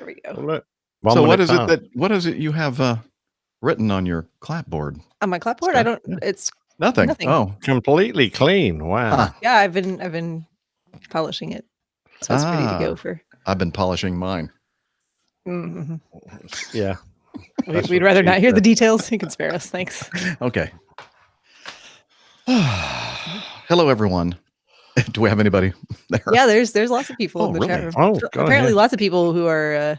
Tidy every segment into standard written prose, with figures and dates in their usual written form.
There we go. Well, look, So what is it you have written on your clapboard? On my clapboard, Steph? I don't. It's Nothing. Nothing. Oh, completely clean. Wow. yeah. I've been polishing it, so it's ready to go for. I've been polishing mine. Mm-hmm. Yeah. We'd rather not hear the details. You can spare us. Thanks. Okay. Hello, everyone. Do we have anybody there? Yeah, there's lots of people in the chat really? room. Oh, apparently, lots of people who are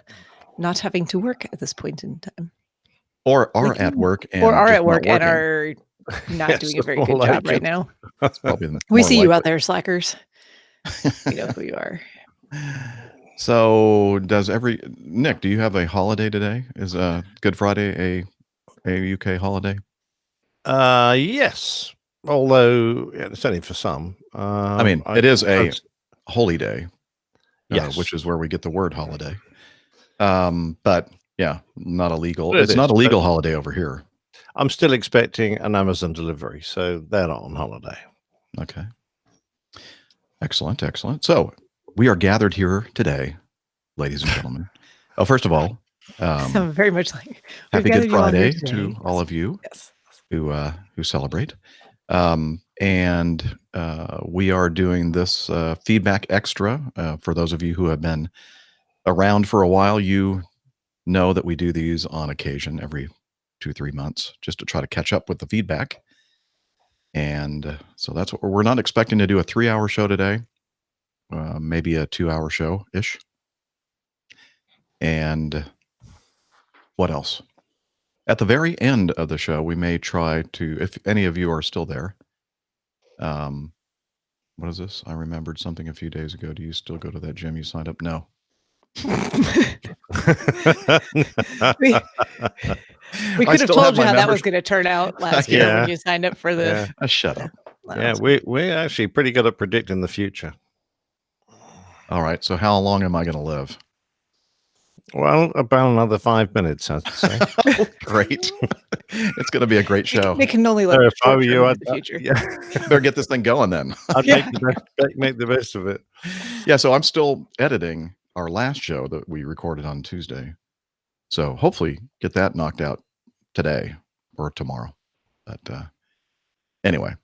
not having to work at this point in time, or are at work and are not doing a very good job right now. That's probably we see you out there, slackers. We know who you are. So, Nick? Do you have a holiday today? Is Good Friday a UK holiday? Yes. Although it's only for some. I mean, it is a holy day. Yes, which is where we get the word holiday. But yeah, not illegal. It's not a legal holiday over here. I'm still expecting an Amazon delivery, so they're not on holiday. Okay. Excellent. So we are gathered here today, ladies and gentlemen. Oh, first of all, so very much like happy Good Friday to all of you yes. who celebrate. And we are doing this feedback extra for those of you who have been around for a while. You know that we do these on occasion every 2-3 months just to try to catch up with the feedback. And so that's what we're not expecting to do a 3-hour show today, maybe a 2-hour show ish. And what else? At the very end of the show, we may try to, if any of you are still there, what is this? I remembered something a few days ago. Do you still go to that gym you signed up? No. we could have told you how that was going to turn out last year when you signed up for the. Shut up. Yeah, we're actually pretty good at predicting the future. All right. So how long am I going to live? Well, about another 5 minutes, I'd say. Great. It's going to be a great show. They can only live for you in the future. Better get this thing going then. I'd make the best of it. Yeah, so I'm still editing our last show that we recorded on Tuesday. So hopefully get that knocked out today or tomorrow. But anyway.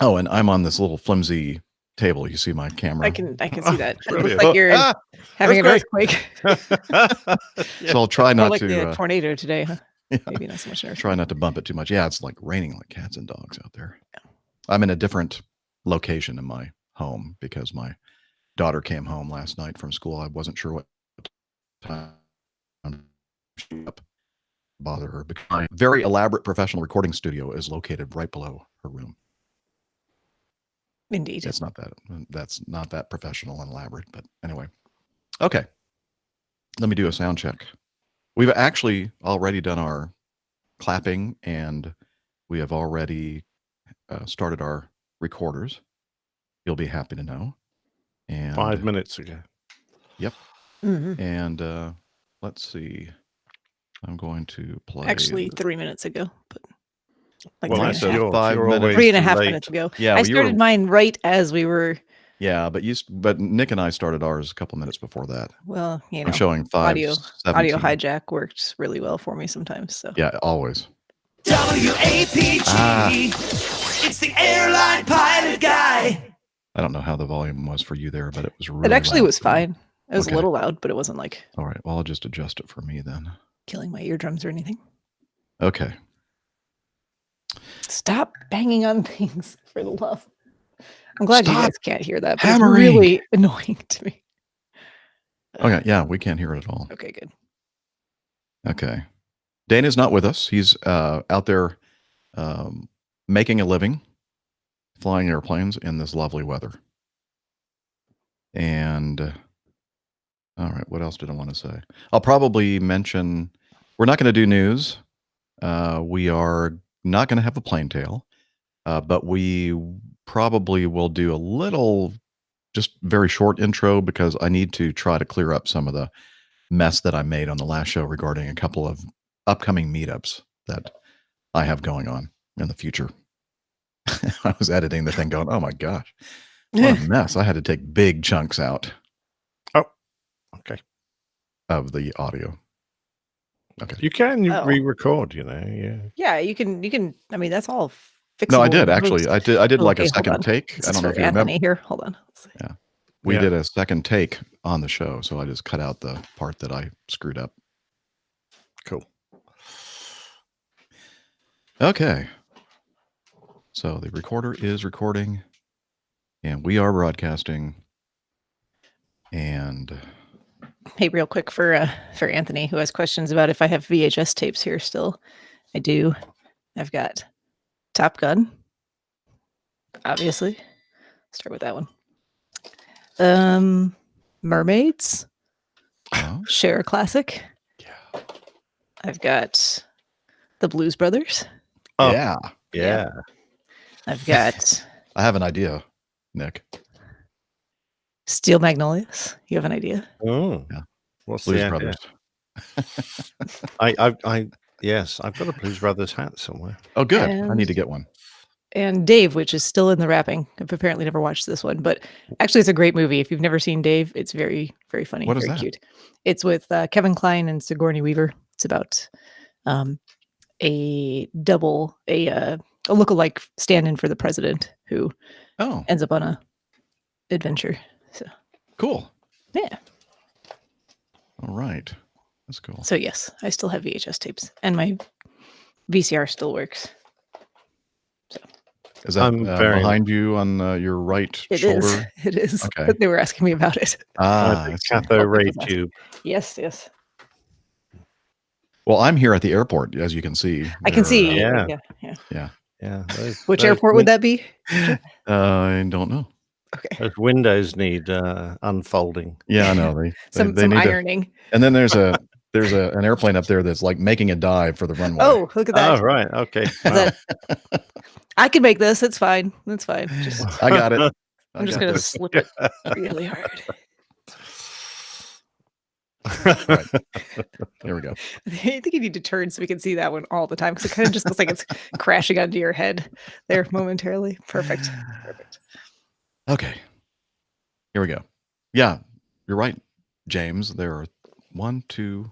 Oh, and I'm on this little flimsy table. You see my camera? I can see that. It looks like you're having an earthquake. So I'll try not to the tornado today, huh? Yeah. Maybe not so much. Try not to bump it too much. Yeah, it's like raining like cats and dogs out there. Yeah. I'm in a different location in my home because my daughter came home last night from school. I wasn't sure what time to bother her. Because my very elaborate professional recording studio is located right below her room. Indeed. That's not that professional and elaborate, but anyway. Okay. Let me do a sound check. We've actually already done our clapping and we have already started our recorders. You'll be happy to know. And 5 minutes ago. Yep. Mm-hmm. And let's see. I'm going to play. Actually, 3 minutes ago, but like I said 5 minutes. 3.5 minutes ago. Yeah, I started mine right as we were. Yeah, but Nick and I started ours a couple minutes before that. Well, you know, I'm showing 5. Audio hijack works really well for me sometimes. So yeah, always. WAPG. It's the airline pilot guy. I don't know how the volume was for you there, but it was really. It actually loud was fine. It was a little loud, but it wasn't like. All right. Well, I'll just adjust it for me then. Killing my eardrums or anything. Okay. Stop banging on things for the love. I'm glad you guys can't hear that. But it's really annoying to me. Okay. Yeah, we can't hear it at all. Okay, good. Okay. Dana's not with us. He's out there making a living, flying airplanes in this lovely weather. And all right, what else did I want to say? I'll probably mention we're not going to do news. We are not going to have a plane tale, but we probably will do a little, just very short intro because I need to try to clear up some of the mess that I made on the last show regarding a couple of upcoming meetups that I have going on in the future. I was editing the thing going, oh my gosh, what a mess. I had to take big chunks out. Oh, okay. of the audio. Okay. You can Oh. re-record, yeah. Yeah, you can. I mean, that's all fixable. No, I did in actually. post. I did like Okay, a hold second on. take. This I is don't know for if you remember. Anthony here. Hold on. Let's see. Yeah. We Yeah. did a second take on the show, so I just cut out the part that I screwed up. Cool. Okay. So the recorder is recording, and we are broadcasting. And Hey, real quick for Anthony, who has questions about if I have VHS tapes here still. I do. I've got Top Gun, obviously. Start with that one. Mermaids. oh, Cher classic. yeah. I've got the Blues Brothers. Oh. Yeah. Yeah. I've got I have an idea, Nick. Steel Magnolias. You have an idea? Oh. Yeah. What's Blues the Brothers. Yes, I've got a Blues Brothers hat somewhere. Oh, good. I And- need to get one. And Dave, which is still in the wrapping. I've apparently never watched this one, but actually it's a great movie. If you've never seen Dave, it's very, very funny. What is very that? cute. It's with Kevin Kline and Sigourney Weaver. It's about a lookalike stand-in for the president who Oh, ends up on a adventure. So cool. yeah. All right. That's cool. So yes, I still have VHS tapes, and my VCR still works. Is that I'm very- behind you on your right It is. shoulder? It is. Okay. But they were asking me about it. Ah, I The see. cathode ray that's- tube. Yes, yes. Well, I'm here at the airport, as you can see. I can There, see. Yeah. Yeah. Yeah. Which airport would that be? I don't know. Okay. Those windows need unfolding. Yeah, I know. They Some need to. ironing. And then there's an airplane up there that's like making a dive for the runway. Oh, look at that. Oh, right. Okay. That- I can make this. It's fine. It's fine. Just I got it. I'm just gonna slip it really hard. There we go. I think you need to turn so we can see that one all the time because it kind of just looks like it's crashing onto your head there momentarily. Perfect. Perfect. Okay. Here we go. Yeah, you're right, James. There are 1, 2,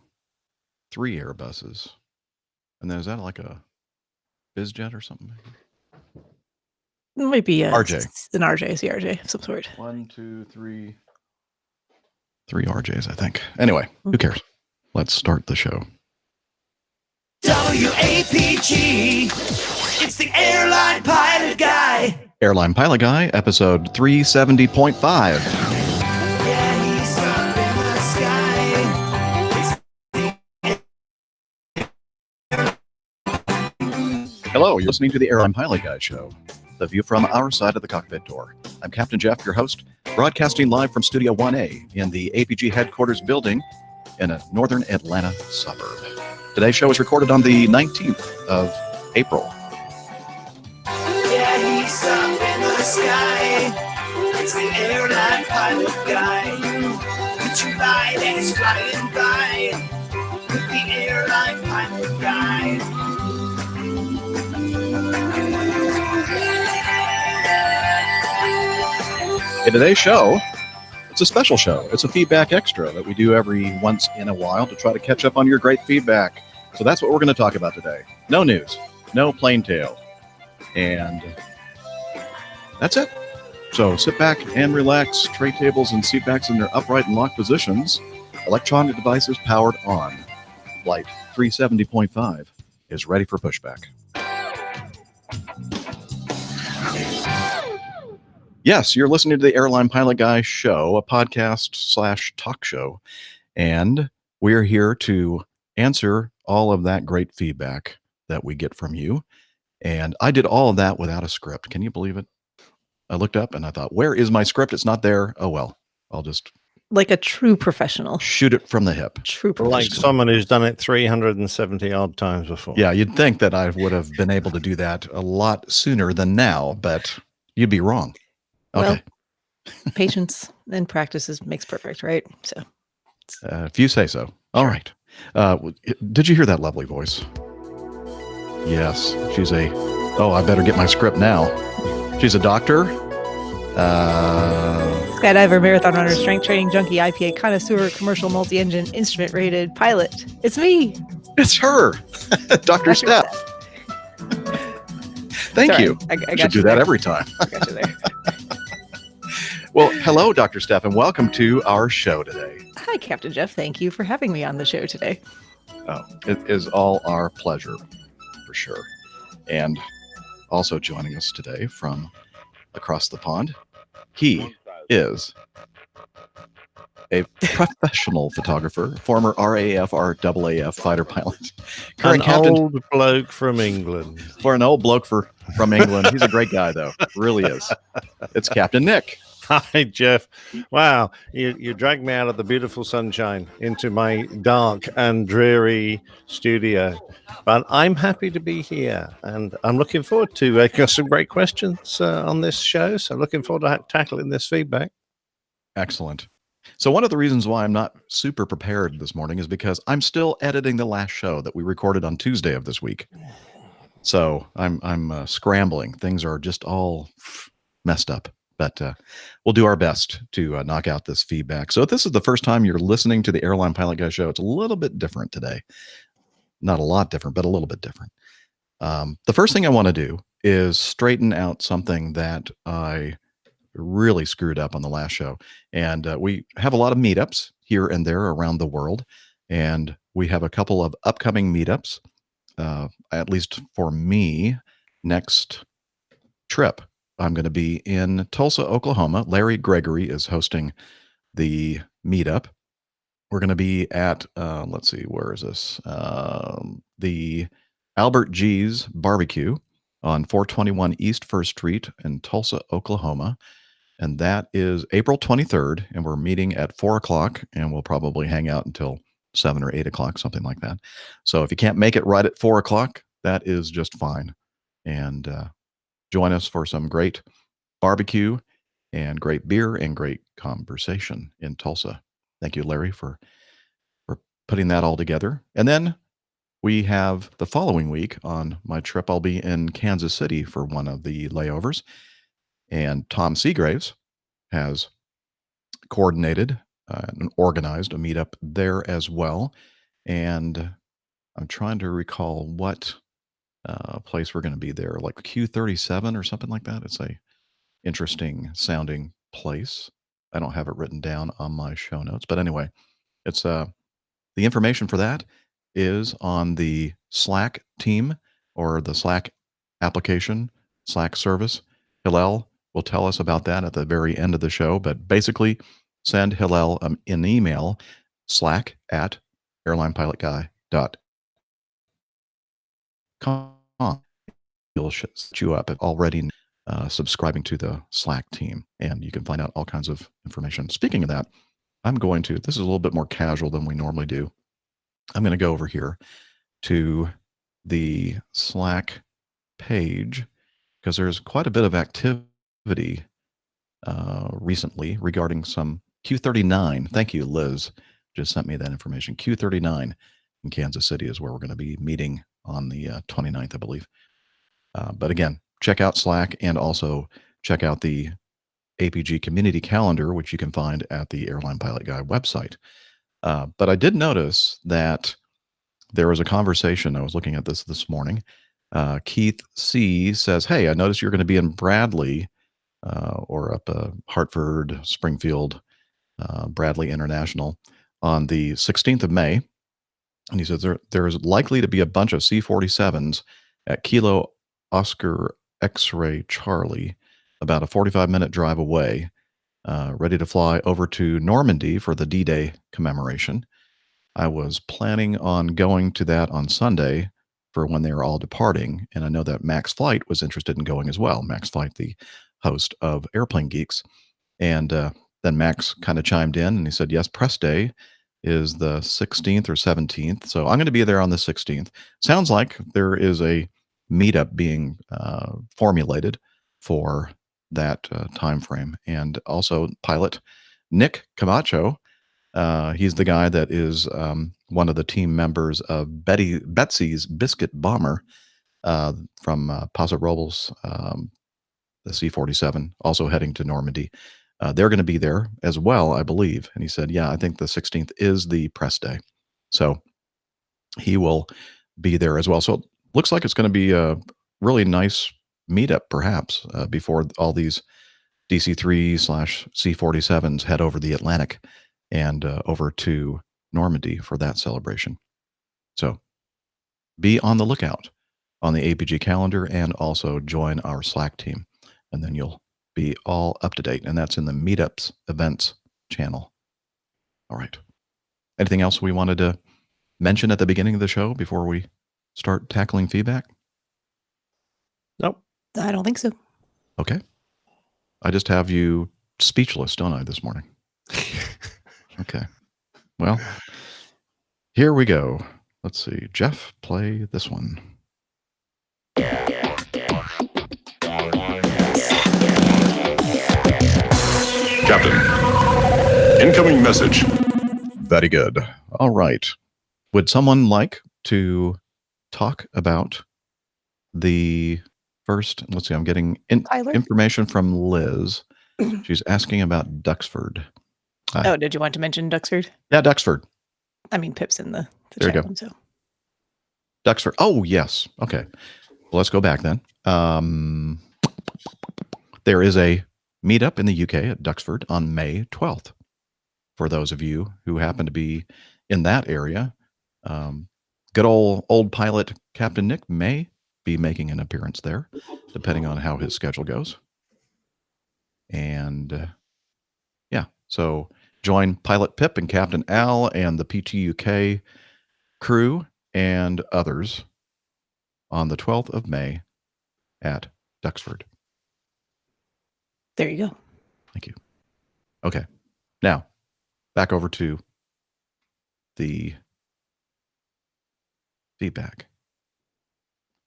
3 Airbuses. And then is that like a BizJet or something? It might be RJ. an RJ, CRJ of some sort. 1, 2, 3. 3 RJs, I think. Anyway, who cares? Let's start the show. WAPG. It's the Airline Pilot Guy. Airline Pilot Guy, episode 370.5. Yeah, he's up in the sky. Hello, you're listening to the Airline Pilot Guy show, the view from our side of the cockpit door. I'm Captain Jeff, your host, broadcasting live from Studio 1A in the APG headquarters building in a northern Atlanta suburb. Today's show is recorded on the 19th of April. Yeah, he's up in the sky. It's the Airline Pilot Guy. Would you ride as flying by with the Airline Pilot Guy? In today's show, it's a special show. It's a feedback extra that we do every once in a while to try to catch up on your great feedback. So that's what we're going to talk about today. No news, no plain tale. And that's it. So sit back and relax. Tray tables and seat backs in their upright and locked positions. Electronic devices powered on. Flight 370.5 is ready for pushback. Yes, you're listening to the Airline Pilot Guy show, a podcast / talk show. And we're here to answer all of that great feedback that we get from you. And I did all of that without a script. Can you believe it? I looked up and I thought, where is my script? It's not there. Oh, well, I'll just Like a true professional. shoot it from the hip. True Like professional. someone who's done it 370 odd times before. Yeah, you'd think that I would have been able to do that a lot sooner than now, but you'd be wrong. Okay. Well, patience and practices makes perfect, right? So If you say so. All right. Did you hear that lovely voice? Yes, she's I better get my script now. She's a doctor. Skydiver, marathon runner, strength training junkie, IPA connoisseur, commercial multi-engine, instrument rated pilot. It's me, It's her, Dr. Steph. Thank Sorry, you. I You got should do you that there. every time. I got you there. Well, hello, Dr. Steph, and welcome to our show today. Hi, Captain Jeff. Thank you for having me on the show today. Oh, it is all our pleasure, for sure. And also joining us today from across the pond, he is a professional photographer, former RAF, RAAF fighter pilot, current An captain old bloke from England. for an old bloke from England. He's a great guy, though. Really is. It's Captain Nick. Hi, Jeff. Wow, you dragged me out of the beautiful sunshine into my dark and dreary studio. But I'm happy to be here, and I'm looking forward to some great questions on this show. So looking forward to tackling this feedback. Excellent. So one of the reasons why I'm not super prepared this morning is because I'm still editing the last show that we recorded on Tuesday of this week. So I'm scrambling. Things are just all messed up, but we'll do our best to knock out this feedback. So if this is the first time you're listening to the Airline Pilot Guy show, it's a little bit different today. Not a lot different, but a little bit different. The first thing I want to do is straighten out something that I really screwed up on the last show. And we have a lot of meetups here and there around the world. And we have a couple of upcoming meetups, at least for me, next trip. I'm going to be in Tulsa, Oklahoma. Larry Gregory is hosting the meetup. We're going to be at, let's see, where is this? The Albert G's Barbecue on 421 East 1st Street in Tulsa, Oklahoma. And that is April 23rd. And we're meeting at 4 o'clock, and we'll probably hang out until 7 or 8 o'clock, something like that. So if you can't make it right at 4 o'clock, that is just fine. And join us for some great barbecue and great beer and great conversation in Tulsa. Thank you, Larry, for putting that all together. And then we have the following week on my trip, I'll be in Kansas City for one of the layovers. And Tom Seagraves has coordinated and organized a meetup there as well. And I'm trying to recall what place we're going to be there, like Q37 or something like that. It's a interesting sounding place. I don't have it written down on my show notes, but anyway, it's the information for that is on the Slack team or the Slack application, Slack service. Hillel will tell us about that at the very end of the show, but basically send Hillel an email, slack@airlinepilotguy.com. He'll set you up at already subscribing to the Slack team, and you can find out all kinds of information. Speaking of that, this is a little bit more casual than we normally do. I'm going to go over here to the Slack page because there's quite a bit of activity recently regarding some Q39. Thank you, Liz. Just sent me that information. Q39 in Kansas City is where we're going to be meeting on the 29th, I believe. But again, check out Slack and also check out the APG community calendar, which you can find at the Airline Pilot Guy website. But I did notice that there was a conversation. I was looking at this morning. Keith C. says, hey, I noticed you're going to be in Bradley or up Hartford, Springfield, Bradley International on the 16th of May. And he says there is likely to be a bunch of C-47s at Kilo Oscar X-Ray Charlie, about a 45-minute drive away, ready to fly over to Normandy for the D-Day commemoration. I was planning on going to that on Sunday for when they were all departing, and I know that Max Flight was interested in going as well. Max Flight, the host of Airplane Geeks. And then Max kind of chimed in, and he said, yes, press day is the 16th or 17th. So I'm going to be there on the 16th. Sounds like there is a meetup being formulated for that time frame. And also pilot Nick Camacho, he's the guy that is one of the team members of Betsy's Biscuit Bomber from Paso Robles, the C-47, also heading to Normandy They're going to be there as well, I believe. And he said, yeah, I think the 16th is the press day. So he will be there as well. So it looks like it's going to be a really nice meetup, perhaps, before all these DC-3/C-47s head over the Atlantic and over to Normandy for that celebration. So be on the lookout on the APG calendar and also join our Slack team. And then you'll be all up to date. And that's in the Meetups events channel. All right. Anything else we wanted to mention at the beginning of the show before we start tackling feedback? Nope. I don't think so. Okay. I just have you speechless, don't I, this morning? Okay. Well, here we go. Let's see. Jeff, play this one. Captain, incoming message. Very good. All right. Would someone like to talk about the first? Let's see. I'm getting Tyler? information from Liz. She's asking about Duxford. Oh, did you want to mention Duxford? Yeah, Duxford. I mean, Pip's in the There you chat go. room, so. Duxford. Oh, yes. Okay. Well, let's go back then. There is a meetup in the UK at Duxford on May 12th. For those of you who happen to be in that area, good old pilot Captain Nick may be making an appearance there, depending on how his schedule goes. And yeah, so join Pilot Pip and Captain Al and the PTUK crew and others on the 12th of May at Duxford. There you go. Thank you. Okay. Now, back over to the feedback.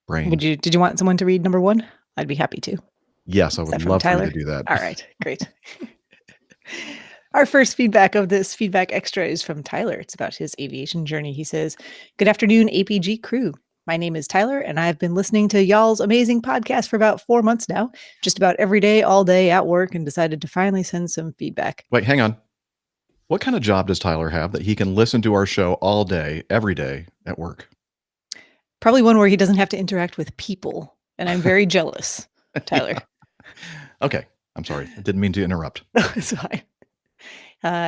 Brains. Did you want someone to read number 1? I'd be happy to. Yes, I Is that would from love for you Tyler? to do that. All right, great. Our first feedback of this feedback extra is from Tyler. It's about his aviation journey. He says, "Good afternoon, APG crew. My name is Tyler, and I've been listening to y'all's amazing podcast for about 4 months now, just about every day, all day at work, and decided to finally send some feedback." Wait, hang on. What kind of job does Tyler have that he can listen to our show all day, every day at work? Probably one where he doesn't have to interact with people, and I'm very jealous, Tyler. Okay. I'm sorry. I didn't mean to interrupt. It's fine.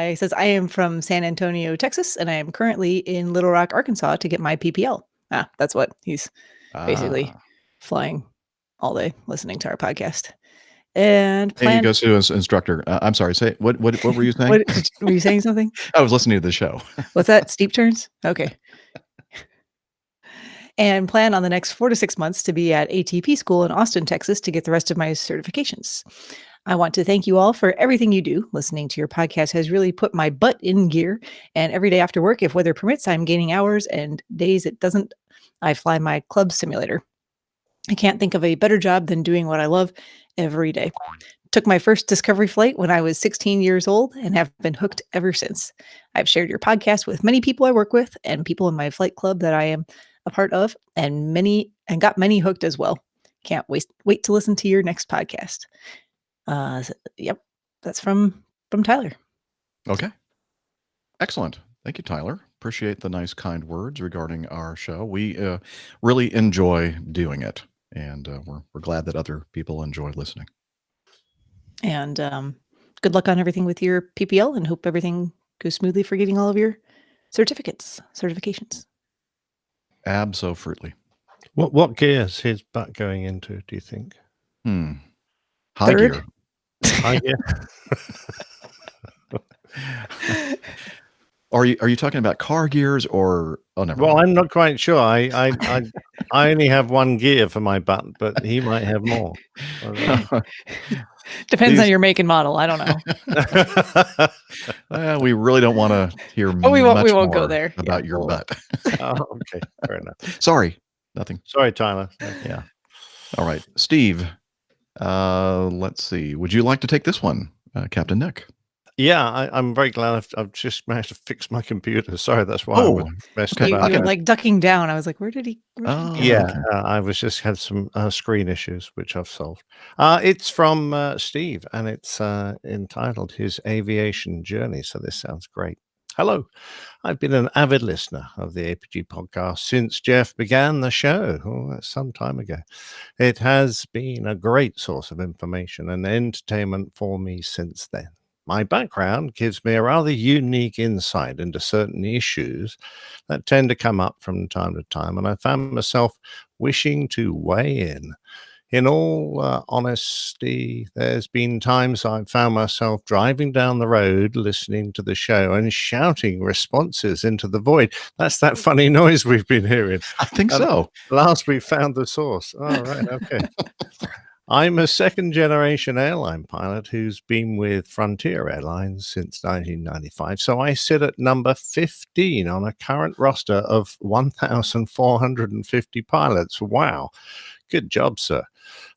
He says, "I am from San Antonio, Texas, and I am currently in Little Rock, Arkansas to get my PPL." That's what he's basically flying all day, listening to our podcast. And Hey, he goes to his instructor. I'm sorry. Say what were you saying? Were you saying something? I was listening to the show. What's that? Steep turns? Okay. And plan on the next 4 to 6 months to be at ATP school in Austin, Texas to get the rest of my certifications. I want to thank you all for everything you do. Listening to your podcast has really put my butt in gear. And every day after work, if weather permits, I'm gaining hours, and days it doesn't, I fly my club simulator. I can't think of a better job than doing what I love every day. Took my first Discovery flight when I was 16 years old and have been hooked ever since. I've shared your podcast with many people I work with and people in my flight club that I am a part of, and got many hooked as well. Can't wait to listen to your next podcast. Yep, that's from Tyler. Okay. Excellent. Thank you, Tyler. Appreciate the nice, kind words regarding our show. We really enjoy doing it, and we're glad that other people enjoy listening. And good luck on everything with your PPL, and hope everything goes smoothly for getting all of your certifications. Absolutely. What gear is his butt going into, do you think? High Third? gear. High gear? Are you talking about car gears or? Oh, never Well, mind. I'm not quite sure. I only have one gear for my butt, but he might have more. Depends on These- your make and model. I don't know. We really don't want to hear Oh, we won't much go more there. about Yeah, your we'll- butt. Oh, okay, fair enough. Sorry, nothing. Sorry, Tyler. Yeah. All right, Steve. Let's see. Would you like to take this one, Captain Nick? Yeah, I'm very glad I've just managed to fix my computer. Sorry, that's why I was Oh, messed okay. You, about. you were like ducking down. I was like, where did he Oh, go? Yeah, okay. I was just had some screen issues which I've solved. It's from Steve, and it's entitled "His Aviation Journey." So this sounds great. Hello, I've been an avid listener of the APG podcast since Jeff began the show. Oh, that's some time ago. It has been a great source of information and entertainment for me since then. My background gives me a rather unique insight into certain issues that tend to come up from time to time, and I found myself wishing to weigh in. In all honesty, there's been times I've found myself driving down the road listening to the show and shouting responses into the void. That's that funny noise we've been hearing. I think And so. last we found the source. Oh, right. Okay. I'm a second generation airline pilot who's been with Frontier Airlines since 1995. So I sit at number 15 on a current roster of 1,450 pilots. Wow. Good job, sir.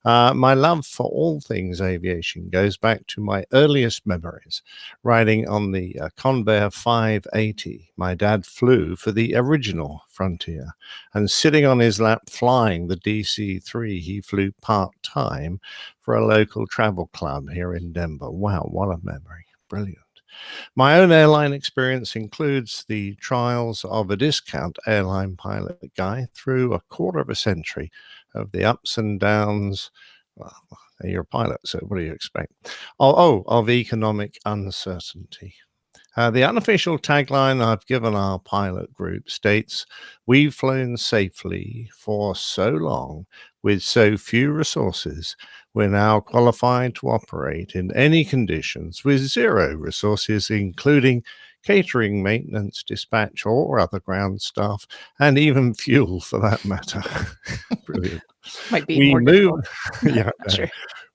My love for all things aviation goes back to my earliest memories. Riding on the Convair 580, my dad flew for the original Frontier, and sitting on his lap flying the DC-3, he flew part-time for a local travel club here in Denver. Wow, what a memory. Brilliant. My own airline experience includes the trials of a discount airline pilot guy through a quarter of a century of the ups and downs. Well, you're a pilot, so what do you expect? Of economic uncertainty. The unofficial tagline I've given our pilot group states, "We've flown safely for so long with so few resources, we're now qualified to operate in any conditions with zero resources, including catering, maintenance, dispatch, or other ground staff, and even fuel for that matter." Brilliant. Might be We more move, difficult. yeah, Not sure.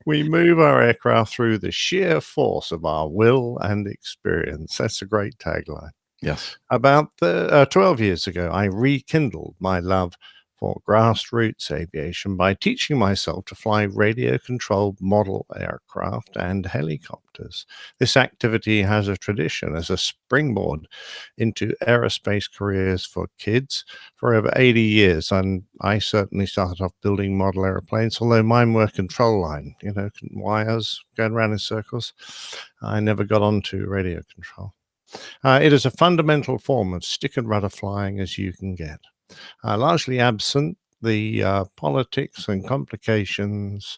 we move our aircraft through the sheer force of our will and experience. That's a great tagline. Yes. About 12 years ago, I rekindled my love for grassroots aviation by teaching myself to fly radio-controlled model aircraft and helicopters. This activity has a tradition as a springboard into aerospace careers for kids for over 80 years, and I certainly started off building model airplanes, although mine were control line, wires going around in circles. I never got onto radio control. It is a fundamental form of stick and rudder flying as you can get. Largely absent the politics and complications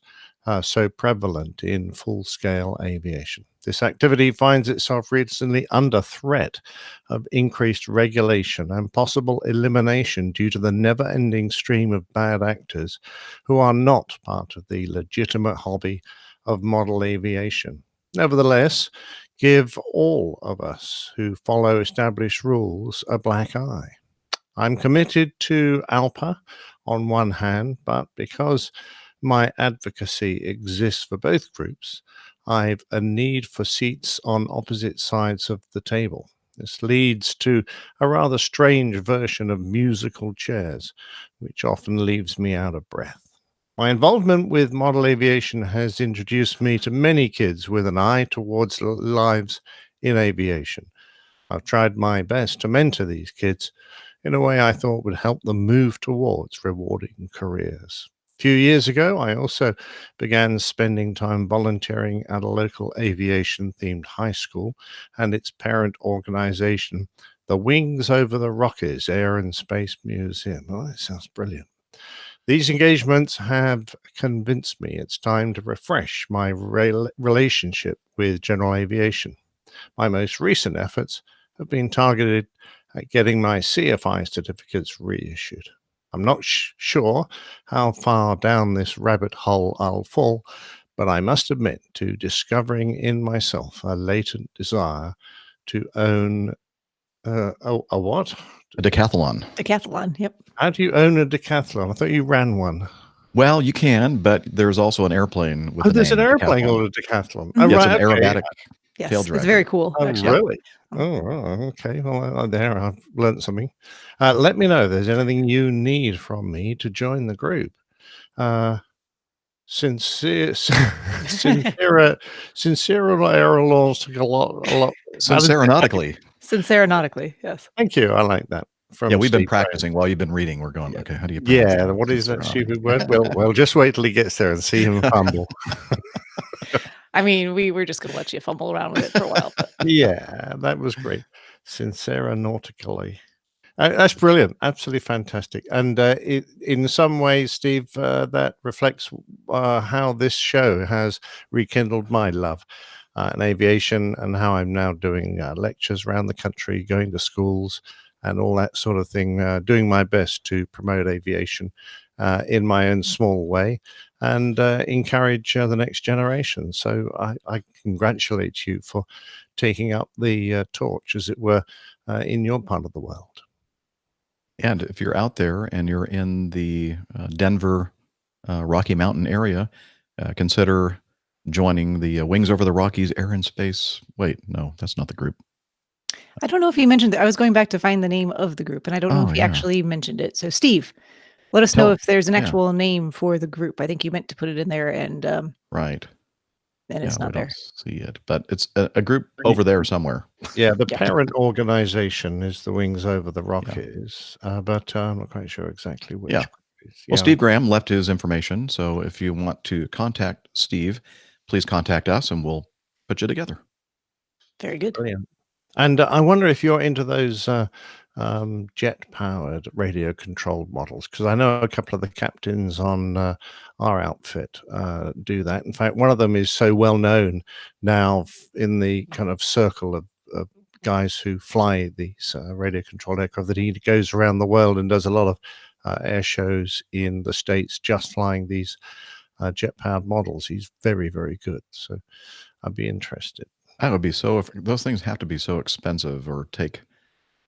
so prevalent in full-scale aviation. This activity finds itself recently under threat of increased regulation and possible elimination due to the never-ending stream of bad actors who are not part of the legitimate hobby of model aviation. Nevertheless, give all of us who follow established rules a black eye. I'm committed to ALPA on one hand, but because my advocacy exists for both groups, I've a need for seats on opposite sides of the table. This leads to a rather strange version of musical chairs, which often leaves me out of breath. My involvement with model aviation has introduced me to many kids with an eye towards lives in aviation. I've tried my best to mentor these kids in a way I thought would help them move towards rewarding careers. A few years ago, I also began spending time volunteering at a local aviation-themed high school and its parent organization, the Wings Over the Rockies Air and Space Museum. Oh, that sounds brilliant. These engagements have convinced me it's time to refresh my relationship with general aviation. My most recent efforts have been targeted at getting my CFI certificates reissued. I'm not sure how far down this rabbit hole I'll fall, but I must admit to discovering in myself a latent desire to own a what? A decathlon. Decathlon. Yep. How do you own a decathlon? I thought you ran one. Well, you can, but there's also an airplane with Oh, the there's an name airplane Decathlon. called a decathlon. Mhm. Oh, Yeah, it's right. an Okay. aerobatic Yes. tail It's dragger. very cool. Oh, Actually. really? Oh, okay. Well, there, I've learned something. Let me know if there's anything you need from me to join the group. Uh, Sincere, sincere, aeronautically. Sinceronautically. Sinceronautically, yes. Thank you. I like that. Yeah, From we've been Steve Graham. practicing while you've been reading. We're going, okay, how do you pronounce Yeah, that? what is that Sinceronautic. stupid word? Well, just wait till he gets there and see him fumble. I mean, we're just gonna let you fumble around with it for a while, but Yeah, that was great. Sinceronautically. That's brilliant. Absolutely fantastic. And in some ways, Steve, that reflects how this show has rekindled my love in aviation, and how I'm now doing lectures around the country, going to schools and all that sort of thing, doing my best to promote aviation in my own small way, and encourage the next generation. So I congratulate you for taking up the torch, as it were, in your part of the world. And if you're out there and you're in the Denver, Rocky Mountain area, consider joining the Wings Over the Rockies Air and Space. Wait, no, that's not the group. I don't know if he mentioned it. I was going back to find the name of the group, and I don't know Oh, if he yeah. actually mentioned it. So, Steve, let us Tell- know if there's an yeah. actual name for the group. I think you meant to put it in there, and Right. it's we not there. don't see it, but it's a group over there somewhere. Yeah, the Yeah. parent organization is the Wings Over the Rockies, but I'm not quite sure exactly which. Yeah. group it is. Well, Yeah. Steve Graham left his information, so if you want to contact Steve, please contact us and we'll put you together. Very good. Brilliant. And I wonder if you're into those jet-powered radio-controlled models, because I know a couple of the captains on our outfit do that. In fact, one of them is so well known now in the kind of circle of guys who fly these radio-controlled aircraft, that he goes around the world and does a lot of air shows in the States just flying these jet-powered models. He's very, very good. So I'd be interested. That would be those things have to be so expensive or take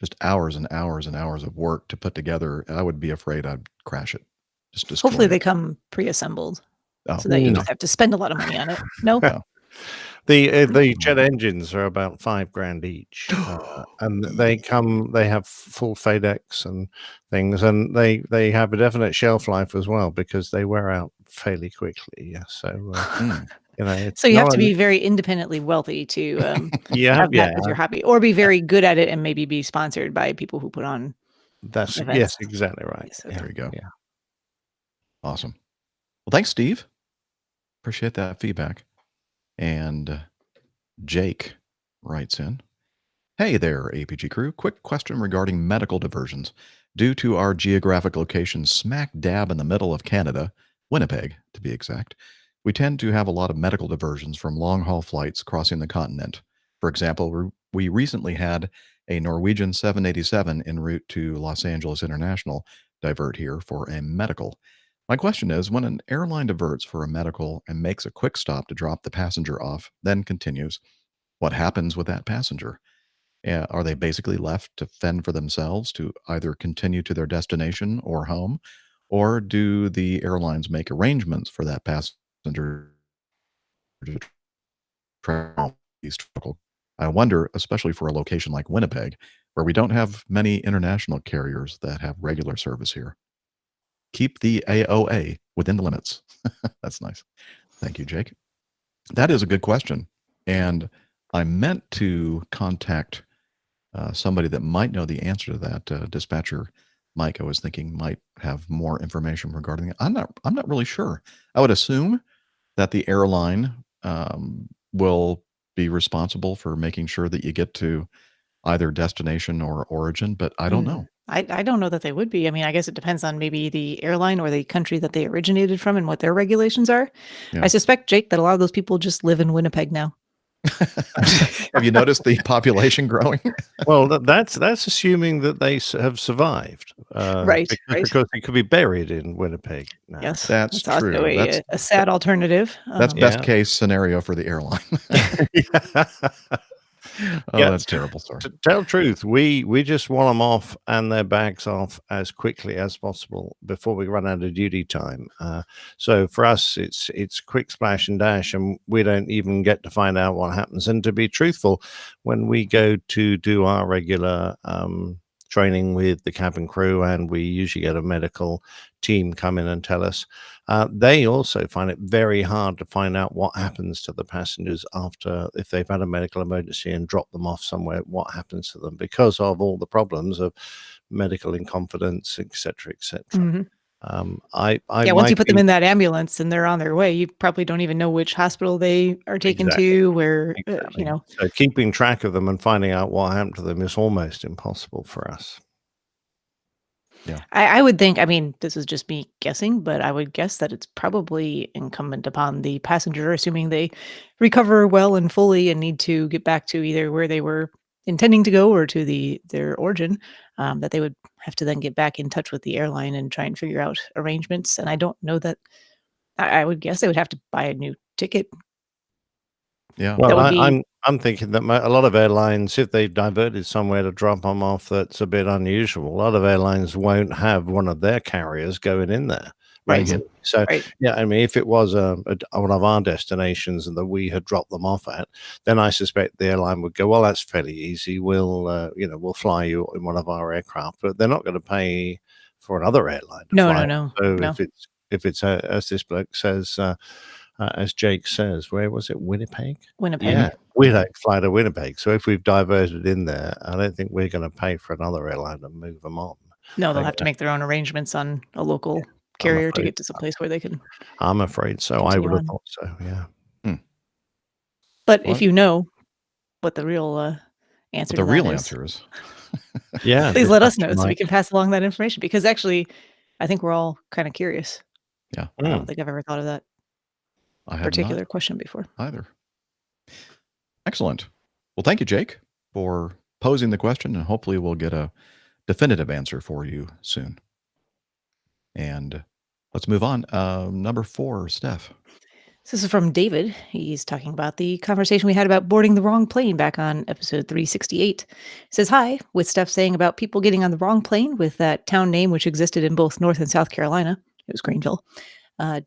just hours and hours and hours of work to put together. I would be afraid I'd crash it. Just destroy Hopefully, it. they come pre-assembled Oh, so that you no. don't have to spend a lot of money on it. No, The jet engines are about $5,000 each, and they have full FedEx and things, and they have a definite shelf life as well, because they wear out fairly quickly. Yeah, so it's so you have not to an- be very independently wealthy to yeah, have that yeah. as your hobby, or be very good at it and maybe be sponsored by people who put on. That's events. yes, exactly right. Yes, Yeah, There you go. yeah. Awesome. Well, thanks, Steve. Appreciate that feedback. And Jake writes in, "Hey there, APG crew. Quick question regarding medical diversions. Due to our geographic location smack dab in the middle of Canada, Winnipeg to be exact, we tend to have a lot of medical diversions from long-haul flights crossing the continent. For example, we recently had a Norwegian 787 en route to Los Angeles International divert here for a medical. My question is, when an airline diverts for a medical and makes a quick stop to drop the passenger off, then continues, what happens with that passenger? Are they basically left to fend for themselves to either continue to their destination or home? Or do the airlines make arrangements for that passenger to travel? I wonder, especially for a location like Winnipeg, where we don't have many international carriers that have regular service here. Keep the AOA within the limits." That's nice. Thank you, Jake. That is a good question. And I meant to contact somebody that might know the answer to that. Dispatcher Mike, I was thinking, might have more information regarding it. I'm not really sure. I would assume that the airline will be responsible for making sure that you get to either destination or origin, but I don't know. I don't know that they would be. I mean, I guess it depends on maybe the airline or the country that they originated from and what their regulations are. Yeah. I suspect, Jake, that a lot of those people just live in Winnipeg now. Have you noticed the population growing? Well, that's assuming that they have survived, Right, right. because they could be buried in Winnipeg now. Yes, That's also true. a sad alternative. That's best Yeah. case scenario for the airline. Oh, Yeah. that's a terrible story. To tell the truth, we just want them off and their bags off as quickly as possible before we run out of duty time. So for us, it's quick splash and dash, and we don't even get to find out what happens. And to be truthful, when we go to do our regular training with the cabin crew, and we usually get a medical team come in and tell us. They also find it very hard to find out what happens to the passengers after, if they've had a medical emergency and drop them off somewhere, what happens to them because of all the problems of medical incompetence, etc., etc. Mhm. I Yeah, once you might put them be in that ambulance and they're on their way, you probably don't even know which hospital they are taken exactly. to, where, Exactly. So keeping track of them and finding out what happened to them is almost impossible for us. I would think, I mean, this is just me guessing, but I would guess that it's probably incumbent upon the passenger, assuming they recover well and fully and need to get back to either where they were intending to go or to their origin, that they would have to then get back in touch with the airline and try and figure out arrangements. And I don't know that I would guess they would have to buy a new ticket. Yeah. That Well, would be I'm thinking that a lot of airlines, if they've diverted somewhere to drop them off that's a bit unusual, a lot of airlines won't have one of their carriers going in there right, regularly. So, right. yeah, I mean, if it was one of our destinations and that we had dropped them off at, then I suspect the airline would go, well, that's fairly easy. We'll fly you in one of our aircraft, but they're not going to pay for another airline to No, fly no, it. no, So no. if it's as this bloke says, as Jake says, where was it? Winnipeg? Winnipeg. Yeah, Winnipeg, fly to Winnipeg. So if we've diverted in there, I don't think we're gonna pay for another airline to move them on. No, they'll They're have to gonna make their own arrangements on a local I'm carrier to afraid get to some place where they can I'm afraid so. I continue would have on. thought so, yeah. But if What? you know what the real answer But to the that real is, answer is Yeah, please let us know so we Mike. can pass along that information. Because actually, I think we're all kind of curious. yeah. I don't Mm. think I've ever thought of that I had not particular question before. either. Excellent. Well, thank you, Jake, for posing the question, and hopefully we'll get a definitive answer for you soon. And let's move on. Number 4, Steph. So this is from David. He's talking about the conversation we had about boarding the wrong plane back on episode 368. He says, hi, with Steph saying about people getting on the wrong plane with that town name which existed in both North and South Carolina. It was Greenville.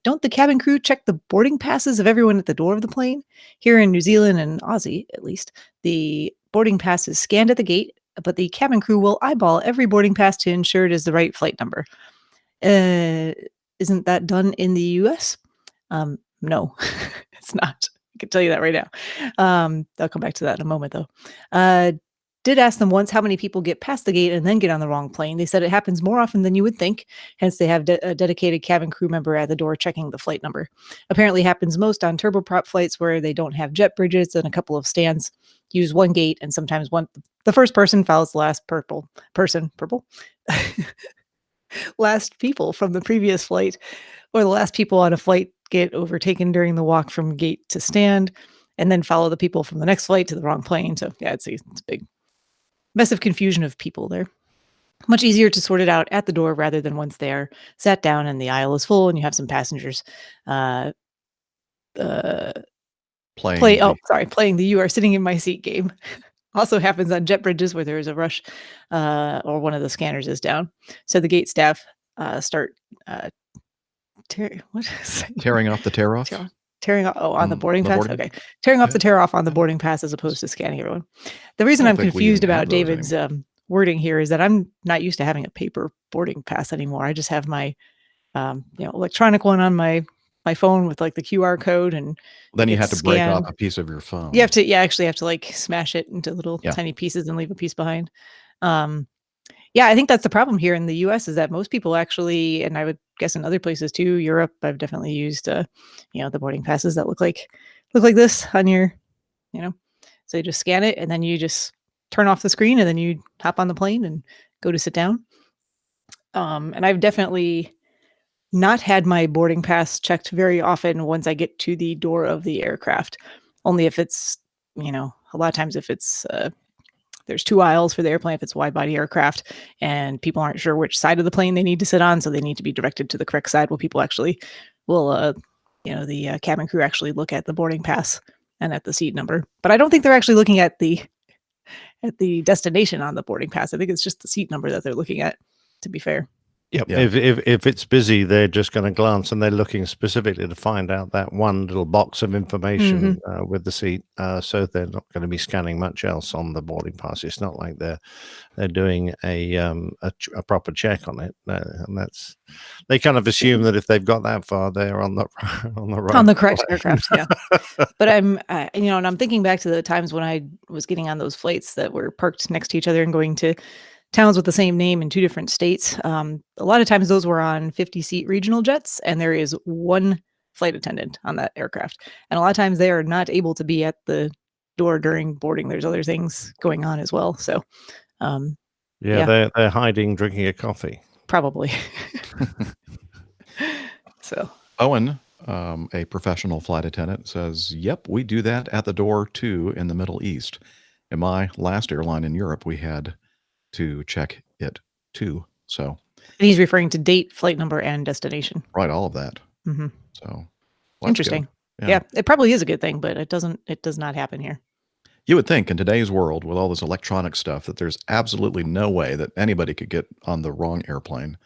Don't the cabin crew check the boarding passes of everyone at the door of the plane? Here in New Zealand and Aussie, at least, the boarding pass is scanned at the gate, but the cabin crew will eyeball every boarding pass to ensure it is the right flight number. Isn't that done in the US? No, it's not. I can tell you that right now. I'll come back to that in a moment, though. Did ask them once how many people get past the gate and then get on the wrong plane. They said it happens more often than you would think. Hence, they have a dedicated cabin crew member at the door checking the flight number. Apparently, happens most on turboprop flights where they don't have jet bridges and a couple of stands. Use one gate, and sometimes the first person follows the last person. Last people from the previous flight, or the last people on a flight get overtaken during the walk from gate to stand, and then follow the people from the next flight to the wrong plane. So yeah, it's a big mess of confusion of people there. Much easier to sort it out at the door rather than once they are sat down and the aisle is full and you have some passengers playing the "you are sitting in my seat" game. Also happens on jet bridges where there is a rush, or one of the scanners is down. So the gate staff start Tearing off the tear off? tearing off on the boarding pass. boarding? Okay, tearing off the Yeah. tear off on the boarding pass as opposed to scanning everyone. The reason I I'm don't think we confused even have about those David's wording here is that I'm not used to having a paper boarding pass anymore. I just have my electronic one on my phone with like the QR code, and Then you it's have to break off scanned. a piece of your phone. You have to, actually have to like smash it into little Yeah. tiny pieces and leave a piece behind. Yeah, I think that's the problem here in the US is that most people actually, and I would guess in other places too, Europe, I've definitely used, the boarding passes that look like this on your, so you just scan it and then you just turn off the screen and then you hop on the plane and go to sit down. And I've definitely not had my boarding pass checked very often once I get to the door of the aircraft. Only if it's, a lot of times if it's, there's 2 aisles for the airplane if it's a wide body aircraft and people aren't sure which side of the plane they need to sit on. So they need to be directed to the correct side. Well, people actually will, the cabin crew actually look at the boarding pass and at the seat number. But I don't think they're actually looking at the destination on the boarding pass. I think it's just the seat number that they're looking at, to be fair. Yep. Yeah. If it's busy, they're just going to glance and they're looking specifically to find out that one little box of information with the seat. So they're not going to be scanning much else on the boarding pass. It's not like they're doing a proper check on it, and that's they kind of assume that if they've got that far, they're on the right On the correct plane. aircraft, yeah. But I'm, and I'm thinking back to the times when I was getting on those flights that were parked next to each other and going to towns with the same name in 2 different states. A lot of times those were on 50-seat regional jets, and there is one flight attendant on that aircraft. And a lot of times they are not able to be at the door during boarding. There's other things going on as well. So, Yeah, Yeah. they're hiding, drinking a coffee. probably. So, Owen, a professional flight attendant, says, "Yep, we do that at the door too in the Middle East. In my last airline in Europe, we had to check it too. So, and he's referring to date, flight number, and destination. right, all of that. hmm So, well, that's good. Interesting. Yeah, it probably is a good thing, but it does not happen here. You would think in today's world with all this electronic stuff that there's absolutely no way that anybody could get on the wrong airplane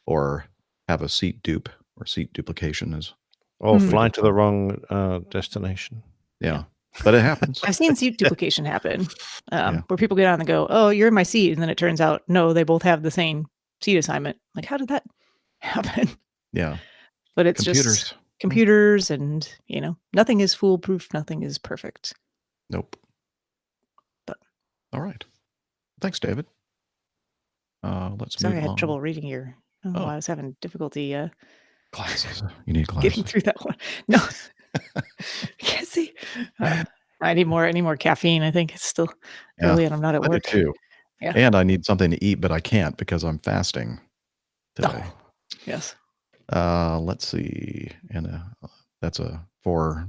or have a seat dupe or seat duplication is, Or Mhm. fly to the wrong destination. yeah. But it happens. I've seen seat duplication happen, Yeah. where people get on and go, "Oh, you're in my seat," and then it turns out, no, they both have the same seat assignment. Like, how did that happen? Yeah. But it's Computers. just computers, and nothing is foolproof, nothing is perfect. Nope. But All right. Thanks, David. Let's sorry, I move had on. trouble reading your. Oh, Oh. I was having difficulty Glasses. You need getting glasses. through that one. No, can't see. I need more caffeine. I think it's still Yeah, early and I'm not at I do work. too. Yeah. And I need something to eat, but I can't because I'm fasting today. Oh, yes. Let's see. And that's for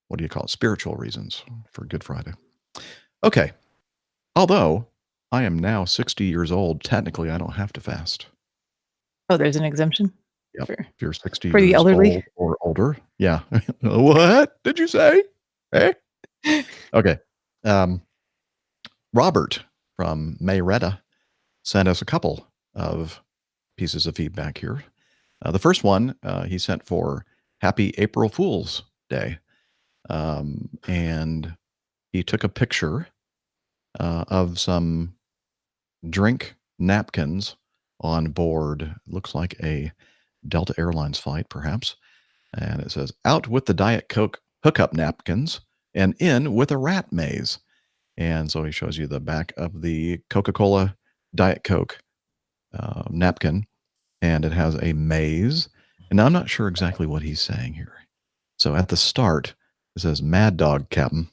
what do you call it? Spiritual reasons for Good Friday. Okay. Although I am now 60 years old, technically I don't have to fast. Oh, there's an exemption. Yep. For, If you're 60 for the years elderly. old or older. Yeah. What did you say? Hey? Okay. Robert from Mayretta sent us a couple of pieces of feedback here. The first one he sent for Happy April Fool's Day. And he took a picture of some drink napkins on board. Looks like a Delta Airlines flight, perhaps. And it says, "Out with the Diet Coke hookup napkins and in with a rat maze." And so he shows you the back of the Coca-Cola Diet Coke napkin, and it has a maze. And I'm not sure exactly what he's saying here. So at the start, it says Mad Dog Captain.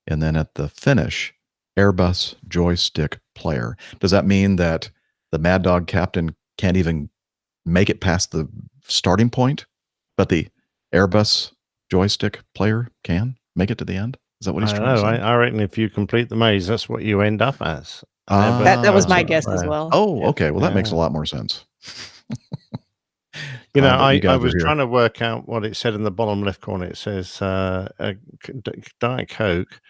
And then at the finish, Airbus joystick player. Does that mean that the Mad Dog Captain can't even make it past the starting point, but the Airbus joystick player can make it to the end? Is that what he's I trying know. to say? I reckon if you complete the maze, that's what you end up as. That was my Ah. guess as well. Oh, Yeah. okay. Well, that makes a Yeah. lot more sense. You know, Glad that you I guys are was here. trying to work out what it said in the bottom left corner. It says Diet Coke,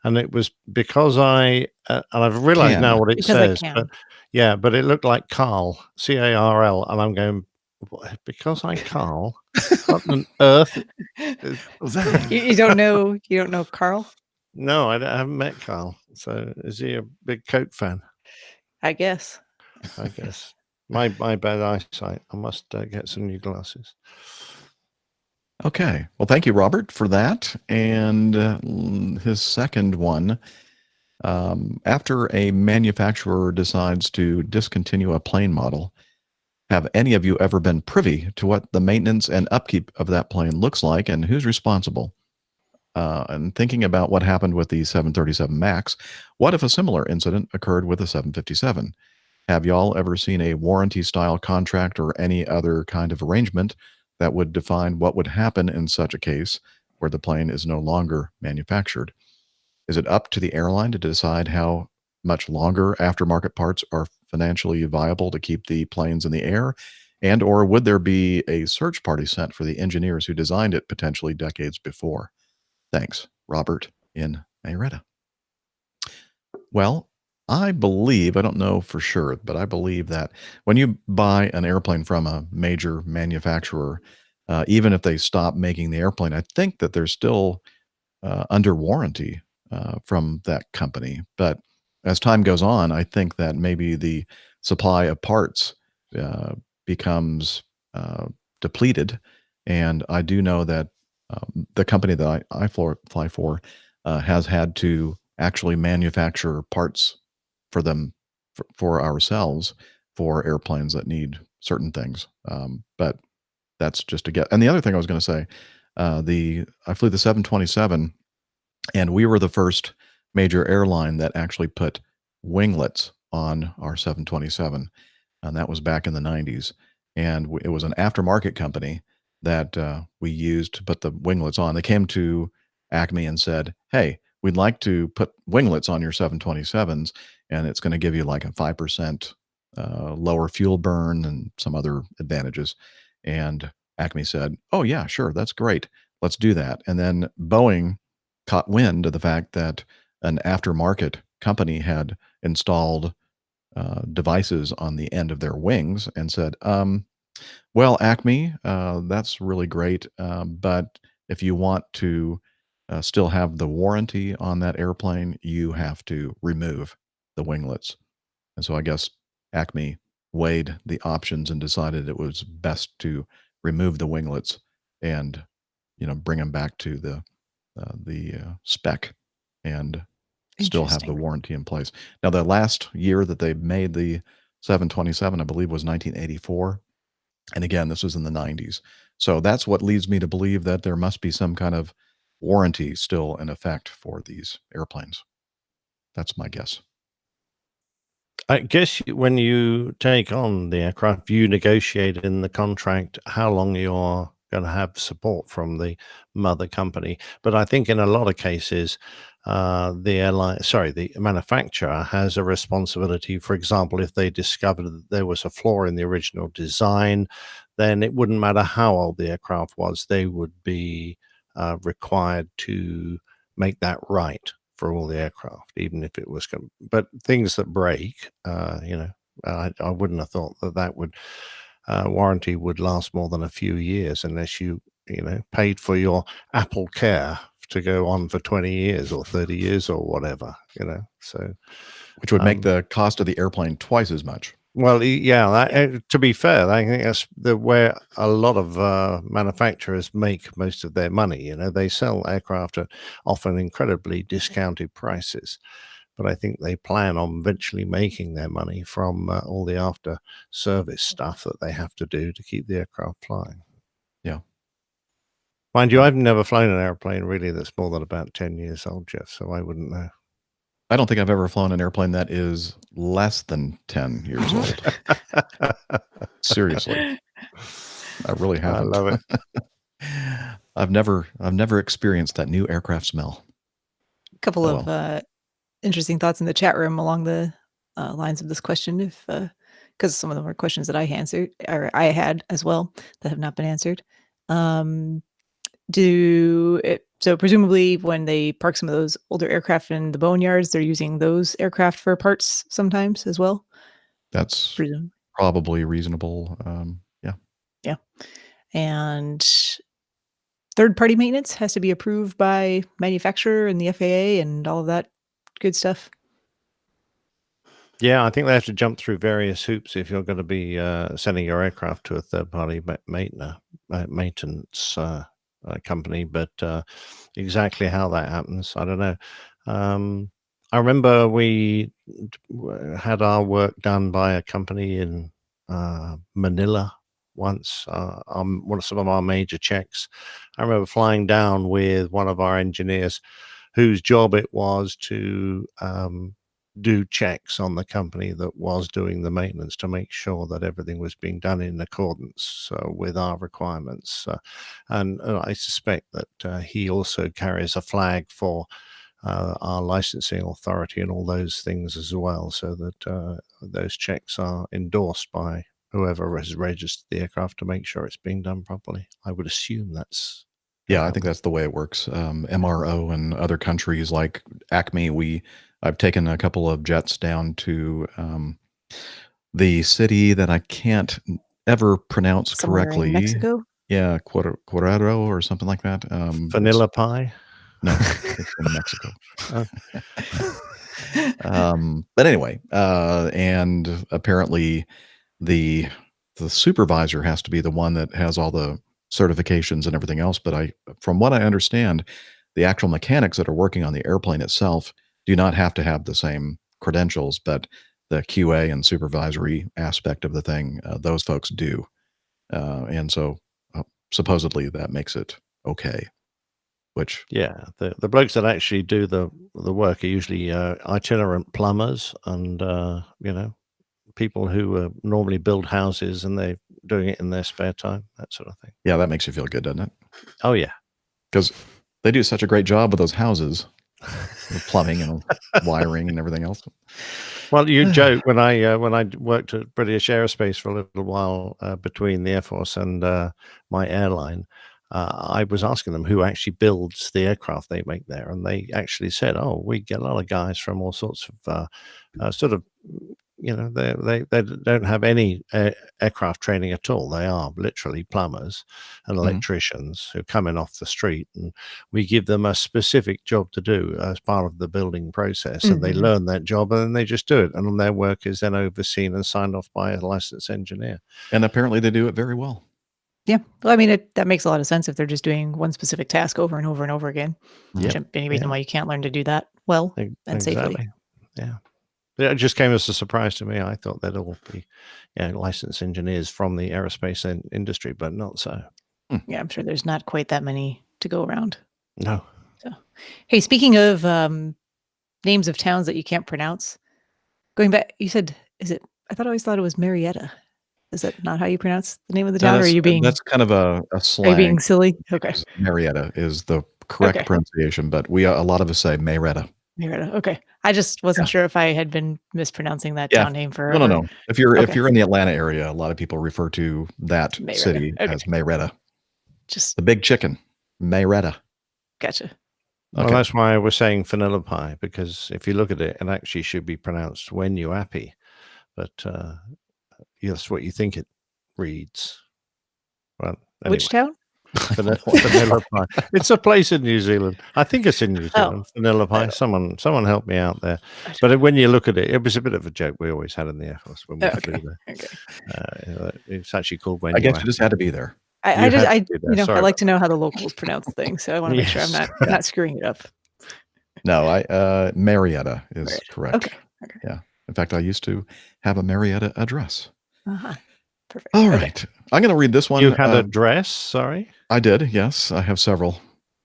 and it was because and I've realized Can. now what it Because I says, can. but yeah, but it looked like Carl, Carl, and I'm going, "What? Because I Carl, what on earth? Was that? You don't know Carl? No, I haven't met Carl. So is he a big Coke fan? I guess. I guess. My bad eyesight. I must get some new glasses. Okay. Well, thank you, Robert, for that. And his second one, after a manufacturer decides to discontinue a plane model, have any of you ever been privy to what the maintenance and upkeep of that plane looks like and who's responsible? And thinking about what happened with the 737 MAX, what if a similar incident occurred with a 757? Have y'all ever seen a warranty-style contract or any other kind of arrangement that would define what would happen in such a case where the plane is no longer manufactured? Is it up to the airline to decide how much longer aftermarket parts are financially viable to keep the planes in the air? And or would there be a search party sent for the engineers who designed it potentially decades before? Thanks, Robert in Mayretta. Well, I believe, I don't know for sure, but I believe that when you buy an airplane from a major manufacturer, even if they stop making the airplane, I think that they're still under warranty from that company. But as time goes on, I think that maybe the supply of parts uh, becomes depleted. And I do know that the company that fly for has had to actually manufacture parts for them for ourselves for airplanes that need certain things. But that's just a get. And the other thing I was going to say, I flew the 727, and we were the first major airline that actually put winglets on our 727, and that was back in the 90s. And it was an aftermarket company that we used to put the winglets on. They came to Acme and said, "Hey, we'd like to put winglets on your 727s, and it's going to give you like a 5% lower fuel burn and some other advantages." And Acme said, "Oh yeah, sure, that's great. Let's do that." And then Boeing caught wind of the fact that an aftermarket company had installed devices on the end of their wings and said, "Well, Acme, that's really great, but if you want to still have the warranty on that airplane, you have to remove the winglets." And so I guess Acme weighed the options and decided it was best to remove the winglets and bring them back to the spec and still have the Interesting. warranty in place. Now, the last year that they made the 727, I believe, was 1984. And again, this was in the 90s. So that's what leads me to believe that there must be some kind of warranty still in effect for these airplanes. That's my guess. I guess when you take on the aircraft, you negotiate in the contract how long you're going to have support from the mother company. But I think in a lot of cases, the manufacturer has a responsibility. For example, if they discovered that there was a flaw in the original design, then it wouldn't matter how old the aircraft was, they would be required to make that right for all the aircraft, even if it was going. But things that break, I wouldn't have thought that would warranty would last more than a few years unless you paid for your Apple Care to go on for 20 years or 30 years or whatever. So Which would make the cost of the airplane twice as much. well, to be fair, I think that's where a lot of manufacturers make most of their money. They sell aircraft at often incredibly discounted prices, but I think they plan on eventually making their money from all the after service stuff that they have to do to keep the aircraft flying. Yeah. Mind you, I've never flown an airplane really that's more than about 10 years old, Jeff, so I wouldn't know. I don't think I've ever flown an airplane that is less than 10 years old. Seriously. I really I haven't. love it. I've never experienced that new aircraft smell. A couple Oh, of interesting thoughts in the chat room along the lines of this question, if because some of them were questions that I answered or I had as well that have not been answered. So presumably when they park some of those older aircraft in the boneyards, they're using those aircraft for parts sometimes as well. That's Presume. probably reasonable. Yeah. Yeah. And third-party maintenance has to be approved by manufacturer and the FAA and all of that good stuff. Yeah, I think they have to jump through various hoops if you're going to be sending your aircraft to a third-party maintenance company. But exactly how that happens, I don't know. I remember we had our work done by a company in Manila once. Some of our major checks. I remember flying down with one of our engineers, whose job it was to do checks on the company that was doing the maintenance to make sure that everything was being done in accordance with our requirements. And I suspect that he also carries a flag for our licensing authority and all those things as well, so that those checks are endorsed by whoever has registered the aircraft to make sure it's being done properly. I would assume that's Yeah, I think that's the way it works. MRO in other countries like Acme, we I've taken a couple of jets down to the city that I can't ever pronounce Somewhere in correctly. Mexico? Yeah, Querétaro or something like that. Vanilla pie. No, it's in Mexico. Oh. But anyway, and apparently the supervisor has to be the one that has all the certifications and everything else. But from what I understand, the actual mechanics that are working on the airplane itself do not have to have the same credentials, but the QA and supervisory aspect of the thing, those folks do. And so supposedly that makes it okay. Which Yeah, the blokes that actually do the work are usually itinerant plumbers and people who normally build houses and they're doing it in their spare time, that sort of thing. yeah, that makes you feel good, doesn't it? Oh yeah, Because they do such a great job with those houses, with plumbing and wiring and everything else. Well, you joke when I worked at British Aerospace for a little while between the Air Force and my airline. I was asking them who actually builds the aircraft they make there, and they actually said, "Oh, we get a lot of guys from all sorts of sort of, they don't have any aircraft training at all. They are literally plumbers and electricians who come in off the street, and we give them a specific job to do as part of the building process, and they learn that job, and then they just do it, and their work is then overseen and signed off by a licensed engineer. And apparently they do it very well. Yeah. Well, I mean, that makes a lot of sense if they're just doing one specific task over and over and over again. Yep. Shouldn't be any reason why you can't learn to do that well and safely. Exactly. Yeah. It just came as a surprise to me. I thought they'd all be licensed engineers from the aerospace industry, but not so. Yeah, I'm sure there's not quite that many to go around. No. So, hey, speaking of names of towns that you can't pronounce, going back, you said, I always thought it was Marietta. Is that not how you pronounce the name of the town? Or are you being That's kind of a are slang. you being silly? Okay. Marietta is the correct Okay. pronunciation, but a lot of us say Marietta. Marietta. Okay. I just wasn't sure if I had been mispronouncing that town name forever. No. If you're Okay. in the Atlanta area, a lot of people refer to that Marietta. city Okay. as Marietta. Just The big chicken, Marietta. gotcha. Well, Okay. that's why I was saying vanilla pie, because if you look at it, it actually should be pronounced when you happy, but that's what you think it reads. Well, anyway, Which town? vanilla pie. It's a place in New Zealand. I think it's in New Zealand. Vanilla pie. Someone help me out there. But when you look at it, it was a bit of a joke we always had in the Air Force when we flew there. Okay. It's actually called when I you guess happy. you just had to be there. I had to do that. I Sorry like to know how the locals pronounce things, so I want to make sure I'm Yes. not screwing it up. No, Marietta is Right. correct. Okay. Yeah. In fact, I used to have a Marietta address. Uh-huh. Perfect. All Okay. right. I'm going to read this one. You had a dress, sorry? I did. Yes. I have several,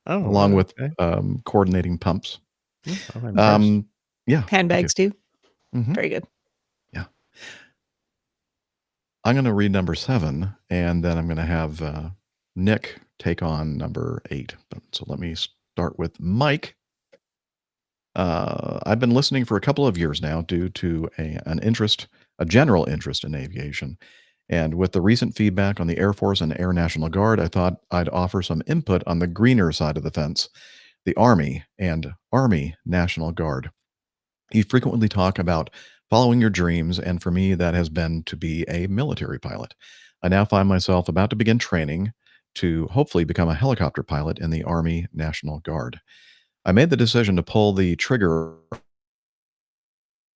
Oh, along with okay. coordinating pumps. I'm impressed. Yeah. thank you. Handbags too. Mhm. Very good. I'm going to read number 7, and then I'm going to have Nick take on number 8. So let me start with Mike. I've been listening for a couple of years now due to a general interest in aviation. And with the recent feedback on the Air Force and Air National Guard, I thought I'd offer some input on the greener side of the fence, the Army and Army National Guard. You frequently talk about following your dreams, and for me, that has been to be a military pilot. I now find myself about to begin training to hopefully become a helicopter pilot in the Army National Guard. I made the decision to pull the trigger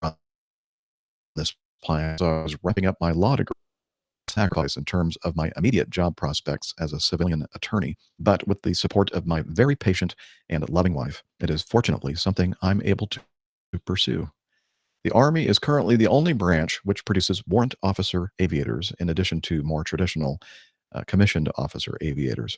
on this plan, so I was wrapping up my law degree. Sacrifice in terms of my immediate job prospects as a civilian attorney, but with the support of my very patient and loving wife, it is fortunately something I'm able to pursue. The Army is currently the only branch which produces warrant officer aviators, in addition to more traditional commissioned officer aviators.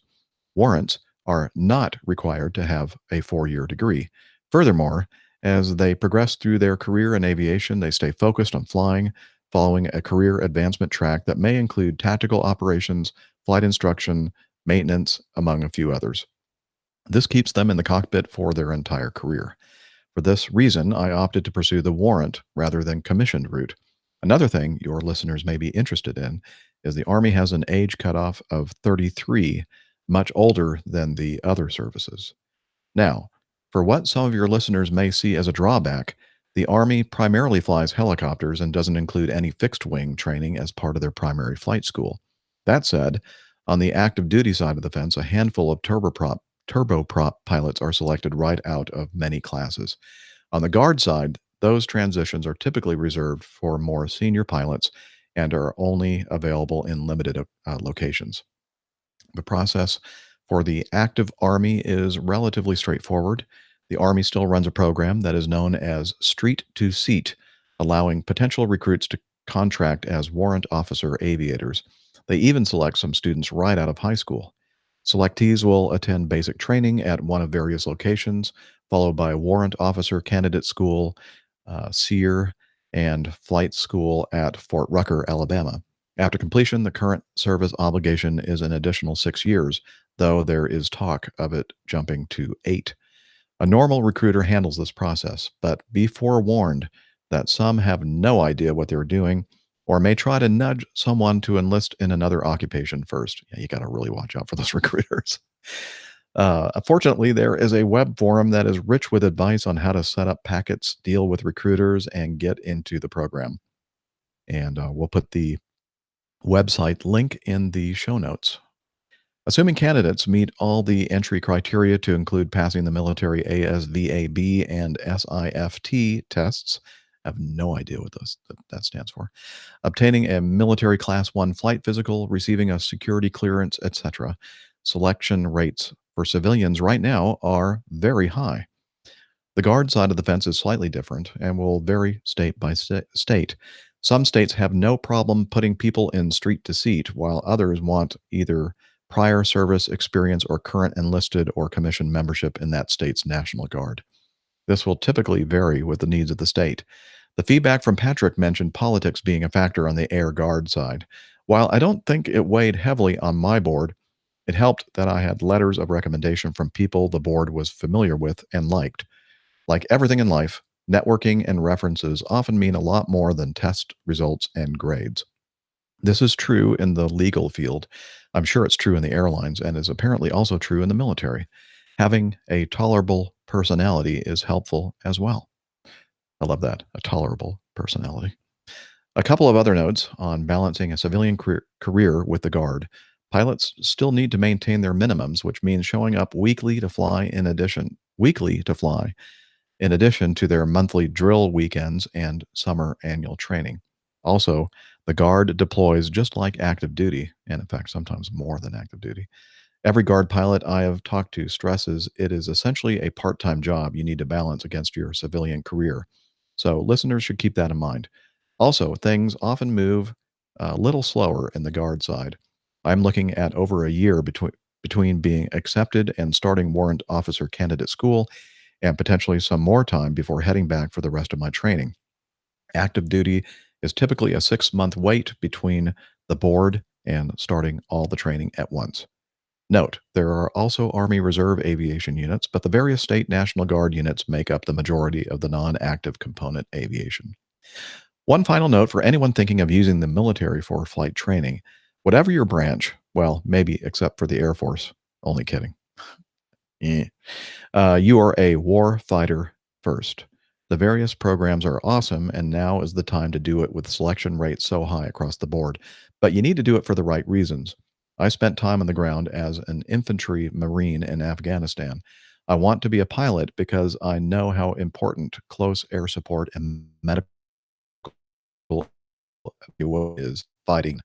Warrants are not required to have a 4-year degree. Furthermore, as they progress through their career in aviation, they stay focused on flying, following a career advancement track that may include tactical operations, flight instruction, maintenance, among a few others. This keeps them in the cockpit for their entire career. For this reason, I opted to pursue the warrant rather than commissioned route. Another thing your listeners may be interested in is the Army has an age cutoff of 33, much older than the other services. Now, for what some of your listeners may see as a drawback, The Army primarily flies helicopters and doesn't include any fixed wing training as part of their primary flight school. That said, on the active duty side of the fence, a handful of turboprop pilots are selected right out of many classes. On the guard side, those transitions are typically reserved for more senior pilots and are only available in limited locations. The process for the active Army is relatively straightforward. The Army still runs a program that is known as Street to Seat, allowing potential recruits to contract as warrant officer aviators. They even select some students right out of high school. Selectees will attend basic training at one of various locations, followed by warrant officer candidate school, SEER, and flight school at Fort Rucker, Alabama. After completion, the current service obligation is an additional 6 years, though there is talk of it jumping to 8. A normal recruiter handles this process, but be forewarned that some have no idea what they're doing or may try to nudge someone to enlist in another occupation first. Yeah, you got to really watch out for those recruiters. Fortunately, there is a web forum that is rich with advice on how to set up packets, deal with recruiters, and get into the program. And we'll put the website link in the show notes. Assuming candidates meet all the entry criteria to include passing the military ASVAB and SIFT tests, I have no idea what that stands for, obtaining a military Class 1 flight physical, receiving a security clearance, etc., selection rates for civilians right now are very high. The guard side of the fence is slightly different and will vary state by state. Some states have no problem putting people in street to seat, while others want either prior service experience or current enlisted or commissioned membership in that state's National Guard. This will typically vary with the needs of the state. The feedback from Patrick mentioned politics being a factor on the Air Guard side. While I don't think it weighed heavily on my board, it helped that I had letters of recommendation from people the board was familiar with and liked. Like everything in life, networking and references often mean a lot more than test results and grades. This is true in the legal field. I'm sure it's true in the airlines and is apparently also true in the military. Having a tolerable personality is helpful as well. I love that, a tolerable personality. A couple of other notes on balancing a civilian career with the Guard. Pilots still need to maintain their minimums, which means showing up weekly to fly in addition to their monthly drill weekends and summer annual training. Also, the Guard deploys just like active duty, and in fact, sometimes more than active duty. Every Guard pilot I have talked to stresses it is essentially a part time job you need to balance against your civilian career. So, listeners should keep that in mind. Also, things often move a little slower in the Guard side. I'm looking at over a year between being accepted and starting warrant officer candidate school, and potentially some more time before heading back for the rest of my training. Active duty is typically a 6-month wait between the board and starting all the training at once. Note, there are also Army Reserve aviation units, but the various state National Guard units make up the majority of the non-active component aviation. One final note for anyone thinking of using the military for flight training. Whatever your branch, well, maybe except for the Air Force, only kidding. You are a war fighter first. The various programs are awesome, and now is the time to do it with selection rates so high across the board. But you need to do it for the right reasons. I spent time on the ground as an infantry marine in Afghanistan. I want to be a pilot because I know how important close air support and medical is fighting.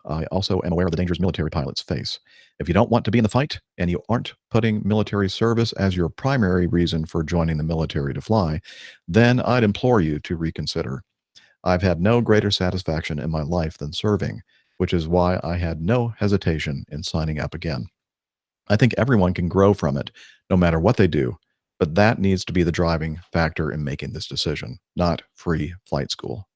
I also am aware of the dangers military pilots face. If you don't want to be in the fight and you aren't putting military service as your primary reason for joining the military to fly, then I'd implore you to reconsider. I've had no greater satisfaction in my life than serving, which is why I had no hesitation in signing up again. I think everyone can grow from it, no matter what they do, but that needs to be the driving factor in making this decision, not free flight school.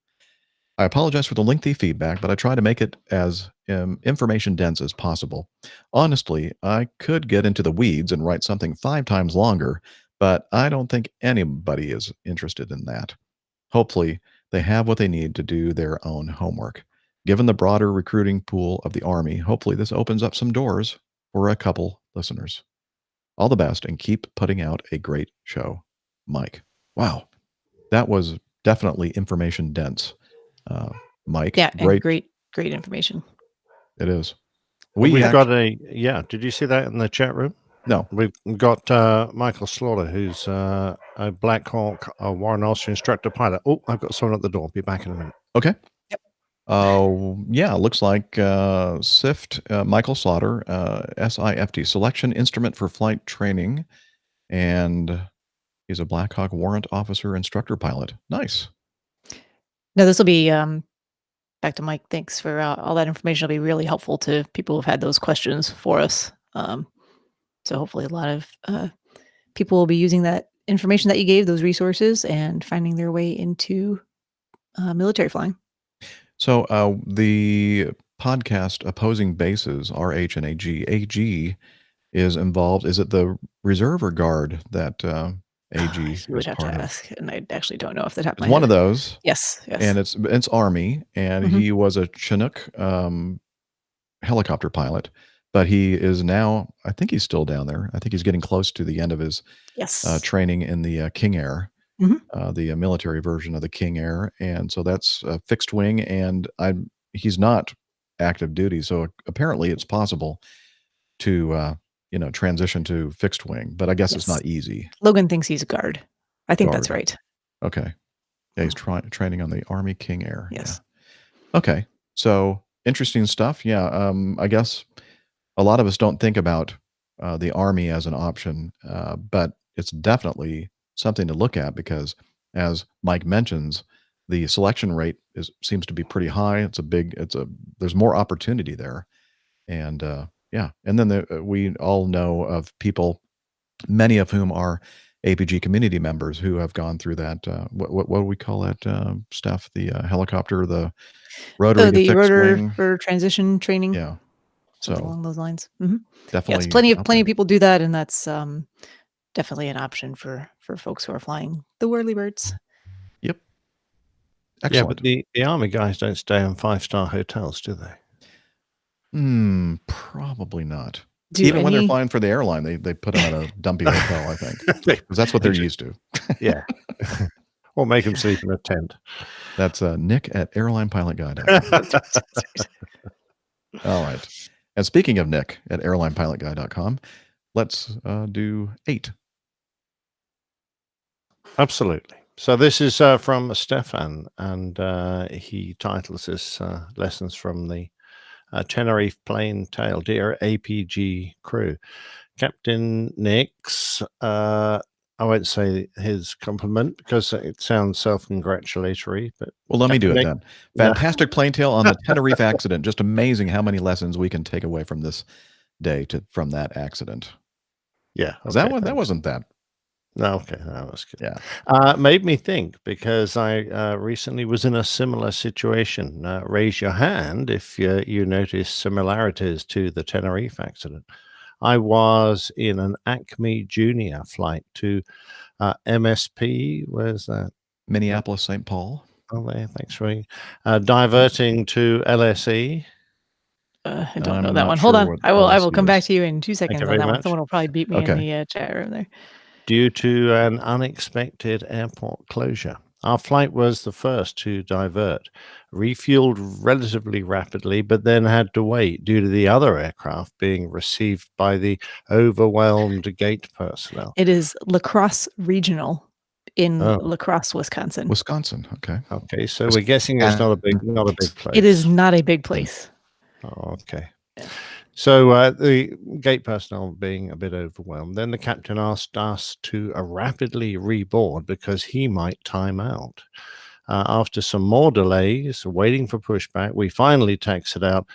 I apologize for the lengthy feedback, but I try to make it as information dense as possible. Honestly, I could get into the weeds and write something 5 times longer, but I don't think anybody is interested in that. Hopefully, they have what they need to do their own homework. Given the broader recruiting pool of the Army, hopefully this opens up some doors for a couple listeners. All the best and keep putting out a great show. Mike. Wow. That was definitely information dense. Mike, Yeah, and great. great information. It is. We've actually, got did you see that in the chat room? no. We've got Michael Slaughter, who's a Black Hawk Warren Ulster instructor pilot. Oh, I've got someone at the door. Be back in a minute. Okay. Yep. Yeah, looks like SIFT, Michael Slaughter, SIFT, Selection Instrument for Flight Training, and he's a Black Hawk Warrant Officer Instructor Pilot. Nice. No, this will be back to Mike. Thanks for all that information. It'll be really helpful to people who've had those questions for us. So hopefully a lot of people will be using that information that you gave, those resources, and finding their way into military flying. So the podcast Opposing Bases, RH and AG. AG is involved. Is it the reserve or guard that AG You is would have to part of? ask, and I actually don't know off the top of It's my one head. of those, Yes, and yes. it's Army, and Mhm. he was a Chinook helicopter pilot, but he is now, I think he's still down there. I think he's getting close to the end of his Yes. training in the King Air, Mhm. the military version of the King Air, and so that's fixed wing, and he's not active duty, so apparently it's possible to transition to fixed wing, but I guess it's Yes. not easy. Logan thinks he's a guard. I think that's Guard. right. Okay. Yeah, he's training on the Army King Air. Yes. Yeah. Okay. So interesting stuff. Yeah. I guess a lot of us don't think about the Army as an option, but it's definitely something to look at because, as Mike mentions, the selection rate seems to be pretty high. There's more opportunity there, and yeah. And then we all know of people, many of whom are APG community members who have gone through that. What do we call that stuff? The helicopter, the rotary to The fixed rotor wing. for transition training, Yeah. something So along those lines. Mhm. Yes, definitely plenty out of there. people do that, and that's definitely an option for folks who are flying the whirlybirds. Yep. Yeah, Excellent. but the Army guys don't stay in 5-star hotels, do they? Probably not. Do Even when they're any flying for the airline, they put them at a dumpy hotel, I think, because that's what they're used to. Yeah. Or make them sleep in a tent. That's Nick at airlinepilotguy.com. That's right, that's right. All right. And speaking of Nick at airlinepilotguy.com, let's do 8. Absolutely. So this is from Stefan, and he titles this Lessons from the Tenerife Plain Tale. Dear APG crew, Captain Nix, I won't say his compliment because it sounds self-congratulatory, but Well, let me do it Nick- then. No. Fantastic plane tale on the Tenerife accident. Just amazing how many lessons we can take away from this day from that accident. Yeah. Is that okay, one? That thanks. wasn't that. No, okay, that was good. Yeah. Made me think because I recently was in a similar situation. Raise your hand if you notice similarities to the Tenerife accident. I was in an Acme Junior flight to MSP. Where's that? Minneapolis, St. Paul. Oh, there. Thanks, Ray. Diverting to LSE. I don't I'm know that not one. Hold sure on. what I will LSE come back is. to you in 2 seconds on very that one. much. Someone will probably beat me in Okay. the chat room there. Due to an unexpected airport closure. Our flight was the first to divert, refueled relatively rapidly, but then had to wait due to the other aircraft being received by the overwhelmed gate personnel. It is La Crosse Regional in Oh. La Crosse, Wisconsin. Wisconsin. Okay. Okay, so we're guessing it's not a big place. It is not a big place. Oh, okay. Yeah. So the gate personnel being a bit overwhelmed, then the captain asked us to rapidly reboard because he might time out. After some more delays, waiting for pushback, we finally taxied out,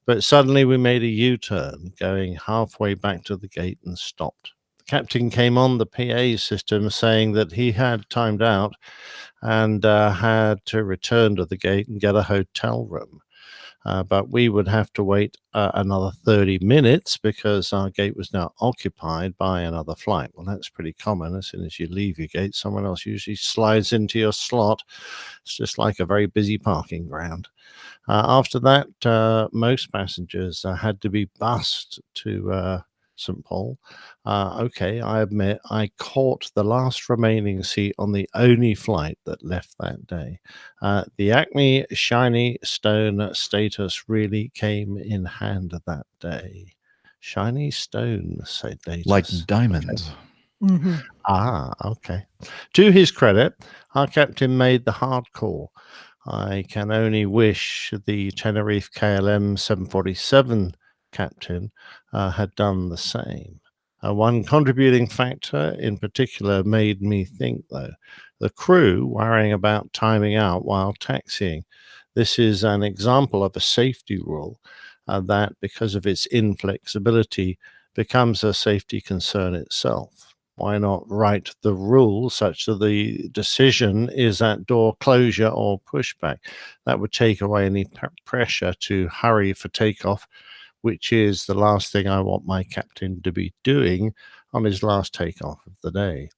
but suddenly we made a U-turn, going halfway back to the gate and stopped. The captain came on the PA system saying that he had timed out and had to return to the gate and get a hotel room. But we would have to wait another 30 minutes because our gate was now occupied by another flight. Well, that's pretty common. As soon as you leave your gate, someone else usually slides into your slot. It's just like a very busy parking ground. After that, most passengers had to be bussed to St. Paul. Okay, I admit I caught the last remaining seat on the only flight that left that day. The Acme Shiny Stone status really came in hand that day. Shiny Stone status. Like Okay. diamonds. Mhm. Okay. To his credit, our captain made the hard call. I can only wish the Tenerife KLM 747 captain had done the same. One contributing factor in particular made me think, though, the crew worrying about timing out while taxiing. This is an example of a safety rule that, because of its inflexibility, becomes a safety concern itself. Why not write the rule such that the decision is at door closure or pushback? That would take away any pressure to hurry for takeoff, which is the last thing I want my captain to be doing on his last takeoff of the day.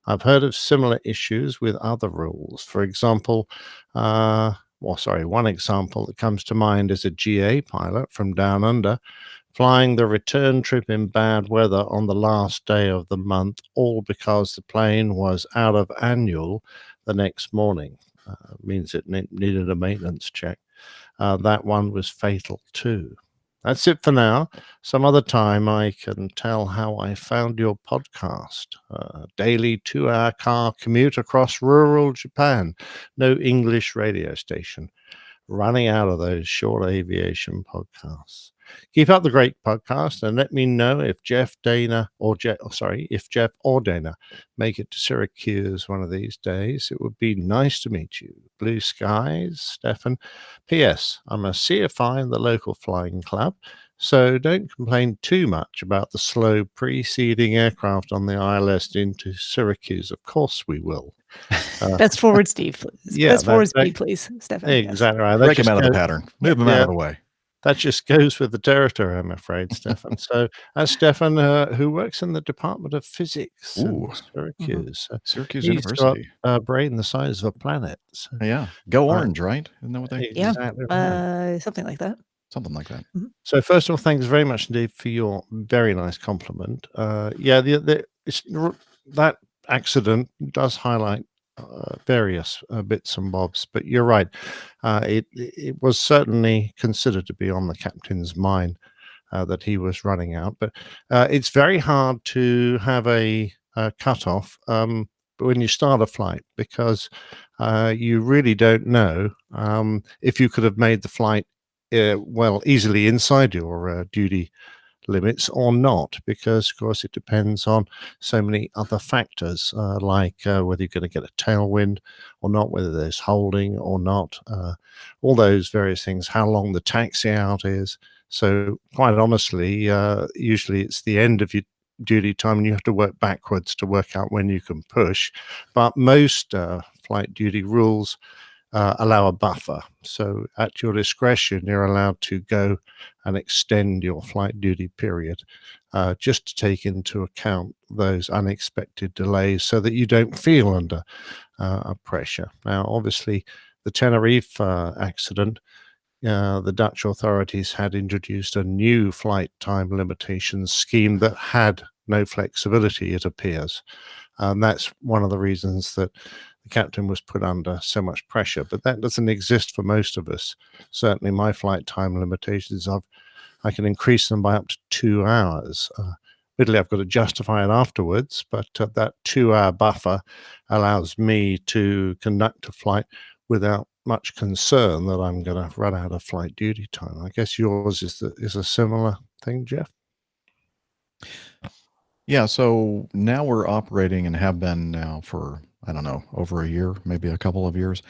I've heard of similar issues with other rules. For example, one example that comes to mind is a GA pilot from Down Under flying the return trip in bad weather on the last day of the month, all because the plane was out of annual the next morning. Means it needed a maintenance check. That one was fatal too. That's it for now. Some other time I can tell how I found your podcast. Daily 2-hour car commute across rural Japan. No English radio station. Running out of those short aviation podcasts. Keep up the great podcast and let me know if Jeff or Dana make it to Syracuse one of these days. It would be nice to meet you. Blue skies, Stefan. P.S. I'm a CFI in the local flying club, so don't complain too much about the slow preceding aircraft on the ILS into Syracuse. Of course we will. Best forward Steve, please. Yeah, Best forward speed, please, Stefan. Yes. exactly right. Break him out of the pattern. Move him out of the way. That just goes with the territory, I'm afraid, Stefan. So that's Stefan, who works in the Department of Physics in Syracuse. Syracuse He's University. got a brain the size of a planet. So, Yeah. Go Orange, right? Isn't that what they... exactly right. Something like that. Something like that. So first of all, thanks very much indeed for your very nice compliment. That accident does highlight various bits and bobs, but you're right. It was certainly considered to be on the captain's mind that he was running out, but it's very hard to have a cutoff when you start a flight because you really don't know if you could have made the flight easily inside your duty limits or not, because of course it depends on so many other factors like whether you're going to get a tailwind or not, whether there's holding or not, all those various things, how long the taxi out is. So quite honestly, usually it's the end of your duty time and you have to work backwards to work out when you can push, but most flight duty rules allow a buffer. So at your discretion, you're allowed to go and extend your flight duty period just to take into account those unexpected delays so that you don't feel under pressure. Now, obviously, the Tenerife accident, the Dutch authorities had introduced a new flight time limitations scheme that had no flexibility, it appears. And that's one of the reasons that the captain was put under so much pressure, but that doesn't exist for most of us. Certainly my flight time limitations, I can increase them by up to 2 hours. Admittedly, I've got to justify it afterwards, but that 2-hour buffer allows me to conduct a flight without much concern that I'm going to run out of flight duty time. I guess yours is a similar thing, Jeff? Yeah, so now we're operating and have been now for, I don't know, over a year, maybe a couple of years,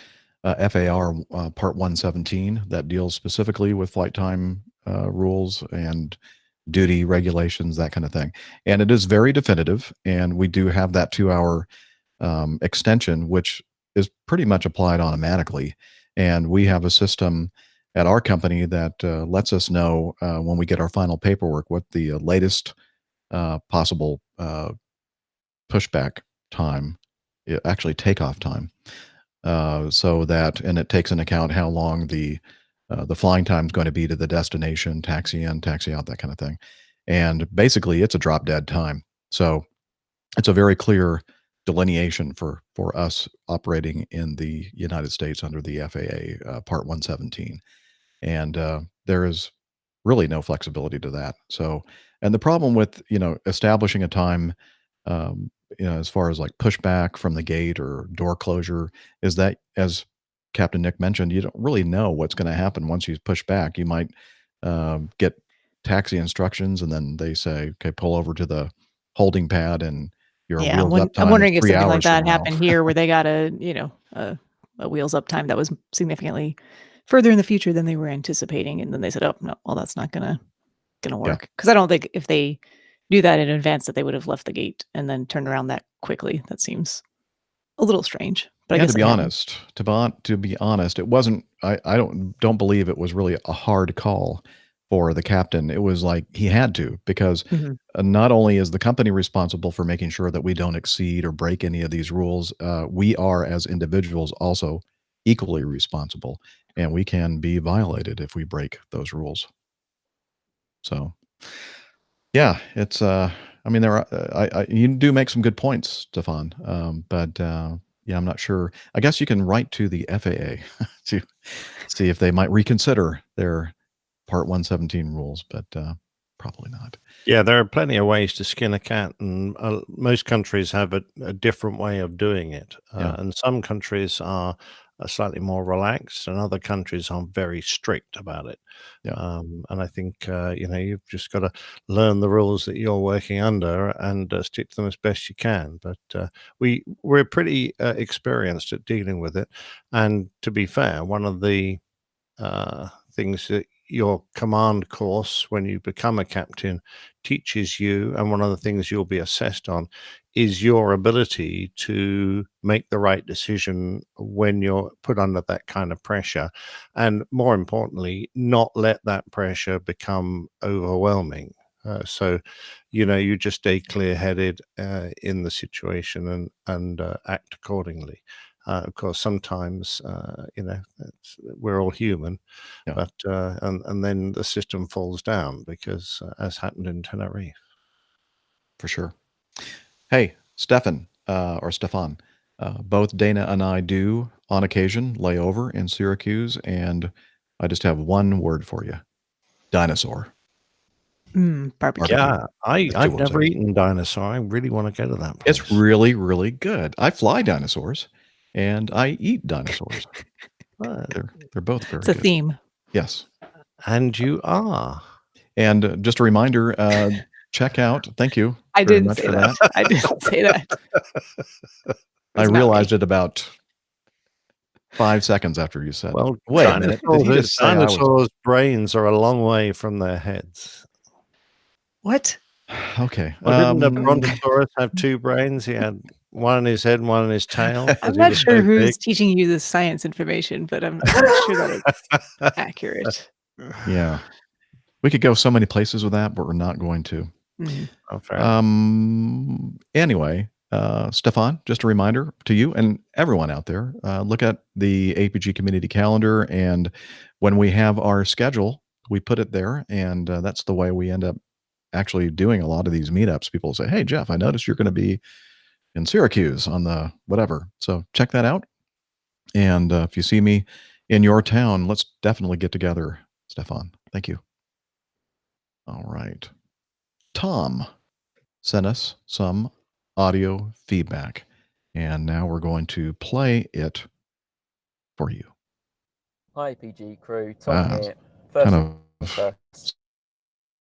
FAR Part 117 that deals specifically with flight time rules and duty regulations, that kind of thing. And it is very definitive, and we do have that 2-hour extension, which is pretty much applied automatically. And we have a system at our company that lets us know when we get our final paperwork what the latest possible pushback time, actually takeoff time, so that, and it takes into account how long the flying time is going to be to the destination, taxi in, taxi out, that kind of thing. and basically it's a drop dead time. So it's a very clear delineation for us operating in the United States under the FAA Part 117, and there is really no flexibility to that. So, and the problem with establishing a time, as far as like pushback from the gate or door closure, is that, as Captain Nick mentioned, you don't really know what's going to happen once you push back. You might get taxi instructions, and then they say, "Okay, pull over to the holding pad," and your Yeah, wheels up I'm time is wondering if 3 something like hours from that now. happened here where they got a wheels up time that was significantly further in the future than they were anticipating, and then they said, "Oh, no, well, that's not gonna Yeah. work." Because I don't think if they knew that in advance that they would have left the gate and then turned around that quickly. That seems a little strange, but I And guess to be it happened. honest, to be honest, it wasn't. I don't believe it was really a hard call for the captain. It was like he had to, because Mhm. not only is the company responsible for making sure that we don't exceed or break any of these rules, we are as individuals also equally responsible, and we can be violated if we break those rules. So yeah, it's I mean, there are you do make some good points, Stefan. But yeah, I'm not sure. I guess you can write to the FAA to see if they might reconsider their Part 117 rules, but probably not. Yeah, there are plenty of ways to skin a cat, and most countries have a different way of doing it. Yeah. And some countries are slightly more relaxed, and other countries are very strict about it. Yeah. And I think you've just got to learn the rules that you're working under and stick to them as best you can. But we're pretty experienced at dealing with it. And to be fair, one of the things that your command course when you become a captain teaches you, and one of the things you'll be assessed on, is your ability to make the right decision when you're put under that kind of pressure, and more importantly, not let that pressure become overwhelming. So you just stay clear-headed in the situation and act accordingly. Of course, sometimes we're all human, Yeah. but and then the system falls down because, as happened in Tenerife. For sure. Hey, Stefan, or Stefan, both Dana and I do on occasion lay over in Syracuse, and I just have one word for you: dinosaur. Barbecue. Yeah, That's I've 2 words. never eaten dinosaur. I really want to go to that place. It's really, really good. I fly dinosaurs, and I eat dinosaurs. They're both very It's a good. theme. Yes. And you are. And just a reminder, check out. Thank you I very didn't much say for that. that. I didn't say that. I It's not realized me. it about 5 seconds after you said, Well, "Wait a minute, did he just say I was..." dinosaurs' brains are a long way from their heads. What? Okay. Well, didn't the Brontosaurus have 2 brains? He had one in his head and one in his tail I'm because he not was sure so big. who's teaching you this science information, but I'm not sure that it's accurate. Yeah. We could go so many places with that, but we're not going to. Mhm. Oh, fair enough. Anyway, Stefan, just a reminder to you and everyone out there, look at the APG community calendar, and when we have our schedule, we put it there, and that's the way we end up actually doing a lot of these meetups. People say, "Hey, Jeff, I noticed you're going to be in Syracuse on the whatever." So check that out. And if you see me in your town, let's definitely get together, Stefan. Thank you. All right. Tom sent us some audio feedback, and now we're going to play it for you. Hi, PG crew. Tom here. Kind First, of first,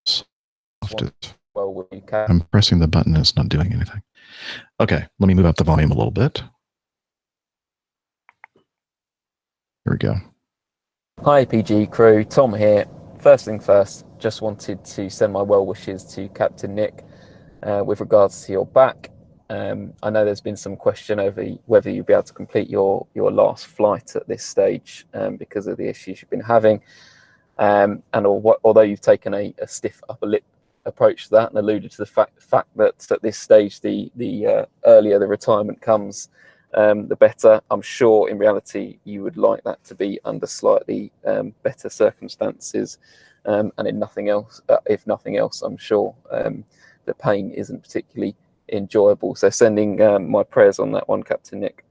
soft. well, we can. I'm pressing the button and it's not doing anything. Okay, let me move up the volume a little bit. Here we go. Hi, PG crew. Tom here. First thing first, just wanted to send my well wishes to Captain Nick with regards to your back. I know there's been some question over whether you'll be able to complete your last flight at this stage because of the issues you've been having. And although you've taken a stiff upper lip approach to that and alluded to the fact that at this stage the earlier the retirement comes, the better. I'm sure in reality you would like that to be under slightly better circumstances, and in nothing else, if nothing else, I'm sure the pain isn't particularly enjoyable. So sending my prayers on that one, Captain Nick.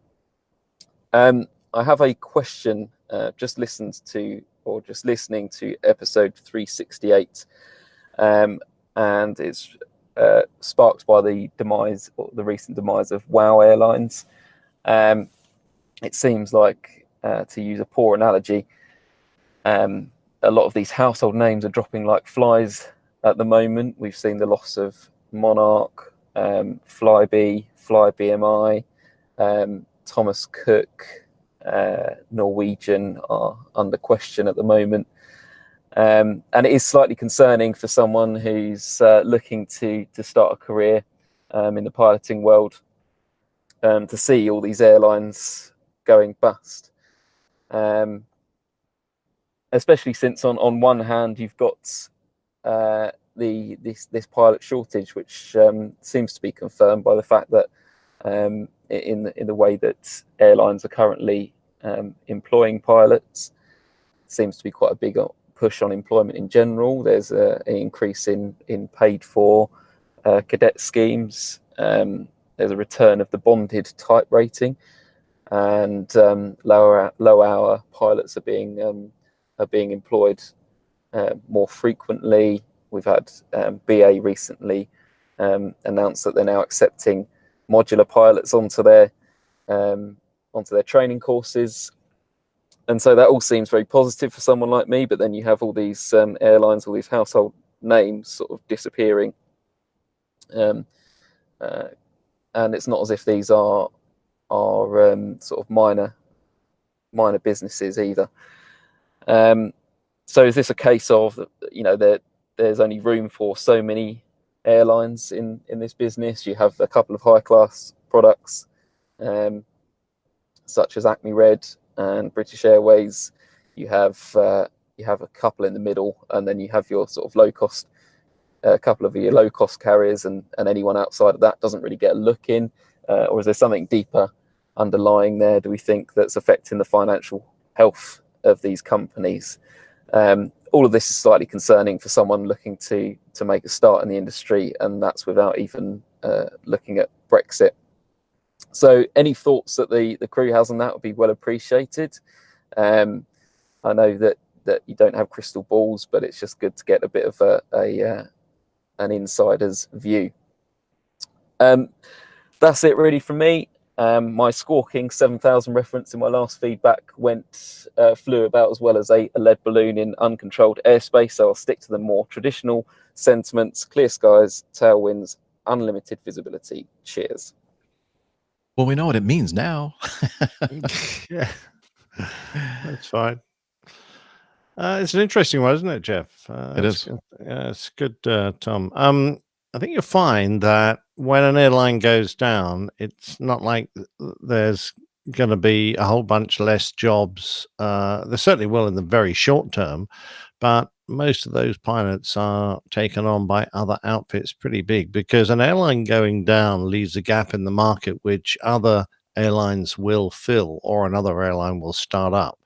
I have a question. Just listening to episode 368, and it's sparked by the recent demise of WOW Airlines. It seems like, to use a poor analogy, a lot of these household names are dropping like flies at the moment. We've seen the loss of Monarch, Flybe, FlyBMI, Thomas Cook, Norwegian are under question at the moment. And it is slightly concerning for someone who's looking to start a career in the piloting world, to see all these airlines going bust. Especially since on one hand you've got this pilot shortage, which seems to be confirmed by the fact that in the way that airlines are currently employing pilots, seems to be quite a big push on employment in general. There's an increase in paid for cadet schemes. There's a return of the bonded type rating, and low hour pilots are being employed more frequently. We've had BA recently announced that they're now accepting modular pilots onto their training courses, and so that all seems very positive for someone like me. But then you have all these airlines, all these household names sort of disappearing, and it's not as if these are sort of minor businesses either. So is this a case of that there's only room for so many airlines in this business? You have a couple of high class products, such as Acme Red and British Airways. You have a couple in the middle, and then you have your sort of low cost, a couple of your low cost carriers, and anyone outside of that doesn't really get a look in. Or is there something deeper underlying there, do we think, that's affecting the financial health of these companies? All of this is slightly concerning for someone looking to make a start in the industry, and that's without even looking at Brexit. So any thoughts that the crew has on that would be well appreciated. I know that you don't have crystal balls, but it's just good to get a bit of an insider's view. That's it really from me. My Squawking 7000 reference in my last feedback flew about as well as a lead balloon in uncontrolled airspace, so I'll stick to the more traditional sentiments: clear skies, tailwinds, unlimited visibility. Cheers. Well, we know what it means now. Yeah, that's fine. It's an interesting one, isn't it, Jeff? It is. Good. Yeah, it's good, Tom. I think you'll find that when an airline goes down, it's not like there's going to be a whole bunch less jobs. There certainly will in the very short term, but most of those pilots are taken on by other outfits pretty big, because an airline going down leaves a gap in the market which other airlines will fill, or another airline will start up,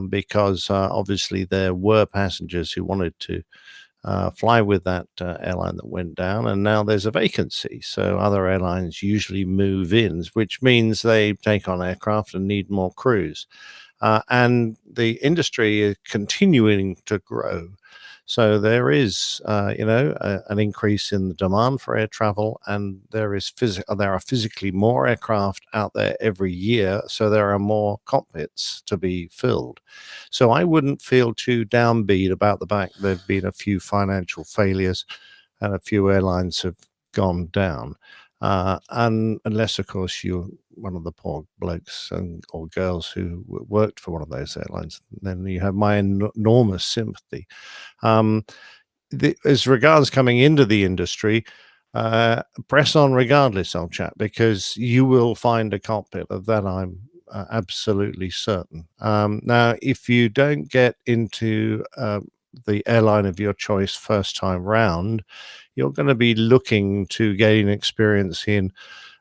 because obviously there were passengers who wanted to fly with that airline that went down, and now there's a vacancy. So other airlines usually move in, which means they take on aircraft and need more crews. And the industry is continuing to grow. So there is, an increase in the demand for air travel, and there are physically more aircraft out there every year. So there are more cockpits to be filled. So I wouldn't feel too downbeat about the fact there've been a few financial failures and a few airlines have gone down. And unless, of course, you're one of the poor blokes or girls who worked for one of those airlines, then you have my enormous sympathy. As regards coming into the industry, press on regardless, old chap, because you will find a cockpit. Of that I'm absolutely certain. Now, if you don't get into the airline of your choice first time round, you're going to be looking to gain experience in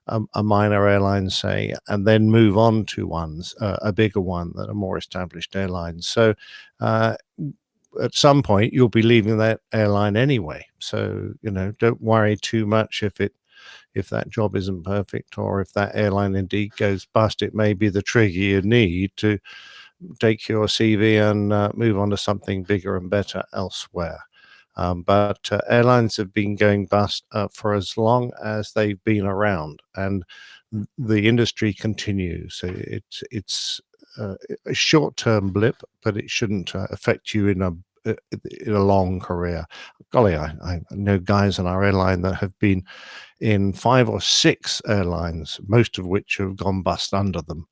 a minor airline, say, and then move on to ones, a bigger one that are more established airlines. So at some point you'll be leaving that airline anyway. So, don't worry too much if that job isn't perfect, or if that airline indeed goes bust. It may be the trigger you need to take your CV and move on to something bigger and better elsewhere. But airlines have been going bust for as long as they've been around, and the industry continues. So it's a short-term blip, but it shouldn't affect you in a long career. Golly, I know guys in our airline that have been in 5 or 6 airlines, most of which have gone bust under them.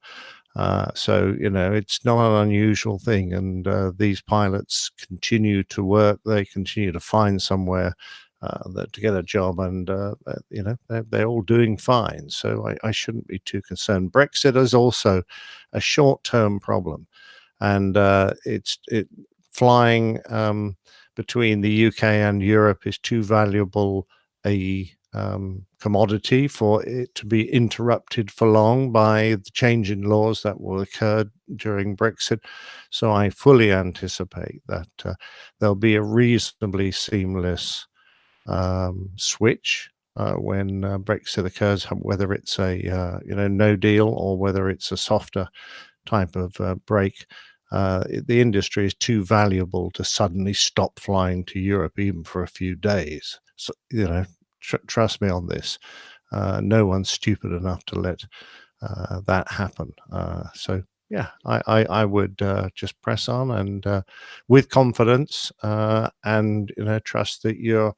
So, it's not an unusual thing. And these pilots continue to work. They continue to find somewhere to get a job, and, they're all doing fine. So I shouldn't be too concerned. Brexit is also a short-term problem. And flying between the UK and Europe is too valuable a commodity for it to be interrupted for long by the change in laws that will occur during Brexit. So I fully anticipate that there'll be a reasonably seamless switch when Brexit occurs, whether it's a no deal or whether it's a softer type of break. The industry is too valuable to suddenly stop flying to Europe, even for a few days. So, trust me on this. No one's stupid enough to let that happen. So yeah, I would just press on and with confidence, and trust that your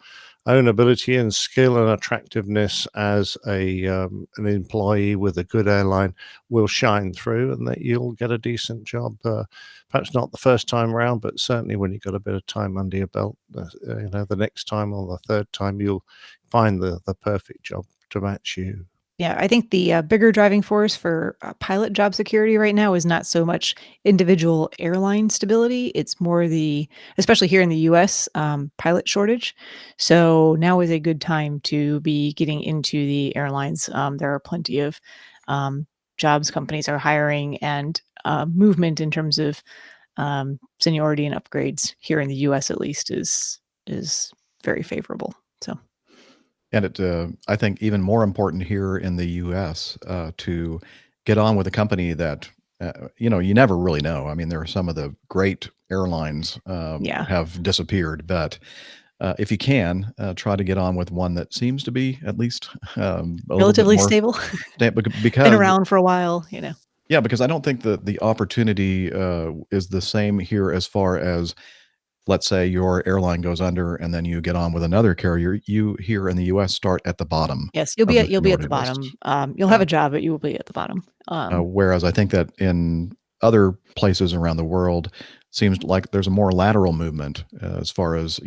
own ability and skill and attractiveness as an employee with a good airline will shine through, and that you'll get a decent job. Perhaps not the first time around, but certainly when you've got a bit of time under your belt, the next time or the third time, you'll find the perfect job to match you. Yeah, I think the bigger driving force for pilot job security right now is not so much individual airline stability. It's more especially here in the US, pilot shortage. So now is a good time to be getting into the airlines. There are plenty of jobs companies are hiring, and movement in terms of seniority and upgrades here in the US at least is very favorable. So. And I think even more important here in the U.S. To get on with a company that you never really know. I mean, there are some of the great airlines Yeah. have disappeared, but if you can try to get on with one that seems to be at least a little bit Relatively more stable. Been because around for a while. yeah, because I don't think the opportunity is the same here as far as, let's say your airline goes under and then you get on with another carrier. You here in the US start at the bottom Yes, you'll of be the at seniority the list. bottom. You'll have a job, but you will be at the bottom. Whereas I think that in other places around the world, seems like there's a more lateral movement as far as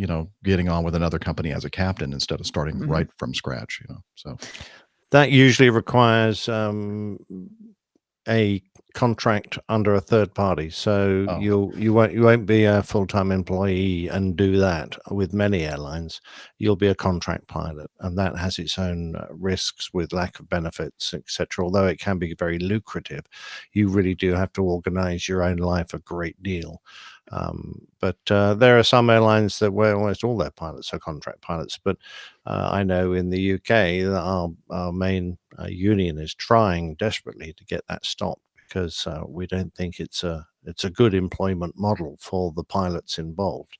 getting on with another company as a captain instead of starting Mhm. right from scratch. So That usually requires a contract under a third party. So Oh. you won't be a full-time employee and do that with many airlines. You'll be a contract pilot, and that has its own risks with lack of benefits, etc. Although it can be very lucrative, you really do have to organize your own life a great deal. But there are some airlines where almost all their pilots are contract pilots. But I know in the UK that our main union is trying desperately to get that stopped, because we don't think it's a good employment model for the pilots involved.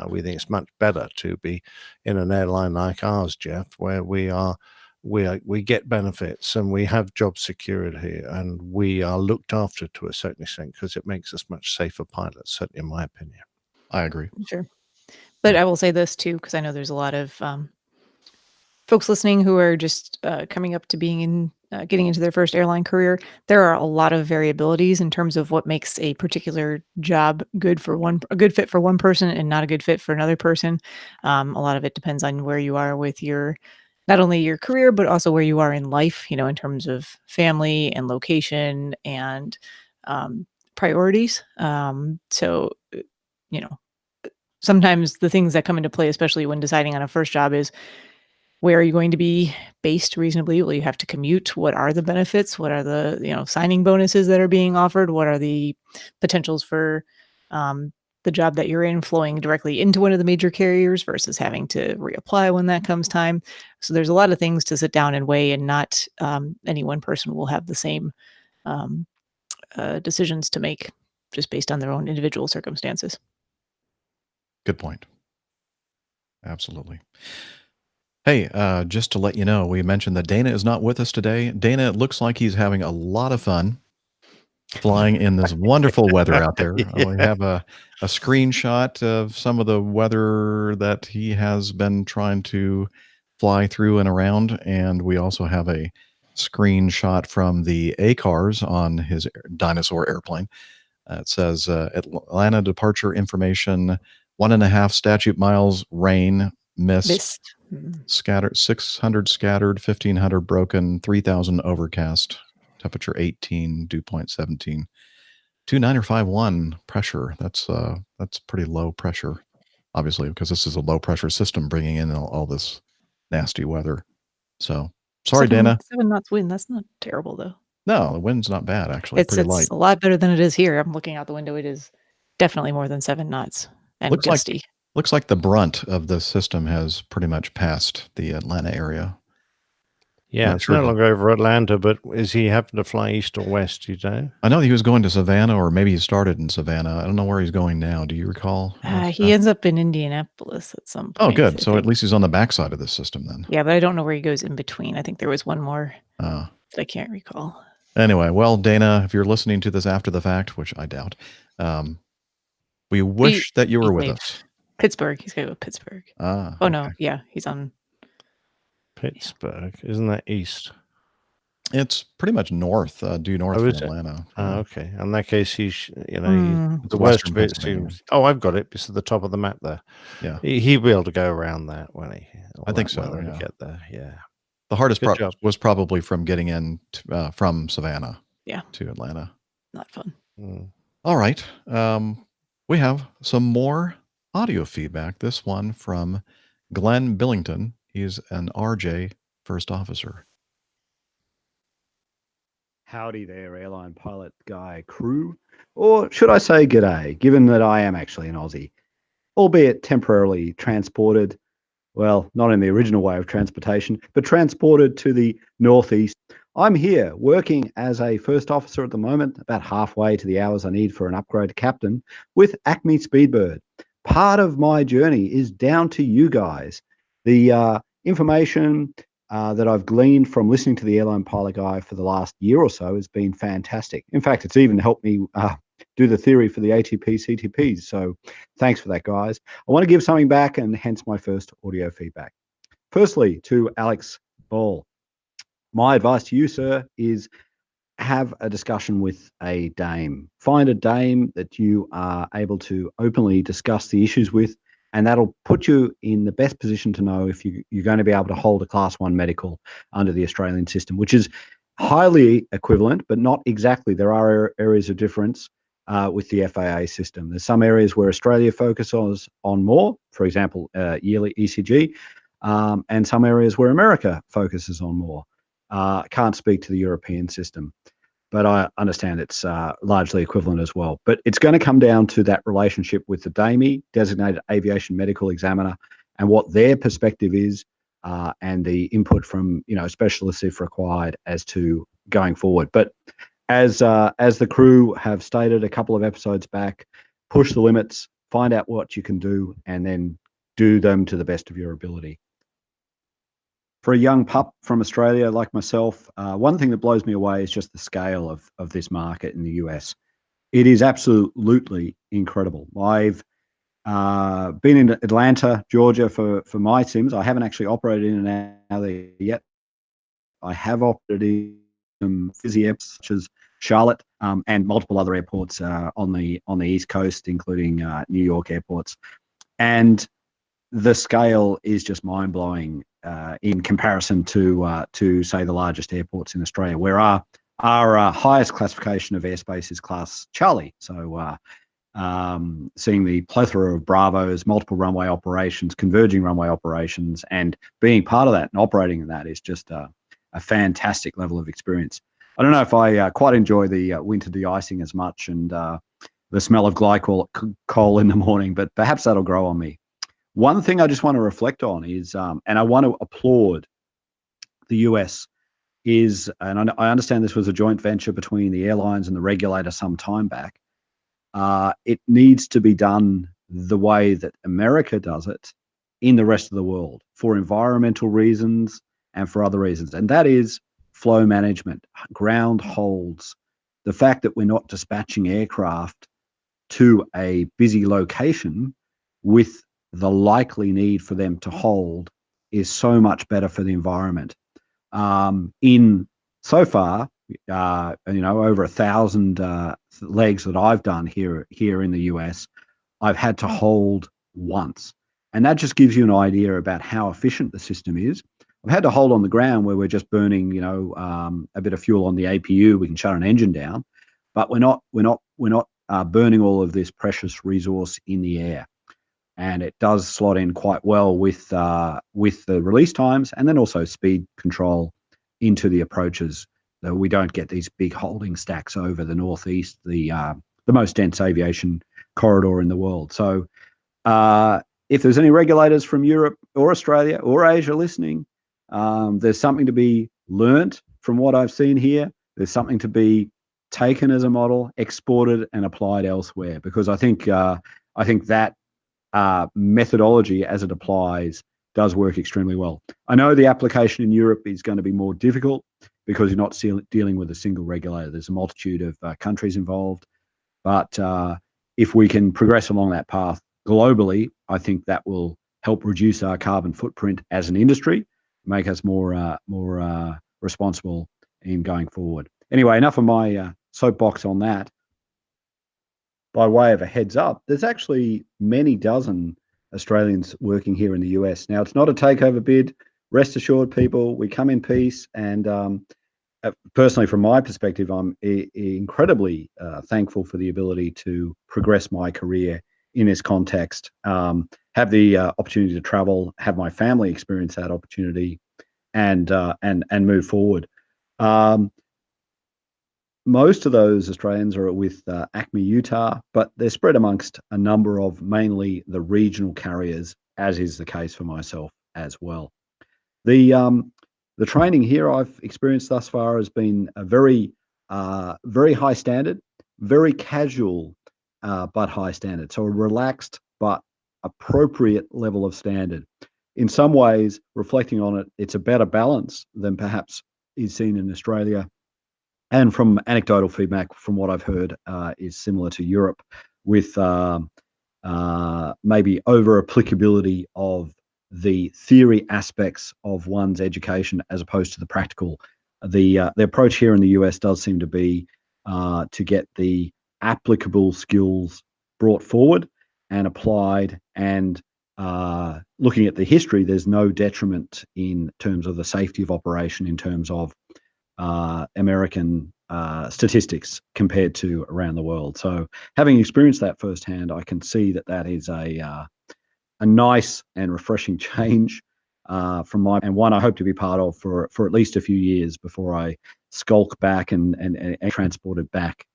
We think it's much better to be in an airline like ours, Jeff, where we get benefits and we have job security and we are looked after to a certain extent, because it makes us much safer pilots, certainly in my opinion. I agree. Sure. But I will say this too, because I know there's a lot of folks listening who are just coming up to getting into their first airline career. There are a lot of variabilities in terms of what makes a particular job a good fit for one person and not a good fit for another person. A lot of it depends on where you are with not only your career, but also where you are in life, in terms of family and location and priorities. So, you know, sometimes the things that come into play, especially when deciding on a first job, is where are you going to be based reasonably? Will you have to commute? What are the benefits? What are the, signing bonuses that are being offered? What are the potentials for the job that you're in flowing directly into one of the major carriers versus having to reapply when that comes time? So there's a lot of things to sit down and weigh, and not any one person will have the same um, decisions to make just based on their own individual circumstances. Good point. Absolutely. Hey, just to let you know, we mentioned that Dana is not with us today. Dana, it looks like he's having a lot of fun flying in this wonderful weather out there. Yeah. We have a screenshot of some of the weather that he has been trying to fly through and around. And we also have a screenshot from the ACARS on his dinosaur airplane. It says Atlanta departure information, 1.5 statute miles, rain, mist. Scattered 600 scattered, 1,500 broken, 3,000 overcast, temperature 18, dew point 17, 29051 pressure. That's pretty low pressure, obviously, because this is a low pressure system bringing in all this nasty weather. So sorry, Dana. 7 knots wind. That's not terrible though. No, the wind's not bad actually. It's pretty light. a lot better than it is here. I'm looking out the window. It is definitely more than 7 knots and gusty. Looks like the brunt of the system has pretty much passed the Atlanta area. Yeah, Not it's sure no how- longer over Atlanta, but is he having to fly east or west, you know? I know he was going to Savannah, or maybe he started in Savannah. I don't know where he's going now. Do you recall? He ends up in Indianapolis at some point. Oh, good. I So at think. least he's on the backside of the system then. Yeah, but I don't know where he goes in between. I think there was one more Uh, that I can't recall. anyway, well, Dana, if you're listening to this after the fact, which I doubt, we wish that you were with us. Pittsburgh. He's got to go to Pittsburgh. Ah, Oh, okay. no. Yeah, he's on. Pittsburgh. Isn't that east? It's pretty much north, due north Oh, from is it? Atlanta. Oh, Yeah. okay. In that case, he's, It's the worst western of it Pennsylvania. seems. Oh, I've got it. It's at the top of the map there. Yeah. He'll be able to go around that, won't he? I think so, Weather and yeah. get there. Yeah. The hardest Good part job. was probably from getting in from Savannah to Atlanta. Not fun. Mm. All right. We have some more audio feedback. This one from Glenn Billington. He's an RJ first officer. Howdy there, airline pilot guy crew. Or should I say g'day, given that I am actually an Aussie, albeit temporarily transported, well, not in the original way of transportation, but transported to the northeast. I'm here working as a first officer at the moment, about halfway to the hours I need for an upgrade to captain with Acme Speedbird. Part of my journey is down to you guys. The information that I've gleaned from listening to the Airline Pilot Guy for the last year or so has been fantastic. In fact, it's even helped me do the theory for the ATP CTPs. So thanks for that, guys. I want to give something back, and hence my first audio feedback. Firstly, to Alex Ball. My advice to you, sir, is have a discussion with a dame. Find a dame that you are able to openly discuss the issues with, and that'll put you in the best position to know if you're going to be able to hold a Class 1 medical under the Australian system, which is highly equivalent, but not exactly. There are areas of difference with the FAA system. There's some areas where Australia focuses on more, for example, yearly ECG, and some areas where America focuses on more. Can't speak to the European system, but I understand it's largely equivalent as well. But it's going to come down to that relationship with the DAME, Designated Aviation Medical Examiner, and what their perspective is, and the input from specialists if required as to going forward. But as the crew have stated a couple of episodes back, push the limits, find out what you can do, and then do them to the best of your ability. For a young pup from Australia like myself, one thing that blows me away is just the scale of this market in the US. It is absolutely incredible. I've been in Atlanta, Georgia for my sims. I haven't actually operated in and out there yet. I have operated in some fizzy airports such as Charlotte and multiple other airports on the East Coast, including New York airports. And the scale is just mind-blowing in comparison to say the largest airports in Australia, where our highest classification of airspace is Class Charlie. So seeing the plethora of Bravos, multiple runway operations, converging runway operations, and being part of that and operating in that is just a fantastic level of experience. I don't know if I quite enjoy the winter de-icing as much and the smell of glycol coal in the morning, but perhaps that'll grow on me. One thing I just want to reflect on is, and I want to applaud the US, is, and I understand this was a joint venture between the airlines and the regulator some time back. It needs to be done the way that America does it in the rest of the world for environmental reasons and for other reasons. And that is flow management, ground holds, the fact that we're not dispatching aircraft to a busy location with the likely need for them to hold is so much better for the environment. In so far, over 1,000 legs that I've done here in the US, I've had to hold once. And that just gives you an idea about how efficient the system is. I've had to hold on the ground where we're just burning, a bit of fuel on the APU. We can shut an engine down, but we're not burning all of this precious resource in the air. And it does slot in quite well with the release times and then also speed control into the approaches. So we don't get these big holding stacks over the northeast, the most dense aviation corridor in the world. So if there's any regulators from Europe or Australia or Asia listening, there's something to be learnt from what I've seen here. There's something to be taken as a model, exported and applied elsewhere, because I think that methodology as it applies does work extremely well. I know the application in Europe is going to be more difficult because you're not dealing with a single regulator. There's a multitude of countries involved. But if we can progress along that path globally, I think that will help reduce our carbon footprint as an industry, make us more responsible in going forward. Anyway, enough of my soapbox on that. By way of a heads up, there's actually many dozen Australians working here in the US. Now, it's not a takeover bid. Rest assured, people, we come in peace. And personally, from my perspective, I'm incredibly thankful for the ability to progress my career in this context, have the opportunity to travel, have my family experience that opportunity, and move forward. Most of those Australians are with Acme, Utah, but they're spread amongst a number of mainly the regional carriers, as is the case for myself as well. The training here I've experienced thus far has been a very high standard, very casual, but high standard. So a relaxed but appropriate level of standard. In some ways, reflecting on it, it's a better balance than perhaps is seen in Australia. And from anecdotal feedback, from what I've heard, is similar to Europe, with maybe over applicability of the theory aspects of one's education as opposed to the practical. The approach here in the US does seem to be to get the applicable skills brought forward and applied, and looking at the history, there's no detriment in terms of the safety of operation in terms of American statistics compared to around the world. So having experienced that firsthand, I can see that is a nice and refreshing change and one I hope to be part of for at least a few years before I skulk back and transported back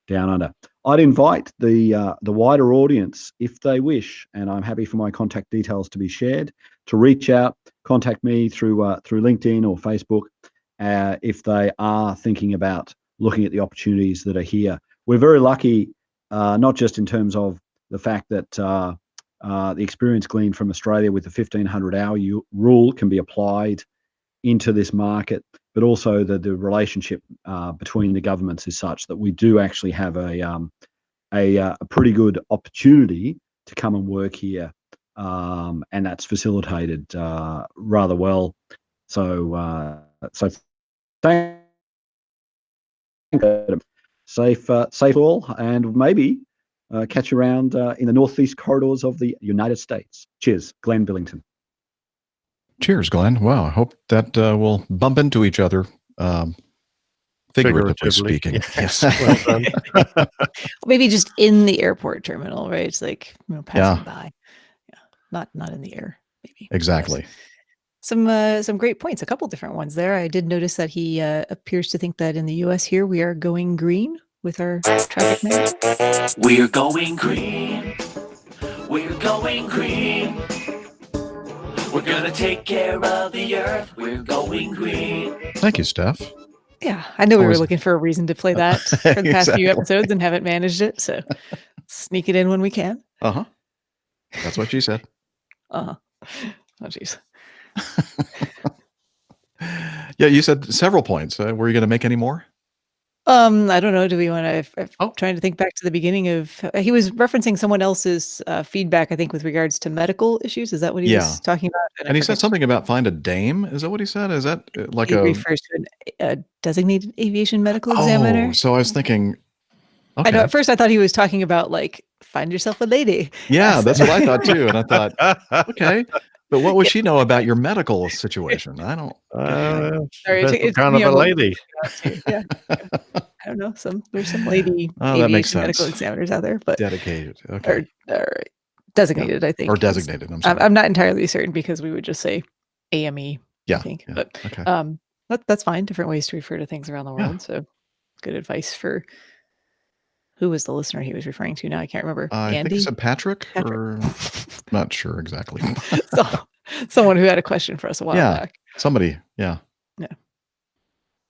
down under. I'd invite the wider audience, if they wish, and I'm happy for my contact details to be shared, to reach out, contact me through LinkedIn or Facebook if they are thinking about looking at the opportunities that are here. We're very lucky, not just in terms of the fact that the experience gleaned from Australia with the 1,500-hour rule can be applied into this market, but also the relationship between the governments is such that we do actually have a pretty good opportunity to come and work here, and that's facilitated rather well. So thank you. Safe all, and maybe catch you around in the northeast corridors of the United States. Cheers, Glenn Billington. Cheers, Glenn. Wow, I hope that we'll bump into each other Figuratively speaking. Yes. Well done. Maybe just in the airport terminal, right? It's like, passing Yeah. by. Yeah. Not in the air, maybe. Exactly. Some great points, a couple different ones there. I did notice that he appears to think that in the US here we are going green with our traffic management. We're going green. We're going green. We're gonna take care of the earth. We're going green. Thank you, Steph. Yeah, I know we were Always- looking for a reason to play that for the past few Exactly. episodes and haven't managed it, so sneak it in when we can. Uh-huh. That's what she said. Oh, jeez. Yeah, you said several points. Were you going to make any more? I don't know. Do we want to? Oh. Trying to think back to the beginning of. He was referencing someone else's feedback, I think, with regards to medical issues. Is that what he Yeah. was talking about? And he said something about find a dame. Is that what he said? Is that like he a refers to a designated aviation medical examiner? Oh, so I was thinking. Okay. I know. At first, I thought he was talking about like find yourself a lady. Yeah, that's what I thought too. And I thought, okay, but what would she know about your medical situation? I don't. Sorry, that's it's kind of a lady. Yeah. I don't know. There's some lady That makes aviation medical sense. examiners out there, but Dedicated. Okay. or designated, I think. Or designated. I'm sorry. I'm not entirely certain because we would just say AME. Yeah, I think, yeah, but okay. that's fine. Different ways to refer to things around the Yeah. world. So good advice for who was the listener he was referring to? Now I can't remember. I think Andy? he said Patrick, or not sure exactly. So, someone who had a question for us a while back. Somebody. Yeah. Yeah.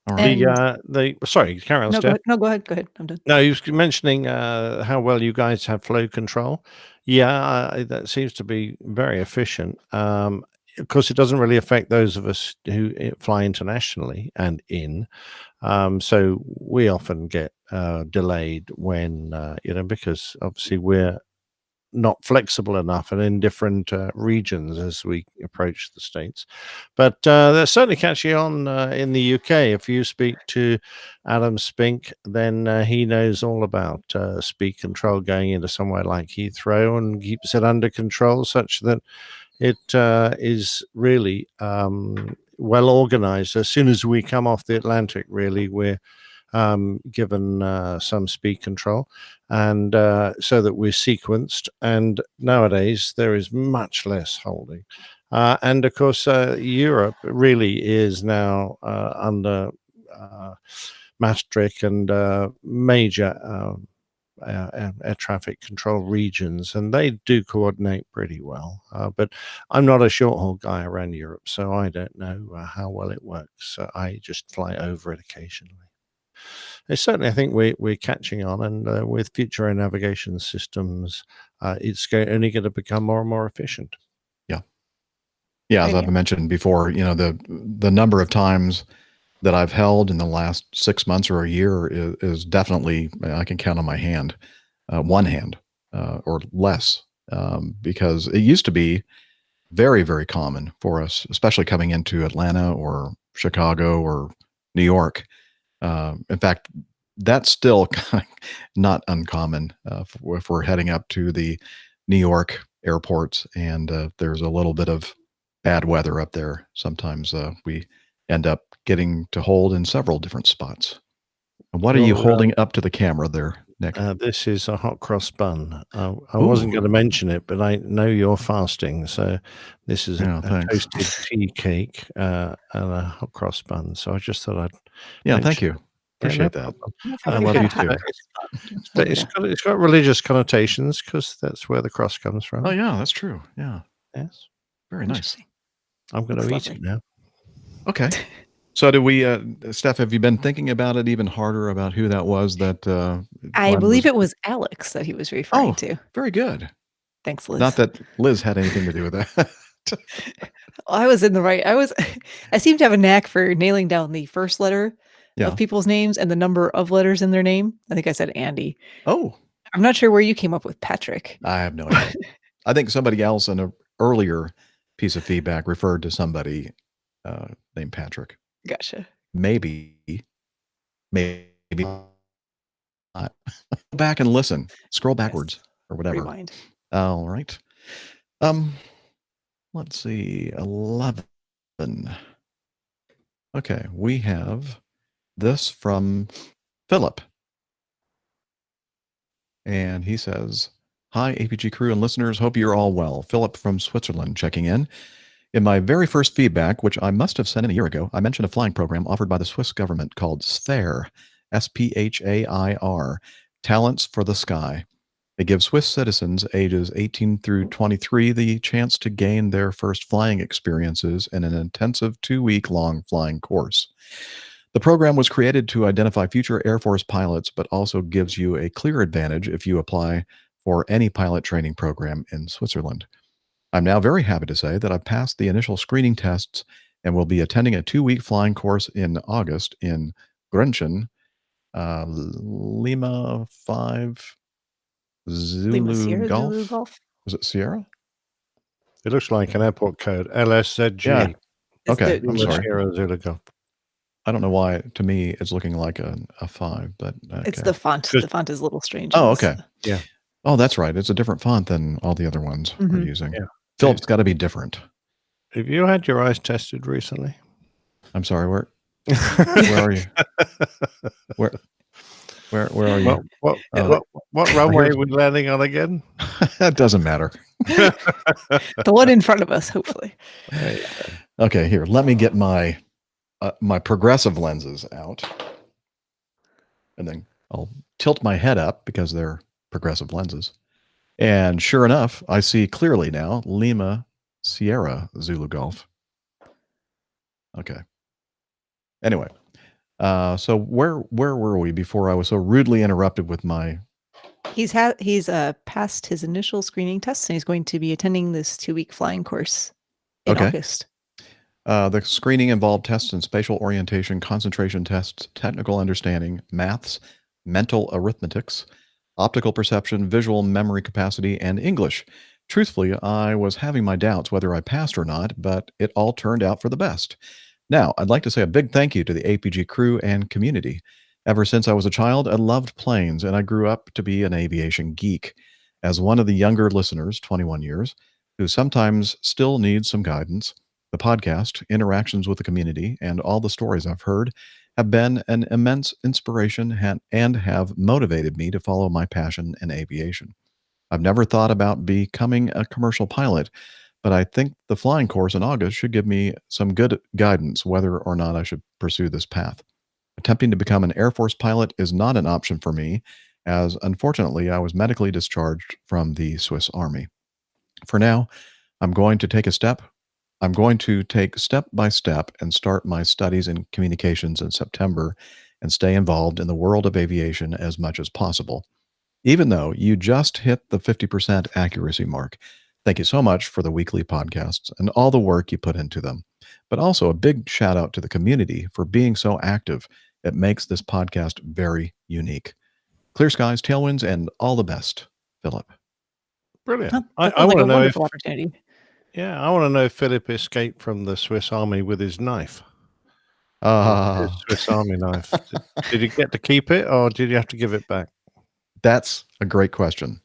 All right. Sorry, carry on, No, Steph. go ahead. Go ahead. I'm done. No, he was mentioning how well you guys have flow control. Yeah, that seems to be very efficient. Of course, it doesn't really affect those of us who fly internationally and in. So we often get delayed when, because obviously we're not flexible enough and in different regions as we approach the States. But they're certainly catching on in the UK. If you speak to Adam Spink, then he knows all about speed control going into somewhere like Heathrow and keeps it under control such that it is really well organized. As soon as we come off the Atlantic, really, we're given some speed control, and so that we're sequenced. And nowadays there is much less holding. And of course, Europe really is now under Maastricht and major air traffic control regions, and they do coordinate pretty well. But I'm not a short haul guy around Europe, so I don't know how well it works. I just fly over it occasionally. It's certainly, I think we're catching on, and with future air navigation systems, it's only going to become more and more efficient. Yeah, as I've mentioned before, the number of times that I've held in the last 6 months or a year is definitely, I can count on my hand, one hand or less, because it used to be very, very common for us, especially coming into Atlanta or Chicago or New York. In fact, that's still not uncommon if we're heading up to the New York airports and there's a little bit of bad weather up there. Sometimes we end up getting to hold in several different spots. And what are you holding up to the camera there, Nick? This is a hot cross bun. I wasn't going to mention it, but I know you're fasting, so this is a toasted tea cake and a hot cross bun. So I just thought I'd thank you. Appreciate that. I love you too. It's got religious connotations because that's where the cross comes from. Oh yeah, that's true. Yeah. Yes. Very nice. I'm going to eat it now. Okay. So do we, Steph, have you been thinking about it even harder about who that was that I believe it was Alex that he was referring to. Very good. Thanks, Liz. Not that Liz had anything to do with that. I was in the right. I seem to have a knack for nailing down the first letter of people's names and the number of letters in their name. I think I said Andy. Oh. I'm not sure where you came up with Patrick. I have no idea. I think somebody else in an earlier piece of feedback referred to somebody named Patrick. Gotcha. Maybe not. Go back and listen. Scroll backwards or whatever. Rewind. All right. Let's see. 11. Okay, we have this from Philip. And he says, "Hi, APG crew and listeners. Hope you're all well. Philip from Switzerland checking in. In my very first feedback, which I must have sent in a year ago, I mentioned a flying program offered by the Swiss government called SPHAIR, SPHAIR, Talents for the Sky. It gives Swiss citizens ages 18 through 23 the chance to gain their first flying experiences in an intensive 2-week-long flying course. The program was created to identify future Air Force pilots, but also gives you a clear advantage if you apply for any pilot training program in Switzerland. I'm now very happy to say that I've passed the initial screening tests and will be attending a 2-week flying course in August in Grenchen, Lima 5 Lima Zulu Sierra Golf. Zulu Golf. Was it Sierra? It looks like an airport code, LSZG. Yeah. It's Okay, the- I'm sorry. Sierra Zulu Golf. I don't know why, to me, it's looking like a 5, but okay. It's the font. Just- The font is a little strange. Oh, in this, okay. Yeah. Oh, that's right. It's a different font than all the other ones we're Mhm. using. Yeah. Philip's got to be different. Have you had your eyes tested recently? I'm sorry, where are you? Where are you? What runway are we landing on again? That doesn't matter. The one in front of us, hopefully. Okay, here. Let me get my my progressive lenses out, and then I'll tilt my head up because they're progressive lenses. And sure enough, I see clearly now Lima Sierra Zulu Golf. Okay. Anyway, so where were we before I was so rudely interrupted with my? He's passed his initial screening tests, and he's going to be attending this 2-week flying course in Okay. August. The screening involved tests in spatial orientation, concentration tests, technical understanding, maths, mental arithmetics, optical perception, visual memory capacity, and English. Truthfully, I was having my doubts whether I passed or not, but it all turned out for the best. Now, I'd like to say a big thank you to the APG crew and community. Ever since I was a child, I loved planes, and I grew up to be an aviation geek. As one of the younger listeners, 21 years, who sometimes still needs some guidance, the podcast, interactions with the community, and all the stories I've heard have been an immense inspiration and have motivated me to follow my passion in aviation. I've never thought about becoming a commercial pilot, but I think the flying course in August should give me some good guidance whether or not I should pursue this path. Attempting to become an Air Force pilot is not an option for me, as unfortunately I was medically discharged from the Swiss Army. For now, I'm going to take step by step and start my studies in communications in September and stay involved in the world of aviation as much as possible. Even though you just hit the 50% accuracy mark, thank you so much for the weekly podcasts and all the work you put into them. But also a big shout out to the community for being so active. It makes this podcast very unique. Clear skies, tailwinds, and all the best, Philip. Brilliant. That I sounds like want a to know if wonderful opportunity. I want to know if Philip escaped from the Swiss Army with his knife. His Swiss Army knife. Did you get to keep it, or did you have to give it back? That's a great question.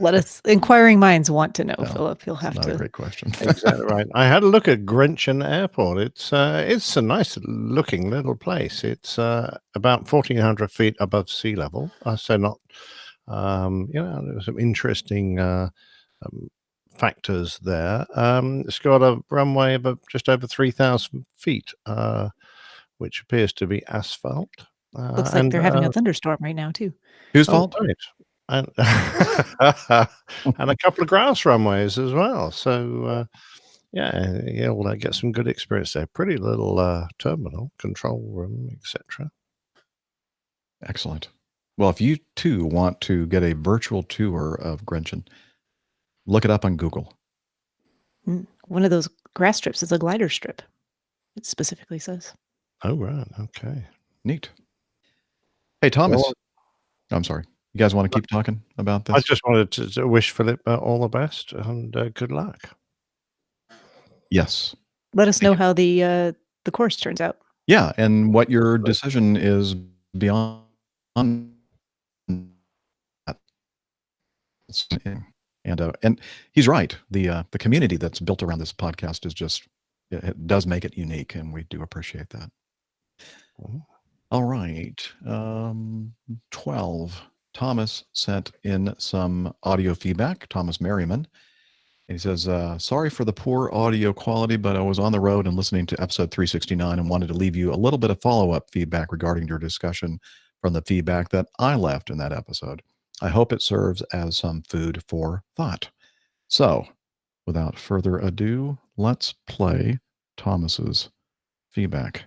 Let us, inquiring minds want to know, No, Philip. You'll have Not a to. great question. Exactly right. I had a look at Grenchen Airport. It's a nice looking little place. It's about 1,400 feet above sea level. So not, there's some interesting factors there. It's got a runway of just over 3,000 feet, which appears to be asphalt. Looks like they're having a thunderstorm right now, too. Whose fault? Right. And and a couple of grass runways as well. So we'll get some good experience there. Pretty little terminal, control room, etc. Excellent. Well, if you too want to get a virtual tour of Grenchen, look it up on Google. One of those grass strips is a glider strip. It specifically says. Oh, right. Okay. Neat. Hey, Thomas. Well, I'm sorry. You guys want to keep talking about this? I just wanted to wish Philip all the best and good luck. Yes. Let us know how the course turns out. Yeah, and what your decision is beyond that. And he's right. The community that's built around this podcast is just, it does make it unique, and we do appreciate that. All right. 12. Thomas sent in some audio feedback, Thomas Merriman. And he says, sorry for the poor audio quality, but I was on the road and listening to episode 369 and wanted to leave you a little bit of follow-up feedback regarding your discussion from the feedback that I left in that episode. I hope it serves as some food for thought. So, without further ado, let's play Thomas's feedback.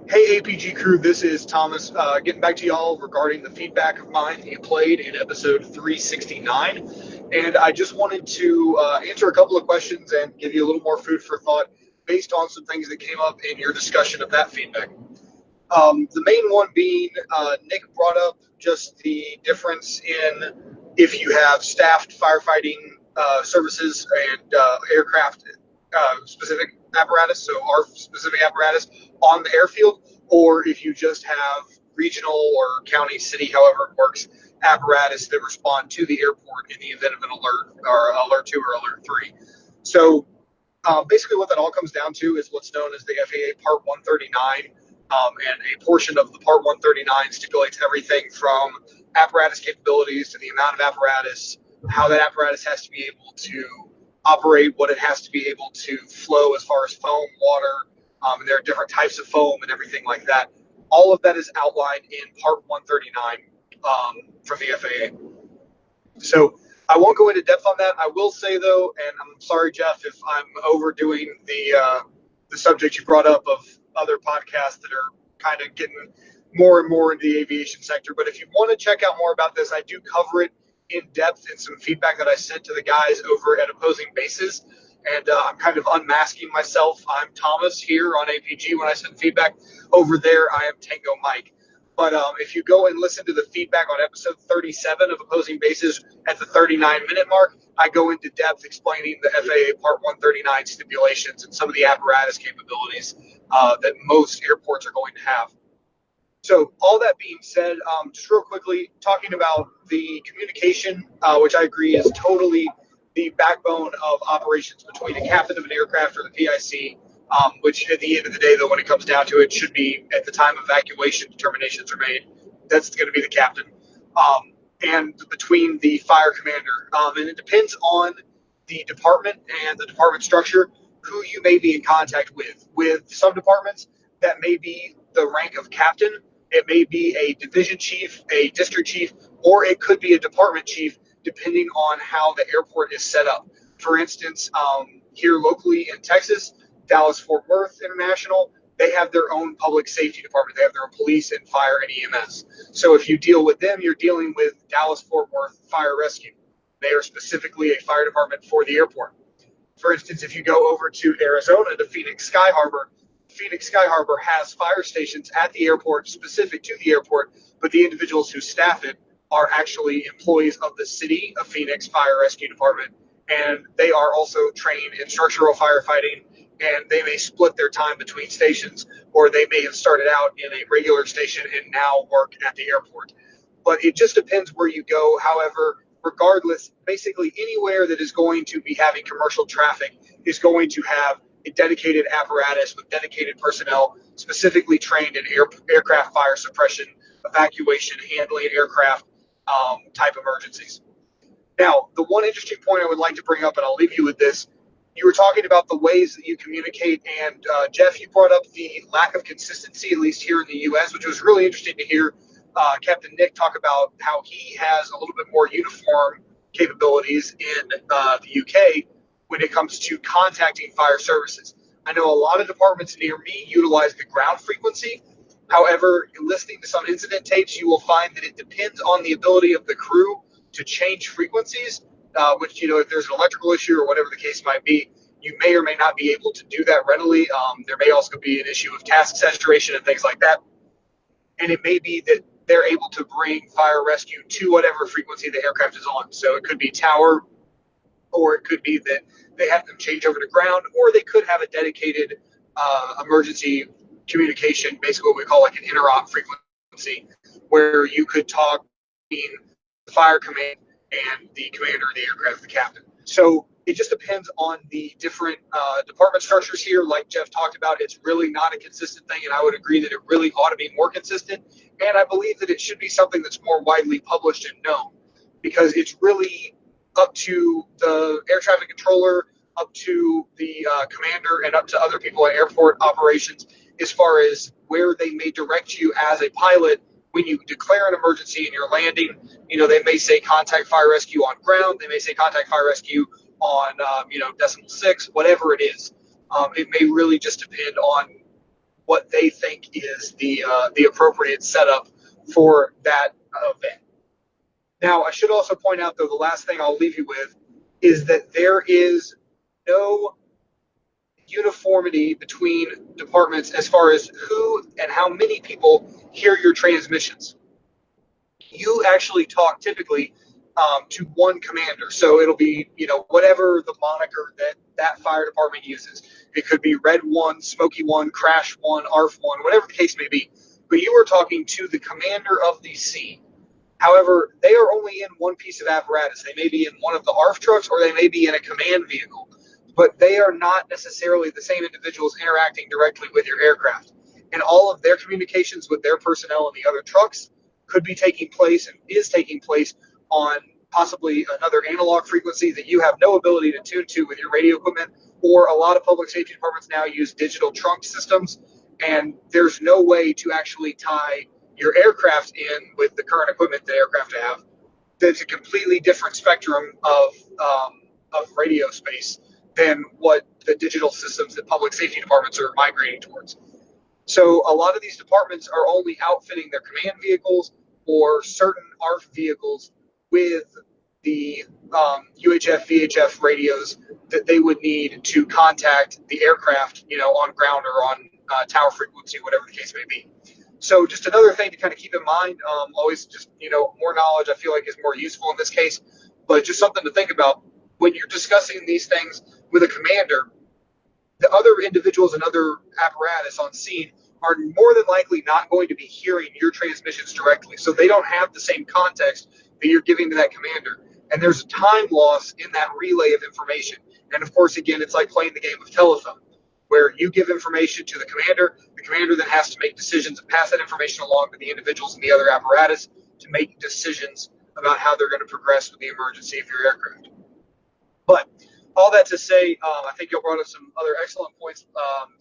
Hey, APG crew, this is Thomas getting back to y'all regarding the feedback of mine that you played in episode 369. And I just wanted to answer a couple of questions and give you a little more food for thought based on some things that came up in your discussion of that feedback. The main one being Nick brought up just the difference in if you have staffed firefighting services and aircraft specific apparatus, so our specific apparatus on the airfield, or if you just have regional or county, city, however it works, apparatus that respond to the airport in the event of an alert or alert 2 or alert 3. So basically what that all comes down to is what's known as the FAA Part 139. And a portion of the Part 139 stipulates everything from apparatus capabilities to the amount of apparatus, how that apparatus has to be able to operate, what it has to be able to flow as far as foam, water, and there are different types of foam and everything like that. All of that is outlined in Part 139 from the FAA. So I won't go into depth on that. I will say though, and I'm sorry, Jeff, if I'm overdoing the subject you brought up of other podcasts that are kind of getting more and more into the aviation sector. But if you want to check out more about this, I do cover it in depth in some feedback that I sent to the guys over at Opposing Bases. And I'm kind of unmasking myself. I'm Thomas here on APG when I send feedback. Over there, I am Tango Mike. But if you go and listen to the feedback on episode 37 of Opposing Bases at the 39-minute mark, I go into depth explaining the FAA Part 139 stipulations and some of the apparatus capabilities that most airports are going to have. So all that being said, just real quickly, talking about the communication, which I agree is totally the backbone of operations between a captain of an aircraft or the PIC, which at the end of the day, though, when it comes down to it, should be at the time evacuation determinations are made. That's going to be the captain. And between the fire commander. And it depends on the department and the department structure, who you may be in contact with. With some departments, that may be the rank of captain. It may be a division chief, a district chief, or it could be a department chief, depending on how the airport is set up. For instance, here locally in Texas, Dallas-Fort Worth International, they have their own public safety department. They have their own police and fire and EMS. So if you deal with them, you're dealing with Dallas-Fort Worth Fire Rescue. They are specifically a fire department for the airport. For instance, if you go over to Arizona, to Phoenix Sky Harbor has fire stations at the airport specific to the airport, but the individuals who staff it are actually employees of the city of Phoenix Fire Rescue Department. And they are also trained in structural firefighting, and they may split their time between stations, or they may have started out in a regular station and now work at the airport. But it just depends where you go. However, regardless, basically anywhere that is going to be having commercial traffic is going to have a dedicated apparatus with dedicated personnel specifically trained in aircraft fire suppression, evacuation, handling aircraft type emergencies. Now, the one interesting point I would like to bring up, and I'll leave you with this, you were talking about the ways that you communicate, and Jeff, you brought up the lack of consistency, at least here in the U.S., which was really interesting to hear Captain Nick talk about how he has a little bit more uniform capabilities in the UK when it comes to contacting fire services. I know a lot of departments near me utilize the ground frequency. However, listening to some incident tapes, you will find that it depends on the ability of the crew to change frequencies, which, if there's an electrical issue or whatever the case might be, you may or may not be able to do that readily. There may also be an issue of task saturation and things like that. And it may be that they're able to bring fire rescue to whatever frequency the aircraft is on. So it could be tower, or it could be that they have them change over to ground, or they could have a dedicated emergency communication, basically what we call like an interop frequency, where you could talk between the fire command and the commander of the aircraft, the captain. So it just depends on the different department structures here. Like Jeff talked about, it's really not a consistent thing, and I would agree that it really ought to be more consistent. And I believe that it should be something that's more widely published and known, because it's really up to the air traffic controller, up to the commander, and up to other people at airport operations as far as where they may direct you as a pilot when you declare an emergency and you're landing. They may say contact fire rescue on ground. They may say contact fire rescue on, decimal 6, whatever it is. It may really just depend on what they think is the appropriate setup for that event. Now, I should also point out, though, the last thing I'll leave you with is that there is no uniformity between departments as far as who and how many people hear your transmissions. You actually talk typically to one commander. So it'll be, whatever the moniker that fire department uses. It could be Red 1, Smoky 1, Crash 1, ARF 1, whatever the case may be. But you are talking to the commander of the scene. However, they are only in one piece of apparatus. They may be in one of the ARF trucks, or they may be in a command vehicle, but they are not necessarily the same individuals interacting directly with your aircraft. And all of their communications with their personnel in the other trucks could be taking place and is taking place on possibly another analog frequency that you have no ability to tune to with your radio equipment. Or a lot of public safety departments now use digital trunk systems, and there's no way to actually tie your aircraft in with the current equipment the aircraft have. There's a completely different spectrum of radio space than what the digital systems that public safety departments are migrating towards. So a lot of these departments are only outfitting their command vehicles or certain ARF vehicles with the UHF, VHF radios that they would need to contact the aircraft, on ground or on tower frequency, whatever the case may be. So just another thing to kind of keep in mind, always just, more knowledge I feel like is more useful in this case, but just something to think about when you're discussing these things with a commander. The other individuals and other apparatus on scene are more than likely not going to be hearing your transmissions directly. So they don't have the same context that you're giving to that commander. And there's time loss in that relay of information. And of course, again, it's like playing the game of telephone, where you give information to the commander then has to make decisions and pass that information along to the individuals in the other apparatus to make decisions about how they're going to progress with the emergency of your aircraft. But all that to say, I think you brought up some other excellent points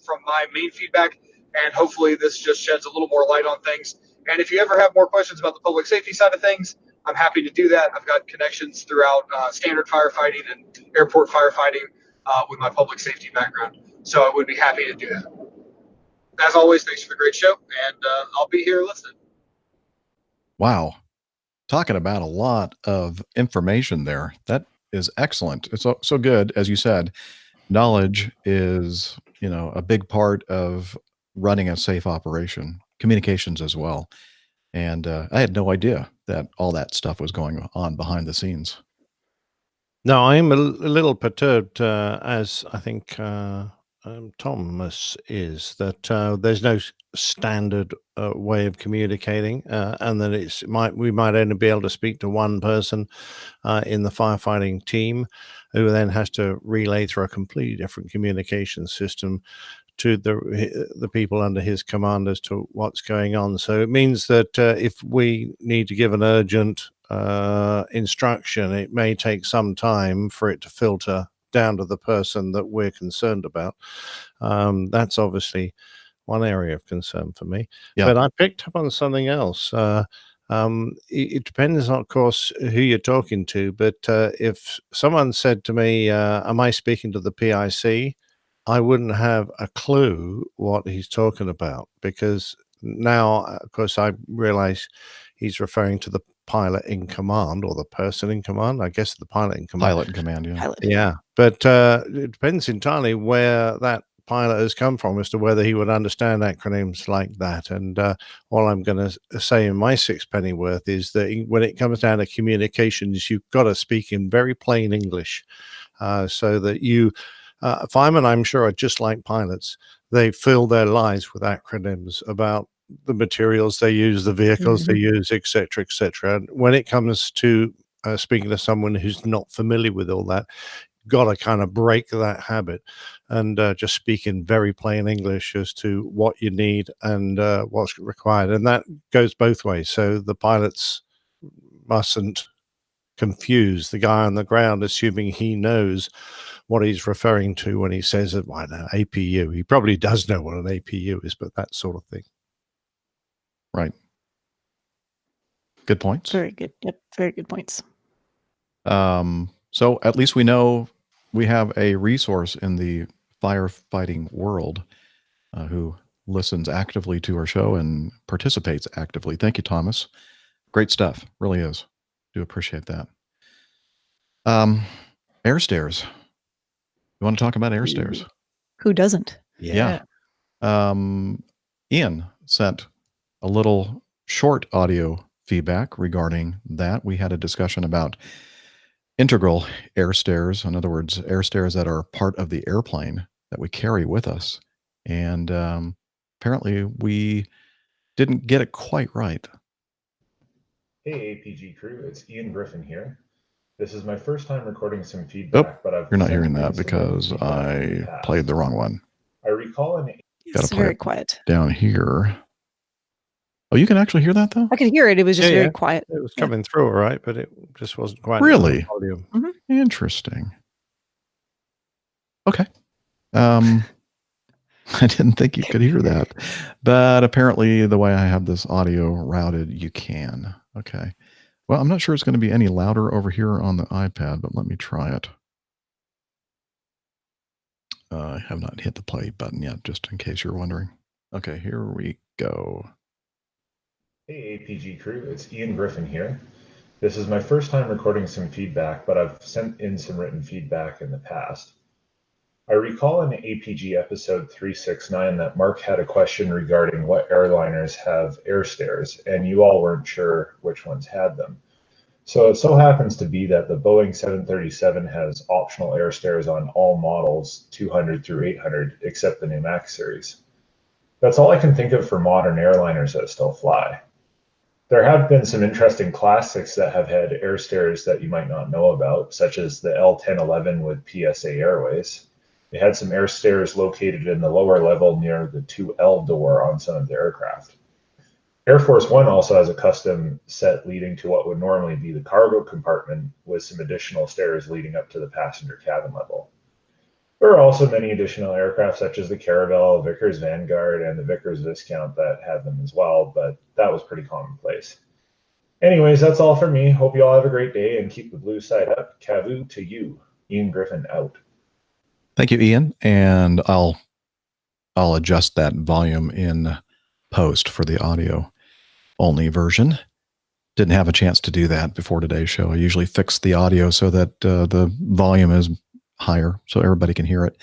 from my main feedback, and hopefully this just sheds a little more light on things. And if you ever have more questions about the public safety side of things, I'm happy to do that. I've got connections throughout standard firefighting and airport firefighting with my public safety background. So I would be happy to do that. As always, thanks for the great show, and I'll be here listening. Wow. Talking about a lot of information there. That is excellent. It's so good. As you said, knowledge is, a big part of running a safe operation, communications as well. And I had no idea that all that stuff was going on behind the scenes. No, I'm a little perturbed, as I think Thomas is, that there's no standard way of communicating, and that we might only be able to speak to one person in the firefighting team, who then has to relay through a completely different communication system to the people under his command as to what's going on. So it means that if we need to give an urgent instruction, it may take some time for it to filter down to the person that we're concerned about. That's obviously one area of concern for me. Yeah. But I picked up on something else. It depends, of course, who you're talking to. But if someone said to me, am I speaking to the PIC? I wouldn't have a clue what he's talking about, because now, of course, I realize he's referring to the pilot in command, or the person in command. I guess the pilot in command. Pilot in command, yeah. Pilot. Yeah, but it depends entirely where that pilot has come from as to whether he would understand acronyms like that. And all I'm going to say in my sixpenny worth is that when it comes down to communications, you've got to speak in very plain English, so that firemen, I'm sure, are just like pilots. They fill their lives with acronyms about the materials they use, the vehicles they use, etc., etc. And when it comes to speaking to someone who's not familiar with all that, got to kind of break that habit and just speak in very plain English as to what you need and what's required. And that goes both ways. So the pilots mustn't confuse the guy on the ground, assuming he knows what he's referring to when he says it. Why now, APU? He probably does know what an APU is, but that sort of thing. Right. Good points. Very good. Yep. Very good points. So at least we know we have a resource in the firefighting world who listens actively to our show and participates actively. Thank you, Thomas. Great stuff. Really is. Do appreciate that. Air stairs. You want to talk about air stairs? Who doesn't? Yeah. Ian sent a little short audio feedback regarding that. We had a discussion about integral air stairs. In other words, air stairs that are part of the airplane that we carry with us. And apparently we didn't get it quite right. Hey, APG crew, it's Ian Griffin here. This is my first time recording some feedback, but you're not hearing that because I played the wrong one. I recall an... It's very quiet. Down here. Oh, you can actually hear that though? I could hear it. It was just very quiet. It was coming through all right, but it just wasn't quite really volume. Interesting. Okay. I didn't think you could hear that, but apparently the way I have this audio routed, you can. Okay. Well, I'm not sure it's going to be any louder over here on the iPad, but let me try it. I have not hit the play button yet, just in case you're wondering. Okay, here we go. Hey, APG crew, it's Ian Griffin here. This is my first time recording some feedback, but I've sent in some written feedback in the past. I recall in APG episode 369 that Mark had a question regarding what airliners have air stairs, and you all weren't sure which ones had them. So it so happens to be that the Boeing 737 has optional air stairs on all models 200 through 800, except the new MAX series. That's all I can think of for modern airliners that still fly. There have been some interesting classics that have had air stairs that you might not know about, such as the L1011 with PSA Airways. They had some air stairs located in the lower level near the 2L door on some of the aircraft. Air Force One also has a custom set leading to what would normally be the cargo compartment with some additional stairs leading up to the passenger cabin level. There are also many additional aircraft such as the Caravelle, Vickers Vanguard, and the Vickers Viscount that had them as well, but that was pretty commonplace. Anyways, that's all for me. Hope you all have a great day and keep the blue side up. Cavu to you. Ian Griffin out. Thank you, Ian. And I'll adjust that volume in post for the audio only version. Didn't have a chance to do that before today's show. I usually fix the audio so that the volume is higher so everybody can hear it.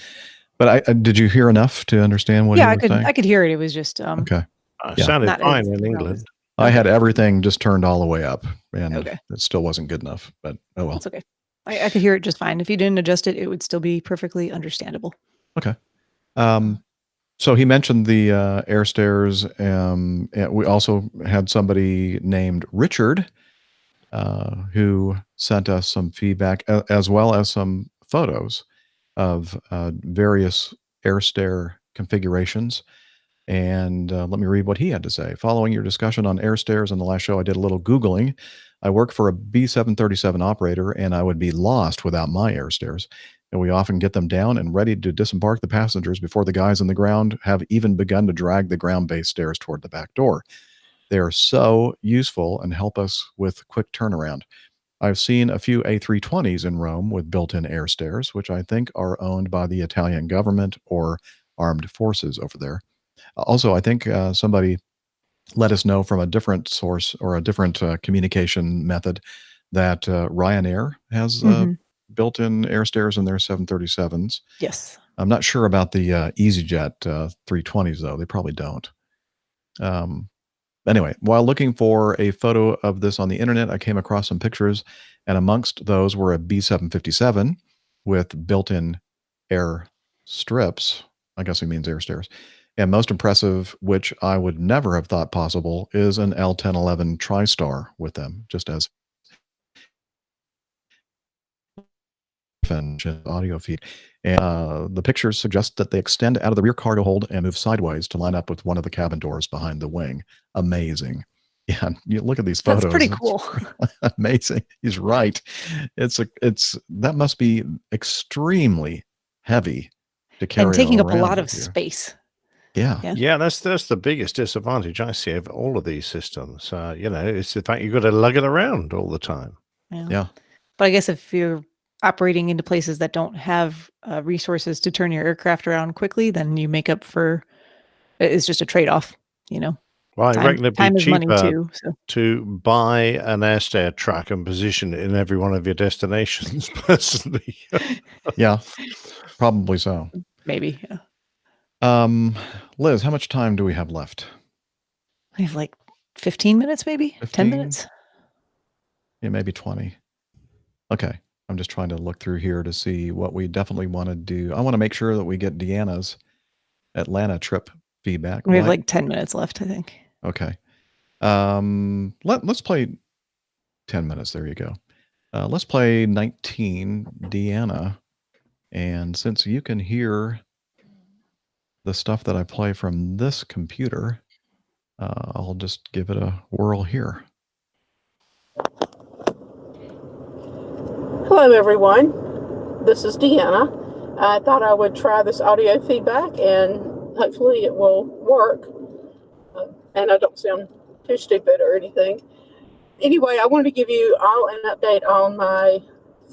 But did you hear enough to understand what he was saying? I could hear it. It was just okay. Sounded fine in England. I had everything just turned all the way up, and it still wasn't good enough. But oh well. That's okay. I could hear it just fine. If you didn't adjust it, it would still be perfectly understandable. Okay. So he mentioned the air stairs. And we also had somebody named Richard who sent us some feedback as well as some photos of various air stair configurations. And let me read what he had to say. Following your discussion on air stairs on the last show, I did a little Googling. I work for a B737 operator, and I would be lost without my air stairs. And we often get them down and ready to disembark the passengers before the guys on the ground have even begun to drag the ground-based stairs toward the back door. They are so useful and help us with quick turnaround. I've seen a few A320s in Rome with built-in air stairs, which I think are owned by the Italian government or armed forces over there. Also, I think somebody let us know from a different source or a different communication method that Ryanair has built-in air stairs in their 737s. Yes. I'm not sure about the EasyJet 320s, though. They probably don't. Anyway, while looking for a photo of this on the internet, I came across some pictures, and amongst those were a B757 with built-in air strips. I guess he means air stairs. And most impressive, which I would never have thought possible, is an L1011 TriStar with them, just as Griffin audio feed. And the pictures suggest that they extend out of the rear cargo hold and move sideways to line up with one of the cabin doors behind the wing. Amazing. Yeah, you look at these photos. That's pretty cool. Amazing. He's right. That must be extremely heavy to carry And taking up a around lot of with you. space. Yeah. Yeah, that's the biggest disadvantage I see of all of these systems. It's the fact you've got to lug it around all the time. Yeah. But I guess if you're operating into places that don't have resources to turn your aircraft around quickly, then you make up for it's just a trade-off, Well, I reckon it'd be time is money cheaper too. So to buy an airstair truck and position it in every one of your destinations, personally. Yeah. Probably so. maybe. Yeah. Liz, how much time do we have left? I have like 15 minutes, maybe 10 15? minutes. Yeah, maybe 20. Okay. I'm just trying to look through here to see what we definitely want to do. I want to make sure that we get Deanna's Atlanta trip feedback. We have like 10 minutes left, I think. Okay. Let's play 10 minutes. There you go. Let's play 19, Deanna. And since you can hear the stuff that I play from this computer, I'll just give it a whirl here. Hello, everyone. This is Deanna. I thought I would try this audio feedback and hopefully it will work. And I don't sound too stupid or anything. Anyway, I wanted to give you all an update on my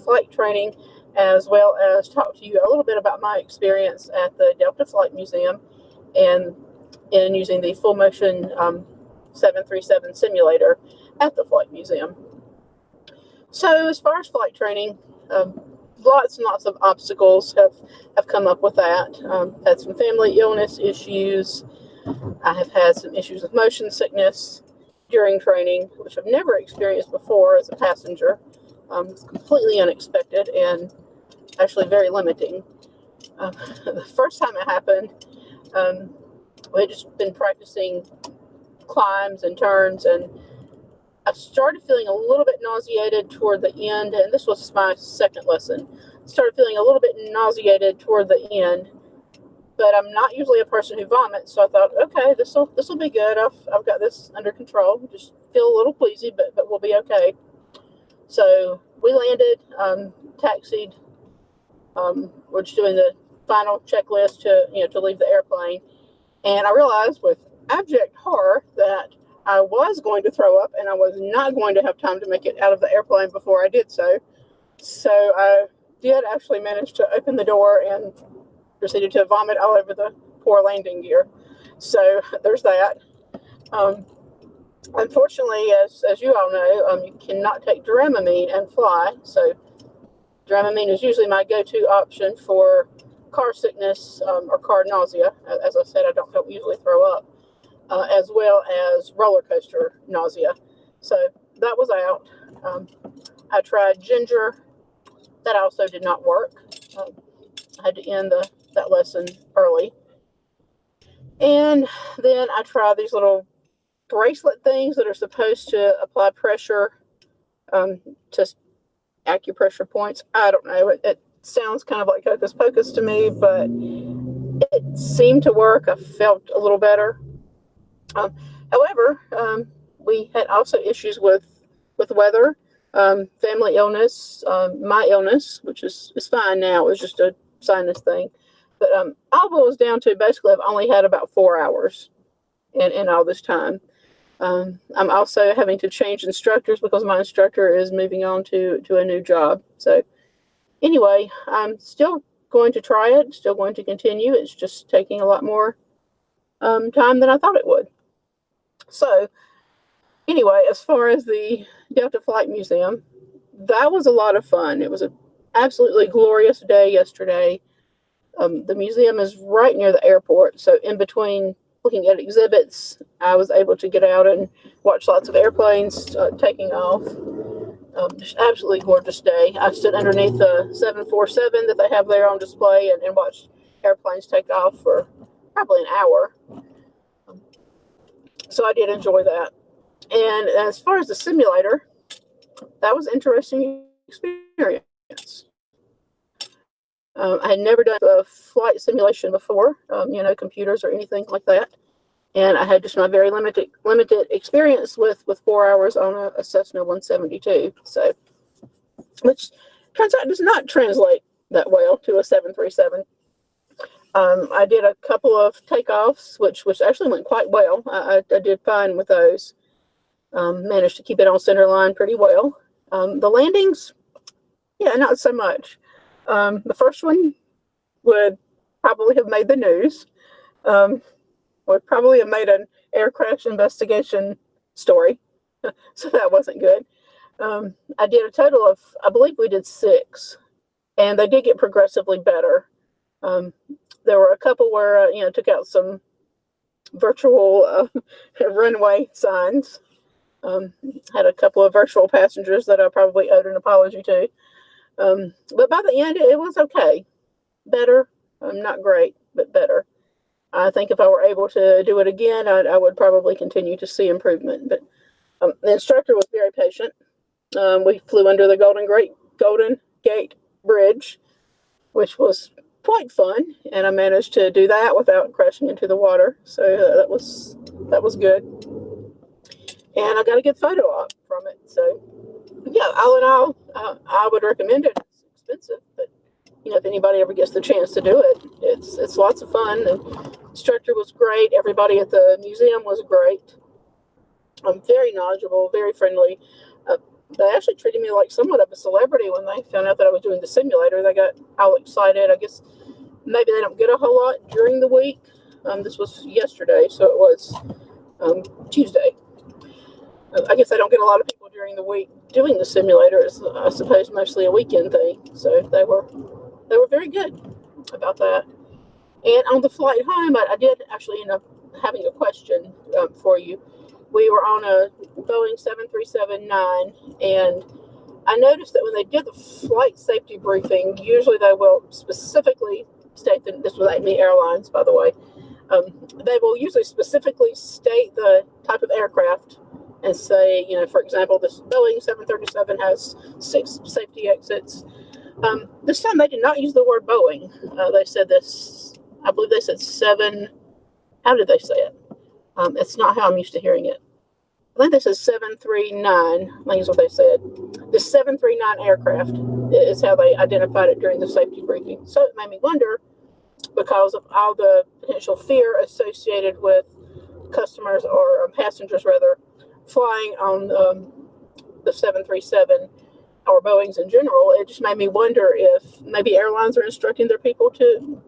flight training as well as talk to you a little bit about my experience at the Delta Flight Museum and in using the full motion 737 simulator at the Flight Museum. So as far as flight training, lots and lots of obstacles have come up with that. Had some family illness issues. I have had some issues with motion sickness during training, which I've never experienced before as a passenger. It's completely unexpected and actually very limiting. The first time it happened, we had just been practicing climbs and turns, and I started feeling a little bit nauseated toward the end, and this was my second lesson. I started feeling a little bit nauseated toward the end, but I'm not usually a person who vomits, so I thought, okay, this will be good. I've got this under control. Just feel a little queasy, but we'll be okay. So we landed, taxied. We're just doing the final checklist to leave the airplane, and I realized with abject horror that I was going to throw up, and I was not going to have time to make it out of the airplane before I did so. So I did actually manage to open the door and proceeded to vomit all over the poor landing gear. So there's that. Unfortunately, as you all know, you cannot take Dramamine and fly. So Dramamine is usually my go-to option for car sickness or car nausea. As I said, I don't usually throw up. As well as roller coaster nausea. So that was out. I tried ginger. That also did not work. I had to end that lesson early. And then I tried these little bracelet things that are supposed to apply pressure to acupressure points. I don't know. It sounds kind of like hocus pocus to me, but it seemed to work. I felt a little better. However, we had also issues with weather, family illness, my illness, which is fine now. It was just a sinus thing. But all boils down to basically I've only had about 4 hours in all this time. I'm also having to change instructors because my instructor is moving on to a new job. So anyway, I'm still going to try it, still going to continue. It's just taking a lot more time than I thought it would. So anyway, as far as the Delta Flight Museum, that was a lot of fun. It was an absolutely glorious day yesterday. The museum is right near the airport, so in between looking at exhibits, I was able to get out and watch lots of airplanes taking off. Just absolutely gorgeous day. I stood underneath the 747 that they have there on display and watched airplanes take off for probably an hour. So I did enjoy that. And as far as the simulator, that was an interesting experience. I had never done a flight simulation before, computers or anything like that. And I had just my very limited experience with 4 hours on a Cessna 172. So, which turns out does not translate that well to a 737. I did a couple of takeoffs, which actually went quite well. I did fine with those. Managed to keep it on center line pretty well. The landings, yeah, not so much. The first one would probably have made the news. Would probably have made an air crash investigation story. So that wasn't good. I did a total of, I believe we did 6, and they did get progressively better. There were a couple where, took out some virtual runway signs. Had a couple of virtual passengers that I probably owed an apology to. But by the end, it was okay. Better. Not great, but better. I think if I were able to do it again, I would probably continue to see improvement. But the instructor was very patient. We flew under the Golden Gate Bridge, which was quite fun, and I managed to do that without crashing into the water. So that was good, and I got a good photo op from it. So yeah, all in all, I would recommend it. It's expensive, but if anybody ever gets the chance to do it, it's lots of fun. The instructor was great. Everybody at the museum was great. Very knowledgeable, very friendly. They actually treated me like somewhat of a celebrity when they found out that I was doing the simulator. They got all excited. I guess maybe they don't get a whole lot during the week. This was yesterday, so it was Tuesday. I guess I don't get a lot of people during the week doing the simulator. It's, I suppose, mostly a weekend thing. So they were very good about that. And on the flight home, I did actually end up having a question for you. We were on a Boeing 737-9, and I noticed that when they did the flight safety briefing, usually they will specifically state that this was Amy Airlines, by the way. They will usually specifically state the type of aircraft and say, for example, this Boeing 737 has 6 safety exits. This time they did not use the word Boeing. They said this, I believe they said 7. How did they say it? It's not how I'm used to hearing it. I think they said 739. I think is what they said. The 739 aircraft is how they identified it during the safety briefing. So it made me wonder, because of all the potential fear associated with customers or passengers, rather, flying on the 737 or Boeings in general, it just made me wonder if maybe airlines are instructing their people to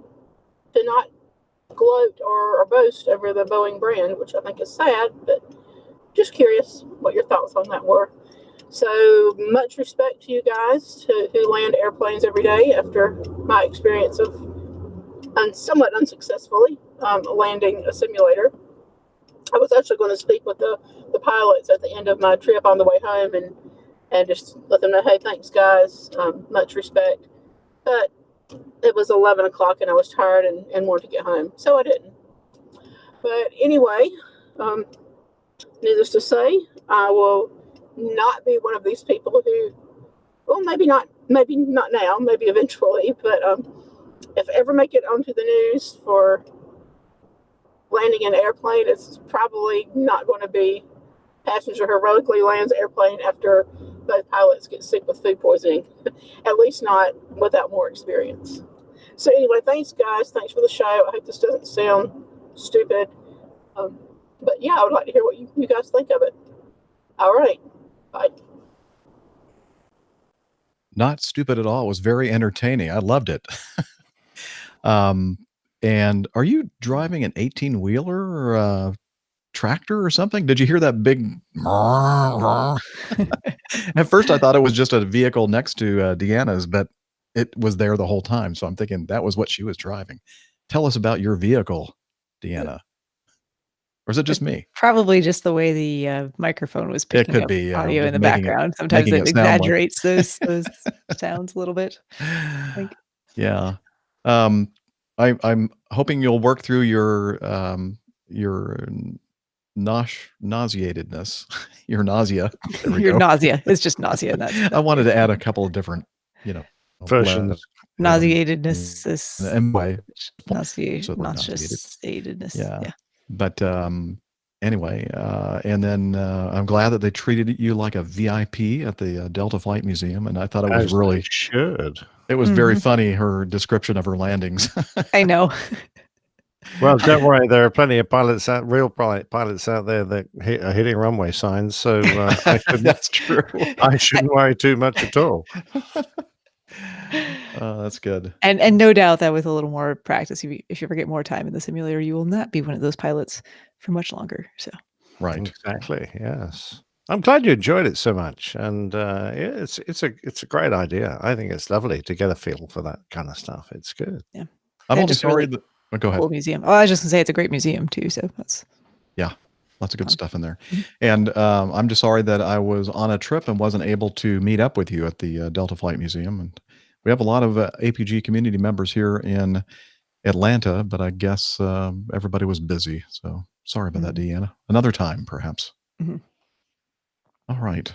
not gloat or boast over the Boeing brand, which I think is sad, but just curious what your thoughts on that were. So much respect to you guys who land airplanes every day after my experience of somewhat unsuccessfully landing a simulator. I was actually going to speak with the pilots at the end of my trip on the way home and just let them know, hey, thanks guys, much respect. But it was 11 o'clock and I was tired and wanted to get home, so I didn't. But anyway, needless to say, I will not be one of these people who, well, maybe not now, maybe eventually, but if ever make it onto the news for landing an airplane, it's probably not going to be passenger heroically lands airplane after both pilots get sick with food poisoning, at least not without more experience. So anyway, thanks guys. Thanks for the show. I hope this doesn't sound stupid. But yeah, I would like to hear what you guys think of it. All right. Bye. Not stupid at all. It was very entertaining. I loved it. And are you driving an 18-wheeler or a tractor or something? Did you hear that big? At first, I thought it was just a vehicle next to Deanna's, but it was there the whole time. So I'm thinking that was what she was driving. Tell us about your vehicle, Deanna. Or is it just me? Probably just the way the microphone was picking could up be, audio in the making background. Sometimes making it it sound like- exaggerates those sounds a little bit. Yeah. I'm hoping you'll work through your nauseatedness, your nausea. There we Your go. nausea. It's just nausea. And that's I wanted to add a couple of different, Versions. Nauseatedness. Anyway, Nauseatedness. yeah. But anyway, and then I'm glad that they treated you like a VIP at the Delta Flight Museum, and I thought it was As really they should. It was very funny, her description of her landings. I know. Well, don't worry. There are plenty of real pilots out there that are hitting runway signs. So That's true. I shouldn't worry too much at all. That's good. And no doubt that with a little more practice, if you ever get more time in the simulator, you will not be one of those pilots for much longer. So right, exactly. Yes, I'm glad you enjoyed it so much, and it's a great idea. I think it's lovely to get a feel for that kind of stuff. It's good. Yeah, I'm only sorry that. Go ahead. Cool museum. Oh, I was just gonna say it's a great museum too. So that's lots of good stuff in there. And I'm just sorry that I was on a trip and wasn't able to meet up with you at the Delta Flight Museum. And we have a lot of APG community members here in Atlanta, but I guess everybody was busy. So sorry about that, Deanna. Another time, perhaps. All right.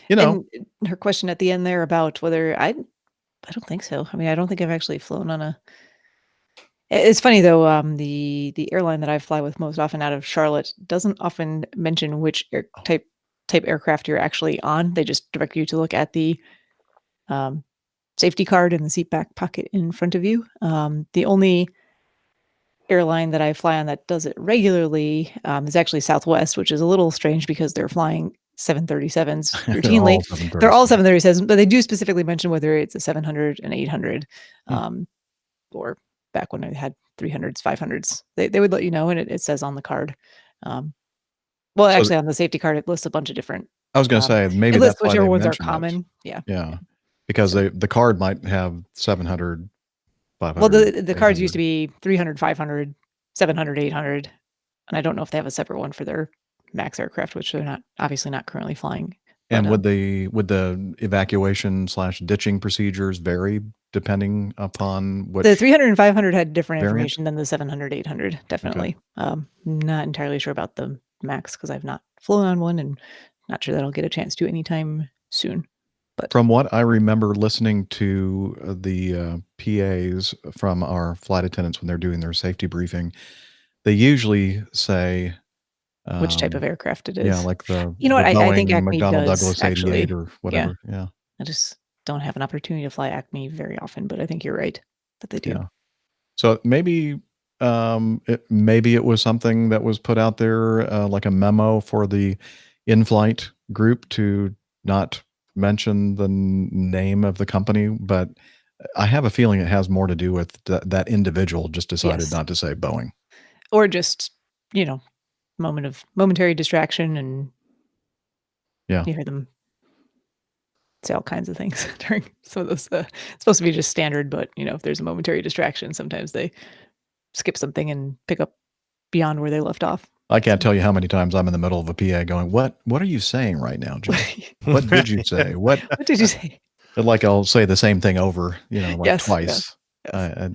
And her question at the end there about whether I don't think so. I mean, I don't think I've actually flown on a. It's funny though. The airline that I fly with most often out of Charlotte doesn't often mention which type aircraft you're actually on. They just direct you to look at the safety card in the seat back pocket in front of you. The only airline that I fly on that does it regularly is actually Southwest, which is a little strange because they're flying 737s routinely. They're all 737s, but they do specifically mention whether it's a 700, an 800, or back when I had 300s, 500s. They would let you know, and it says on the card. Well, actually, on the safety card, it lists a bunch of different. I was going to say maybe it that's lists why whichever they ones are mentioned common. it. Yeah, because the card might have 700, 500. Well, the cards used to be 300, 500, 700, 800, and I don't know if they have a separate one for their MAX aircraft, which they're obviously not currently flying. And would the evacuation / ditching procedures vary depending upon what? The 300 and 500 had different variant? information than the 700, 800, definitely. Not entirely sure about the MAX because I've not flown on one and not sure that I'll get a chance to anytime soon. But from what I remember listening to the PAs from our flight attendants when they're doing their safety briefing, they usually say which type of aircraft it is. Yeah, like the I think Boeing Acme McDonnell does, Douglas actually. 88 or whatever. Yeah. I just don't have an opportunity to fly Acme very often, but I think you're right that they do. Yeah. So maybe it was something that was put out there like a memo for the in-flight group to not mention the name of the company, but I have a feeling it has more to do with that individual just decided not to say Boeing. Or just, momentary distraction, and you hear them say all kinds of things during some of those. It's supposed to be just standard, but if there's a momentary distraction, sometimes they skip something and pick up beyond where they left off. I can't tell you how many times I'm in the middle of a PA going, what are you saying right now, Jim? What did you say? What did you say? Like I'll say the same thing over, twice. Yes.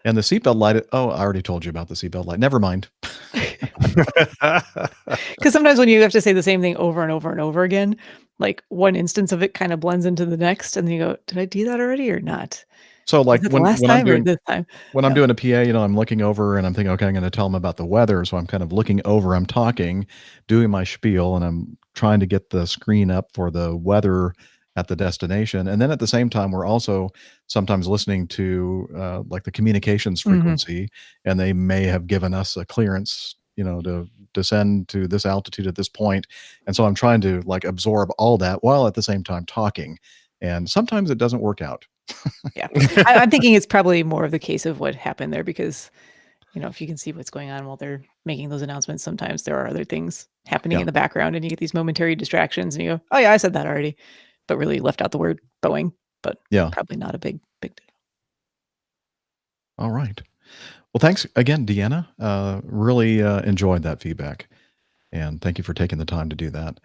And the seatbelt light. Oh, I already told you about the seatbelt light. Never mind. Because sometimes when you have to say the same thing over and over and over again, like one instance of it kind of blends into the next, and then you go, "Did I do that already or not?" So like when I'm doing this time, I'm doing a PA, I'm looking over and I'm thinking, okay, I'm going to tell them about the weather. So I'm kind of looking over. I'm talking, doing my spiel, and I'm trying to get the screen up for the weather at the destination. And then at the same time, we're also sometimes listening to like the communications frequency, and they may have given us a clearance, to descend to this altitude at this point. And so I'm trying to like absorb all that while at the same time talking. And sometimes it doesn't work out. Yeah. I'm thinking it's probably more of the case of what happened there because, if you can see what's going on while they're making those announcements, sometimes there are other things happening in the background and you get these momentary distractions and you go, oh yeah, I said that already. But really left out the word Boeing, but probably not a big deal. All right. Well, thanks again, Deanna. Really enjoyed that feedback. And thank you for taking the time to do that.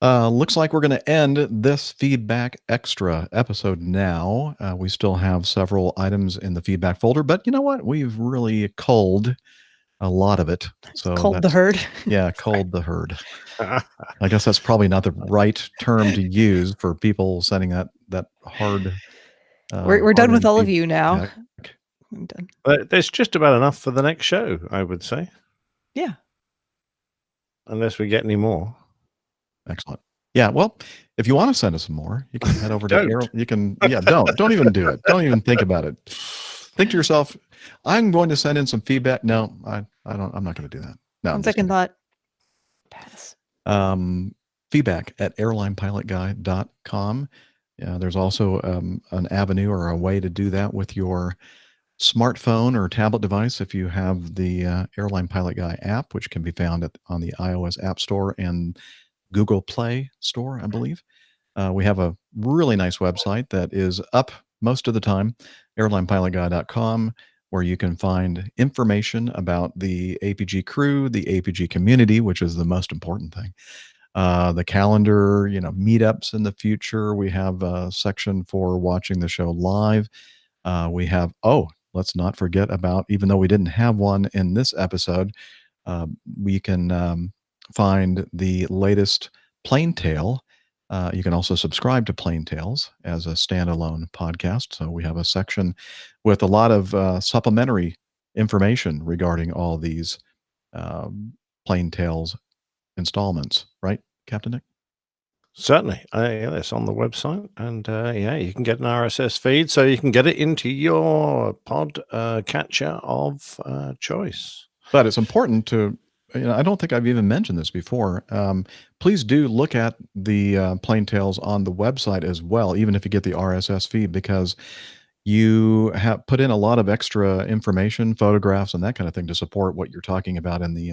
Looks like we're going to end this feedback extra episode now. We still have several items in the feedback folder, but you know what? We've really culled a lot of it. So culled the herd. Yeah, culled the herd. I guess that's probably not the right term to use for people sending that hard We're done with hard-earned all of you now. feedback. I'm done. There's just about enough for the next show, I would say. Yeah. Unless we get any more. Excellent. Yeah, well, if you want to send us some more, you can head over to Don't. You can, don't even do it. Don't even think about it. Think to yourself, I'm going to send in some feedback. No, I'm not going to do that. No. On second thought, pass. Feedback at airlinepilotguy.com. Yeah, there's also an avenue or a way to do that with your smartphone or tablet device if you have the Airline Pilot Guy app, which can be found on the iOS App Store and Google Play Store, I believe. We have a really nice website that is up most of the time, airlinepilotguy.com, where you can find information about the APG crew, the APG community, which is the most important thing. The calendar, meetups in the future. We have a section for watching the show live. We have, let's not forget about, even though we didn't have one in this episode, we can find the latest Plain Tale. You can also subscribe to Plain Tales as a standalone podcast. So we have a section with a lot of supplementary information regarding all these Plain Tales installments, right, Captain Nick? Certainly. Yeah, it's on the website. And you can get an RSS feed so you can get it into your pod catcher of choice. But it's important to, I don't think I've even mentioned this before. Please do look at the Plain Tales on the website as well, even if you get the RSS feed, because you have put in a lot of extra information, photographs, and that kind of thing to support what you're talking about in the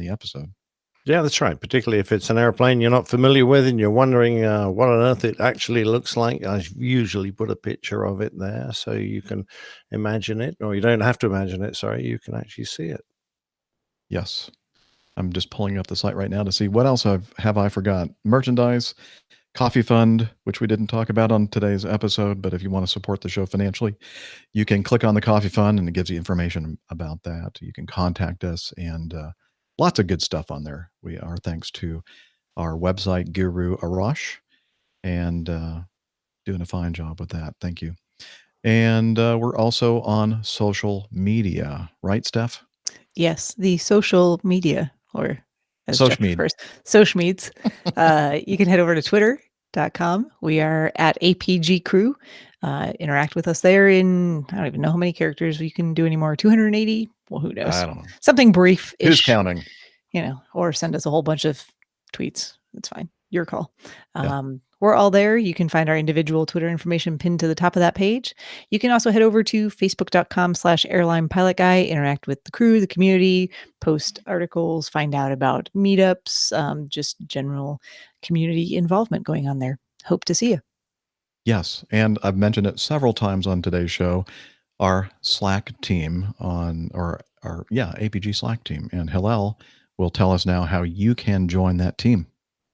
episode. Yeah, that's right. Particularly if it's an airplane you're not familiar with and you're wondering what on earth it actually looks like. I usually put a picture of it there so you can imagine it, or you don't have to imagine it. Sorry, you can actually see it. Yes. I'm just pulling up the site right now to see what else have I forgot. Merchandise, Coffee Fund, which we didn't talk about on today's episode, but if you want to support the show financially, you can click on the Coffee Fund and it gives you information about that. You can contact us and lots of good stuff on there. We are thanks to our website guru Arash and doing a fine job with that. Thank you. And we're also on social media, right, Steph? Yes, the social media, or as Social Jeff media. prefers, social medias. You can head over to twitter.com. We are at APG Crew. Interact with us there in, I don't even know how many characters we can do anymore. 280? Well, who knows? I don't know. Something brief. Who's counting? Or send us a whole bunch of tweets. That's fine. Your call. Yeah. We're all there. You can find our individual Twitter information pinned to the top of that page. You can also head over to facebook.com/airlinepilotguy, interact with the crew, the community, post articles, find out about meetups, just general community involvement going on there. Hope to see you. Yes, and I've mentioned it several times on today's show, our Slack team our APG Slack team, and Hillel will tell us now how you can join that team.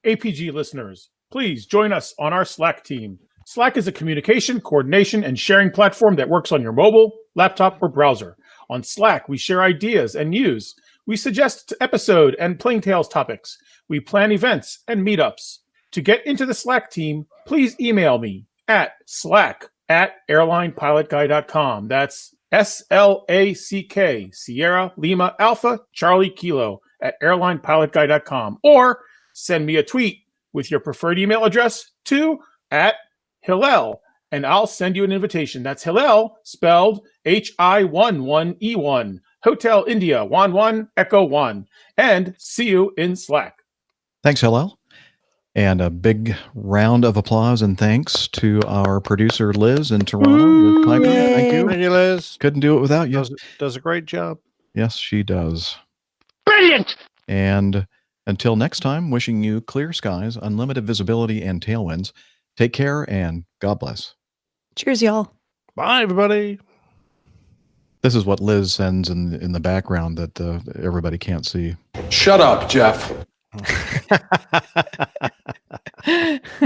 APG listeners, please join us on our Slack team. Slack is a communication, coordination, and sharing platform that works on your mobile, laptop, or browser. On Slack, we share ideas and news. We suggest episode and Plain Tales topics. We plan events and meetups. To get into the Slack team, please email me at slack@airlinepilotguy.com. That's SLACK, Sierra Lima Alpha Charlie Kilo @airlinepilotguy.com, or send me a tweet with your preferred email address to @Hillel, and I'll send you an invitation. That's Hillel, spelled HI11E1, Hotel India 11 Echo 1, and see you in Slack. Thanks, Hillel. And a big round of applause and thanks to our producer, Liz, in Toronto. Liz Piper. Thank you. Thank you, Liz. Couldn't do it without you. Does a great job. Yes, she does. Brilliant! And until next time, wishing you clear skies, unlimited visibility, and tailwinds. Take care and God bless. Cheers, y'all. Bye, everybody. This is what Liz sends in the background that everybody can't see. Shut up, Jeff.